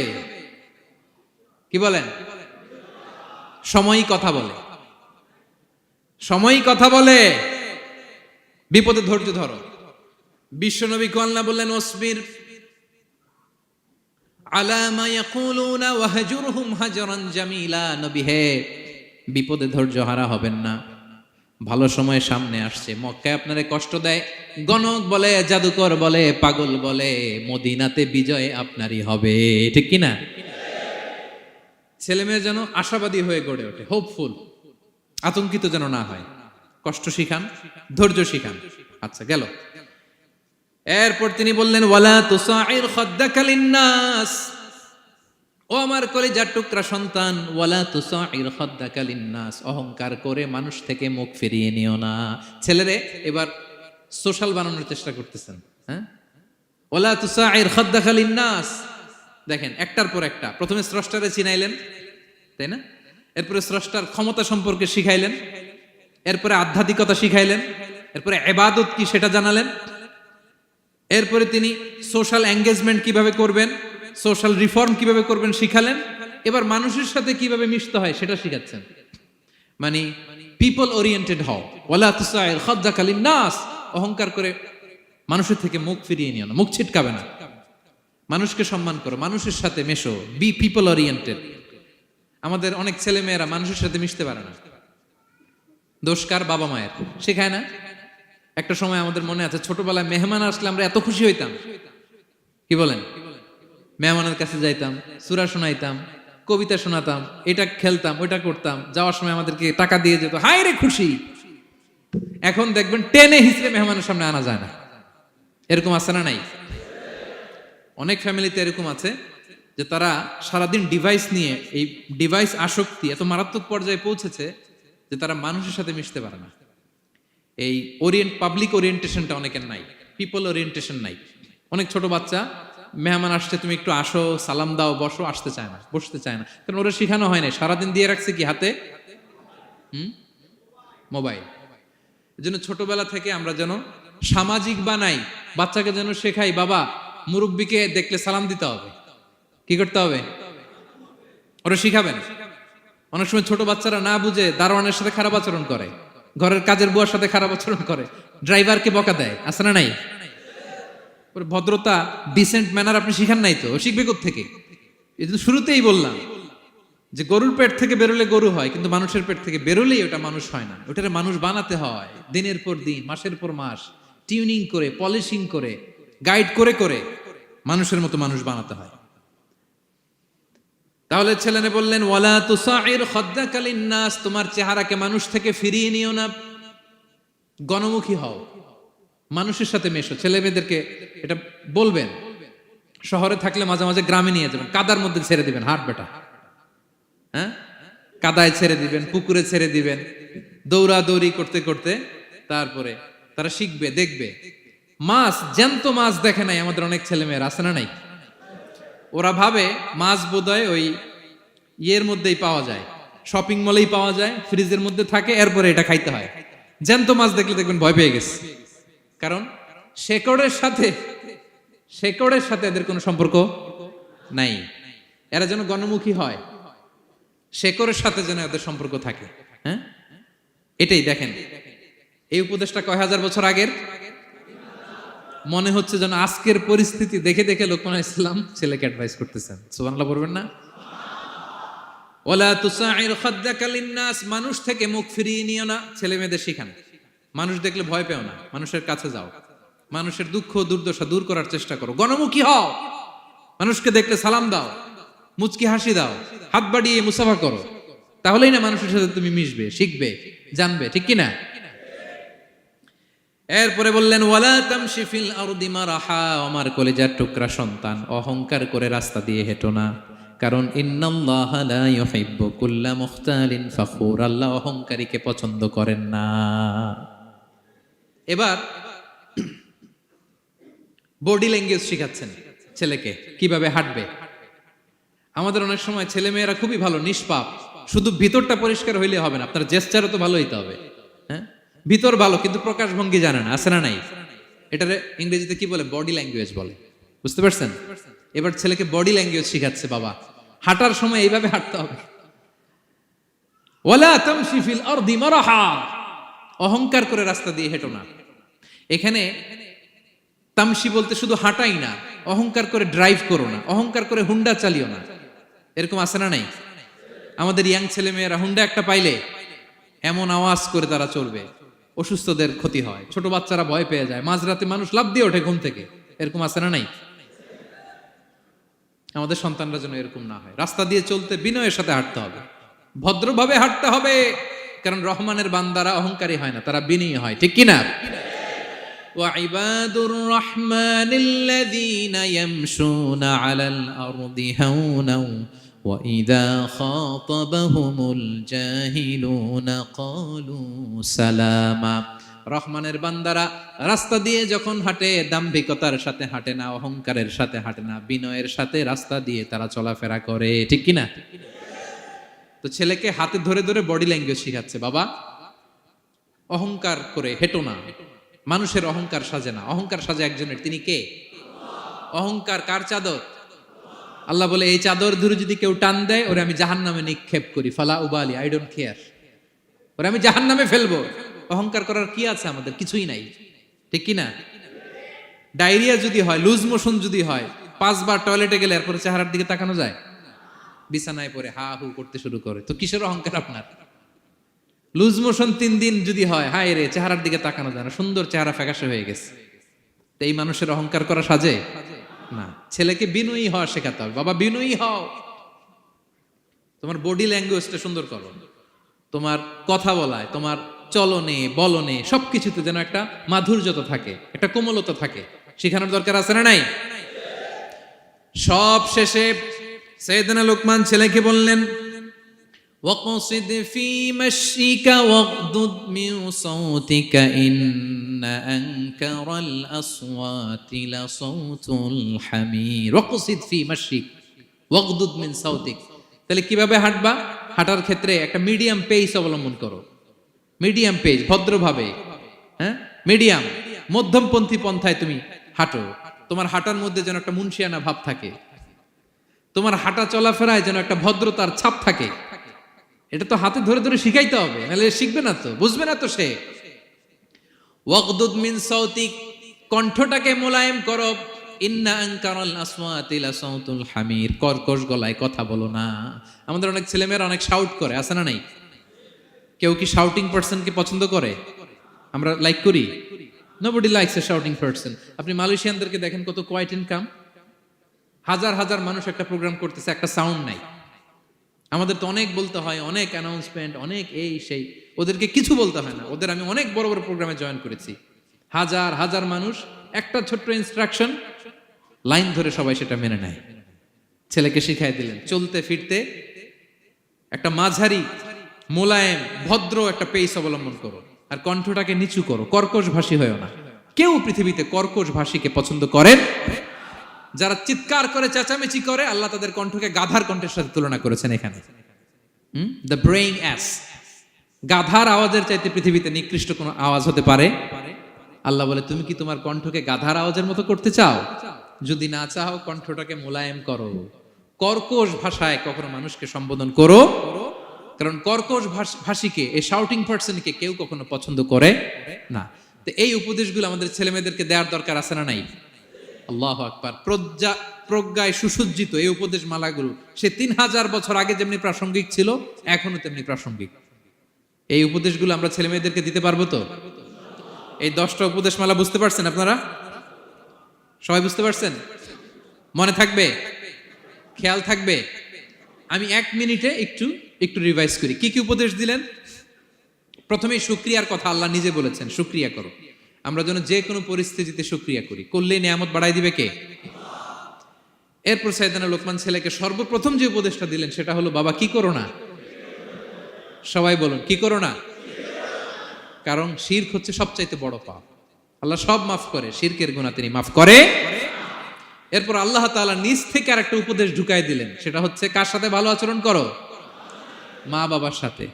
কি বলেন? সময়ই কথা বলে, সময়ই কথা বলে। বিপদে ধৈর্য ধরো। বিশ্বনবী আল্লাহ বললেন, ওয়াসবির আলা মা ইয়াকুলুনা ওয়াহজুরহুম হাজরান জামিলা। নবী হে, বিপদে ধৈর্য হারা হবেন না। ভালো সময় সামনে আসছে, মক্কায় আপনারে কষ্ট দেয়, গণক বলে, জাদুকর বলে, পাগল বলে, মদিনাতে বিজয় আপনারই হবে, ঠিক কিনা? ছেলে মেয়ে যেন আশাবাদী হয়ে গড়ে ওঠে, হোপফুল, আতঙ্কিত যেন না হয়। কষ্ট শিখান, ধৈর্য শিখান। আচ্ছা গেল। এরপর তিনি বললেন, ওয়ালা তুসাইর খাদ্দাকা লিন্নাস। ও আমার কলিজার টুকরা সন্তান, ওয়ালা তুসাইর খাদ্দাকা লিন্নাস, অহংকার করে মানুষ থেকে মুখ ফিরিয়ে নিও না। ছেলেরে এবার সোশ্যাল বানানোর চেষ্টা করতেছেন, হ্যাঁ? ওয়ালা তুসাইর খাদ্দাকা লিন্নাস। দেখেন একটার পর একটা, প্রথমে স্রষ্টারে চিনাইলেন, তাই না? এরপরে স্রষ্টার ক্ষমতা সম্পর্কে শিখাইলেন, এরপরে আধ্যাত্মিকতা শিখাইলেন, এরপরে ইবাদত কি সেটা জানালেন, এরপরে তিনি সোশ্যাল এঙ্গেজমেন্ট কিভাবে করবেন, সোশ্যাল রিফর্ম কিভাবে করবেন শিখালেন। এবার মানুষের সাথে কিভাবে মিশতে হয় সেটা শিখাচ্ছেন। মানে পিপল ওরিয়েন্টেড হও। ওয়ালা তুসাইর খাদ্দাকা লিন্নাস, অহংকার করে মানুষের থেকে মুখ ফিরিয়ে নিও না, মুখ ছিটকাবে না। মানুষকে সম্মান করো, মানুষের সাথে মেশো, বি পিপল ওরিয়েন্টেড। আমাদের অনেক ছেলে মেয়েরা মানুষের সাথে মিশতে পারে না। দোষ কার? বাবা মায়ের, শেখায় না। একটা সময় আমাদের মনে আছে, ছোটবেলায় মেহমান আসলে আমরা এত খুশি হইতাম, কি বলেন? মেহমানের কাছে যাইতাম, সূরা শোনাইতাম, কবিতা শোনাতাম, এটা খেলতাম, ওইটা করতাম, যাওয়ার সময় আমাদেরকে টাকা দিয়ে যেত, হায় রে খুশি। এখন দেখবেন টেনে হিসেবে মেহমানের সামনে আনা যায় না। এরকম আছে না নাই? অনেক ফ্যামিলিতে এরকম আছে যে তারা সারাদিন ডিভাইস নিয়ে, এই ডিভাইস আসক্তি এত মারাত্মক পর্যায়ে পৌঁছেছে যে তারা মানুষের সাথে মিশতে পারে না। এই পাবলিক ওরিয়েন্টেশনটা অনেকের নাই, পিপল ওরিয়েন্টেশন নাই। অনেক ছোট বাচ্চা, মেহমান আসছে, তুমি একটু আসো, সালাম দাও, বসো, আসতে চায় না, বসতে চায় না, কারণ ওরা শিখানো হয় না। সারাদিন দিয়ে রাখছে কি হাতে? মোবাইল। এই জন্য ছোটবেলা থেকে আমরা যেন সামাজিক বানাই, বাচ্চাকে যেন শেখাই, বাবা মুরব্বীকে দেখলে সালাম দিতে হবে। কি করতে হবে? ওরা শিখাবেন। অনেক সময় ছোট বাচ্চারা না বুঝে দারোয়ানের সাথে খারাপ আচরণ করে, ঘরের কাজের বুয়ার সাথে খারাপ আচরণ করে, ড্রাইভারকে বকা দেয়, আছে না নাই? ভদ্রতা, ডিসেন্ট ম্যানার আপনি শিখান নাই, তো শিখবে কোত্থেকে? এই জন্য শুরুতেই বললাম যে গরুর পেট থেকে বেরোলে গরু হয়, কিন্তু মানুষের পেট থেকে বেরোলেই ওটা মানুষ হয় না। ওটারে মানুষ বানাতে হয় দিনের পর দিন, মাসের পর মাস, টিউনিং করে, পলিশিং করে, গাইড করে করে মানুষের মতো মানুষ বানাতে হয়। তাহলে ছেলেনে বললেন, ওয়ালা তুসাইর খাদ্দাকা লিন্নাস, তোমার চেহারাকে মানুষ থেকে ফিরিয়ে নিও না, গণমুখী হও, মানুষের সাথে মেশো। ছেলে মেয়েদেরকে এটা বলবেন। শহরে থাকলে মাঝে মাঝে গ্রামে নিয়ে যাবেন, কাদার মধ্যে ছেড়ে দিবেন, হাট বেটা, হ্যাঁ, কাদায় ছেড়ে দিবেন, পুকুরে ছেড়ে দিবেন, দৌড়াদৌড়ি করতে করতে তারপরে তারা শিখবে, দেখবে। মাছ, জ্যান্ত মাছ দেখে নাই আমাদের অনেক ছেলে মেয়েরা, আছে না নাই? ওরা ভাবে মাছ বোধহয় ওই ইয়ের মধ্যেই পাওয়া যায়, শপিং মলেই পাওয়া যায়, ফ্রিজের মধ্যে থাকে, এরপরে এটা খাইতে হয়। জ্যান্ত মাছ দেখলে দেখবেন ভয় পেয়ে গেছে, কারণ শেকড়ের সাথে এদের কোনো সম্পর্ক নাই। এরা যেন গণমুখী হয়, শেকড়ের সাথে যেন এদের সম্পর্ক থাকে। হ্যাঁ, এটাই দেখেন, এই উপদেশটা কয় হাজার বছর আগের। মনে হচ্ছে যেন আজকের পরিস্থিতি দেখে দেখে লোকমান ইসলাম ছেলেকে অ্যাডভাইস করতেছেন। সুবহানাল্লাহ পড়বেন না? ওয়ালা তুসাইর খাদ্দাকা লিন্নাস, মানুষ থেকে মুখ ফিরিয়ে নিও না, ছেলে মেয়েদের শিখান। মানুষ দেখলে ভয় পেও না, মানুষের কাছে যাও, মানুষের দুঃখ দুর্দশা দূর করার চেষ্টা করো, গণমুখী হও, মানুষকে দেখলে সালাম দাও, মুচকি হাসি দাও, হাত বাড়িয়ে মুসাফা করো, তাহলেই না মানুষের সাথে তুমি মিশবে, শিখবে, জানবে, ঠিক কি না? এরপরে বললেন, ওয়ালা তামশি ফিল আরদি মারাহা, আমার কলিজার টুকরা সন্তান, অহংকার করে রাস্তা দিয়ে হেঁটো না, কারণ ইন্নাল্লাহা লা ইউহিব্বু কুল্লা মুখতালিন ফাখুর, আল্লাহ অহংকারীকে পছন্দ করেন না। এবার বডি ল্যাঙ্গুয়েজ শিখাচ্ছেন ছেলেকে, কিভাবে হাঁটবে। আমাদের অনেক সময় ছেলে মেয়েরা খুবই ভালো, নিষ্পাপ, শুধু ভিতরটা পরিষ্কার হইলে হবে না, আপনার জেস্টারও তো ভালো হইতে হবে। হ্যাঁ, ভিতর ভালো কিন্তু প্রকাশ ভঙ্গি জানে না, আছে না নাই? এটারে ইংরেজিতে কি বলে? বডি ল্যাঙ্গুয়েজ বলে। বুঝতে পারছেন? এবার ছেলেকে বডি ল্যাঙ্গুয়েজ শিখাচ্ছে বাবা, হাঁটার সময় এইভাবে হাঁটতে হবে। ওয়ালা তামশি ফিল আরদি মারাহা, অহংকার করে রাস্তা দিয়ে হেঁটো না। এখানে তামশি বলতে শুধু হাঁটাই না, অহংকার করে ড্রাইভ করো না, অহংকার করে হুন্ডা চালিও না। এরকম আছে না নাই? আমাদের ইয়াং ছেলে মেয়েরা হুন্ডা একটা পাইলে এমন আওয়াজ করে তারা চলবে, অসুস্থদের ক্ষতি হয়, ছোট বাচ্চারা ভয় পেয়ে যায়, মাঝরাতে মানুষ লাফ দিয়ে ওঠে ঘুম থেকে। এরকম আছে না নাই? আমাদের সন্তানরা যেন এরকম না হয়। রাস্তা দিয়ে চলতে বিনয়ের সাথে হাঁটতে হবে, ভদ্রভাবে হাঁটতে হবে, কারণ রহমানের বান্দারা অহংকারী হয় না, তারা বিনয়ী হয়, ঠিক কিনা? وعباد الرحمن الذين يمشون على الأرض هونا وإذا خاطبهم الجاهلون قالوا سلاما, রহমানের বান্দারা রাস্তা দিয়ে যখন হাঁটে দাম্ভিকতার সাথে হাঁটে না, অহংকারের সাথে হাঁটে না, বিনয়ের সাথে রাস্তা দিয়ে তারা চলাফেরা করে, ঠিক কিনা? তো ছেলেকে হাতে ধরে ধরে বডি ল্যাঙ্গুয়েজ শিখাচ্ছে, বাবা অহংকার করে হেঁটো না, মানুষের অহংকার সাজে না, অহংকার সাজে একজনের, তিনি কে? অহংকার কার চাদর? আল্লাহ বলে, এই চাদর ধরে যদি কেউ টান দেয় ওরে আমি জাহান্নামে নিক্ষেপ করি, ফালা উবালি, আই ডোন্ট কেয়ার, ওরে আমি জাহান্নামে ফেলবো। অহংকার করার কি আছে আমাদের? কিছুই নাই, ঠিক কি না? ডায়রিয়া যদি হয়, লুজ মোশন যদি হয়, 5 বার টয়লেটে গেলে এরপরে চেহারার দিকে তাকানো যায়? বিছানায় পড়ে হা হু করতে শুরু করে, তো কিসের অহংকার আপনার? লুজ মোশন 3 দিন যদি হয়, হায় রে, চেহারার দিকে তাকানো যায় না, সুন্দর চেহারা ফ্যাকাশে হয়ে গেছে, তো এই মানুষের অহংকার করা সাজে না। ছেলেকে বিনয়ী হওয়া শেখাতে হবে, বাবা বিনয়ী হও, তোমার বডি ল্যাঙ্গুয়েজটা সুন্দর করো, তোমার কথা বলায়, তোমার চলনে বলনে সবকিছুতে যেন একটা মাধুর্যতা থাকে, একটা কোমলতা থাকে, শেখানোর দরকার আছে না নাই? সব শেষে সাইয়েদনা লোকমান ছেলেকে বললেন, وَاقْصِدْ فِي مَشْيِكَ وَاغْضُضْ مِنْ صَوْتِكَ إِنَّ أَنْكَرَ الْأَصْوَاتِ لَصَوْتُ الْحَمِيرِ وَاقْصِدْ فِي مَشْيِكَ وَاغْضُضْ مِنْ صَوْتِكَ। তাহলে কিভাবে হাঁটবা? হাঁটার ক্ষেত্রে একটা মিডিয়াম পেস অবলম্বন করো, মিডিয়াম পেস, ভদ্রভাবে, হ্যাঁ, মিডিয়াম মধ্যমপন্থী পন্থায় তুমি হাঁটো। তোমার হাঁটার মধ্যে যেন একটা মুনশিয়ানা ভাব থাকে, তোমার হাঁটা চলাফেরায় যেন একটা ভদ্রতার ছাপ থাকে। এটা তো হাতে ধরে ধরে শিখাইতে হবে, নাহলে শিখবে না তো, বুঝবে না তো সে। ওয়াগদুদ মিন সাউতিক, কণ্ঠটাকে মোলায়েম করো। ইন্না আনকারাল আসওয়াতি লাসাউতুল হামির, কর্কশ গলায় কথা বলো না। আমাদের অনেক ছেলেমেয়েরা অনেক শাউট করে, আছে না নাই? কেউ কি শাউটিং পারসনকে পছন্দ করে? আমরা লাইক করি? Nobody likes a shouting person. আপনি মালয়েশিয়ানদেরকে দেখেন কত কোয়াইট এন্ড কাম, হাজার হাজার মানুষ একটা প্রোগ্রাম করতেছে, একটা সাউন্ড নাই। আমাদের তো অনেক বলতে হয়, অনেক অ্যানাউন্সমেন্ট, অনেক এই সেই, ওদেরকে কিছু বলতে হয় না। ওদের আমি অনেক বড় বড় প্রোগ্রামে জয়েন করেছি, হাজার হাজার মানুষ, একটা ছোট্ট ইনস্ট্রাকশন, লাইন ধরে সবাই সেটা মেনে নেয়। ছেলেকে শিখাই দিলেন চলতে ফিরতে একটা মাঝারি মোলায়েম ভদ্র একটা পেস অবলম্বন করো, আর কণ্ঠটাকে নিচু করো, কর্কশ ভাষী হয়েও না। কেউ পৃথিবীতে কর্কশ ভাষীকে পছন্দ করেন? যারা চিৎকার করে চেঁচামেচি করে, আল্লাহ তাদের কণ্ঠকে গাধার কণ্ঠের সাথে তুলনা করেছেন এখানে। দ্য ব্রেইং অ্যাস, গাধার আওয়াজের চাইতে পৃথিবীতে নিকৃষ্ট কোনো আওয়াজ হতে পারে? আল্লাহ বলে, তুমি কি তোমার কণ্ঠকে গাধার আওয়াজের মতো করতে চাও? যদি না চাও, কণ্ঠটাকে মোলায়েম করো, কর্কশ ভাষায় কখনো মানুষকে সম্বোধন করো, কারণ কর্কশ ভাষীকে, এই শাউটিং পারসনকে কেউ কখনো পছন্দ করে না। তো এই উপদেশগুলো আমাদের ছেলে মেয়েদেরকে দেওয়ার দরকার আছে না নাই? আল্লাহু আকবার। প্রজ্ঞায় সুসজ্জিত এই উপদেশ মালাগুলো সে 3000 বছর আগে যেমনি প্রাসঙ্গিক ছিল, এখনো তেমনি প্রাসঙ্গিক। এই উপদেশগুলো আমরা ছেলে মেয়েদেরকে দিতে পারবো তো? এই 10টা উপদেশ মালা বুঝতে পারছেন আপনারা? সবাই বুঝতে পারছেন? মনে থাকবে? খেয়াল থাকবে? আমি 1 মিনিটে একটু রিভাইজ করি। কি কি উপদেশ দিলেন? প্রথমেই শুকরিয়ার কথা আল্লাহ নিজে বলেছেন, শুকরিয়া করো। আমরা যেন যে কোনো পরিস্থিতিতে শুকরিয়া করি, করলেই নিয়ামত বাড়াই দিবে কে? এরপর সাইয়েদনা লোকমান ছেলেকে সর্বপ্রথম যে উপদেশটা দিলেন সেটা হলো, বাবা কি করো না? সবাই বলুন, কি করো না? কারণ শিরক হচ্ছে সবচাইতে বড় পাপ। আল্লাহ সব মাফ করে, শিরকের গুনাহ তিনি মাফ করে। এরপর আল্লাহ তাআলা নিজ থেকে আরেকটা উপদেশ ঢুকাই দিলেন, সেটা হচ্ছে কার সাথে ভালো আচরণ করো? মা বাবার সাথে।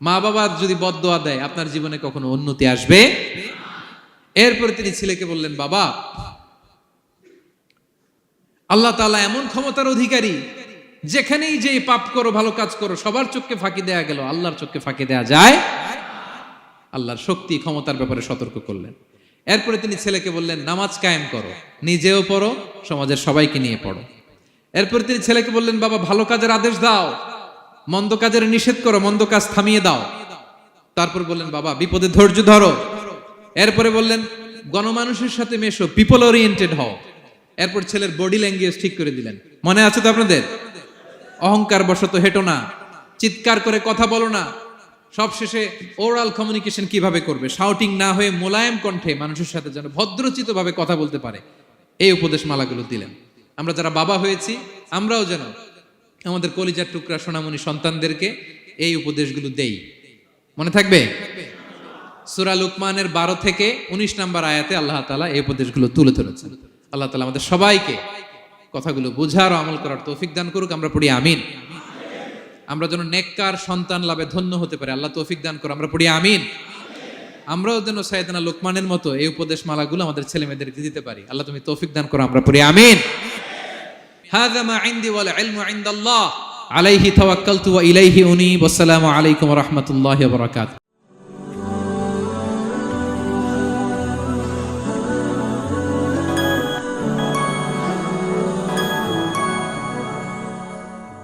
মা বাবা যদি বদদোয়া দেয়, আপনার জীবনে কখনো উন্নতি আসবে? এরপরে তিনি ছেলেকে বললেন, বাবা আল্লাহ তাআলা এমন ক্ষমতার অধিকারী, যেখানেই যে পাপ করো, ভালো কাজ করো, সবার চোখকে ফাঁকি দেয়া গেল, আল্লাহর চোখকে ফাঁকি দেয়া যায়? আল্লাহর শক্তি ক্ষমতার ব্যাপারে সতর্ক করলেন। এরপরে তিনি ছেলেকে বললেন, নামাজ কায়েম করো, নিজেও পড়ো, সমাজের সবাইকে নিয়ে পড়ো। এরপরে তিনি ছেলেকে বললেন, বাবা ভালো কাজের আদেশ দাও, মন্দ কাজের নিষেধ করো, মন্দ কাজ থামিয়ে দাও। তারপর বললেন, বাবা বিপদে ধৈর্য ধরো। এরপরে বললেন, গণমানুষের সাথে মেশো, পিপল ওরিয়েন্টেড হও। এরপর ছেলের বডি ল্যাঙ্গুয়েজ ঠিক করে দিলেন। মনে আছে তো আপনাদের? অহংকার বশত হেঁটো না, চিৎকার করে কথা বলো না। সবশেষে ওরাল কমিউনিকেশন কিভাবে করবে, শাউটিং না হয়ে মোলায়েম কণ্ঠে মানুষের সাথে যেন ভদ্রচিত ভাবে কথা বলতে পারে, এই উপদেশ মালাগুলো দিলেন। আমরা যারা বাবা হয়েছি, আমরাও যেন আমাদের কলিজার টুকরা সোনামণি সন্তানদেরকে এই উপদেশগুলো দেই। মনে থাকবে? সূরা লুকমানের 12 থেকে 19 নম্বর আয়াতে আল্লাহ তাআলা এই উপদেশগুলো তুলে ধরেছেন। আল্লাহ তাআলা আমাদের সবাইকে কথাগুলো বোঝার ও আমল করার তৌফিক দান করুক। আমরা পড়ি আমিন। আমরা যেন নেককার সন্তান লাভে ধন্য হতে পারি, আল্লাহ তৌফিক দান করুন। আমরা পড়ি আমিন। আমরাও যেন সাইয়েদনা লোকমানের মতো এই উপদেশ মালাগুলো আমাদের ছেলে মেয়েদেরকে দিতে পারি, আল্লাহ তুমি তৌফিক দান করো। আমরা পড়ি আমিন। হাযা মা ইনদি ওয়াল ইলমু ইনদাল্লাহ আলাইহি তাওয়াক্কালতু ওয়া ইলাইহি উনীব। আসসালামু আলাইকুম ওয়া রাহমাতুল্লাহি ওয়া বারাকাতুহু।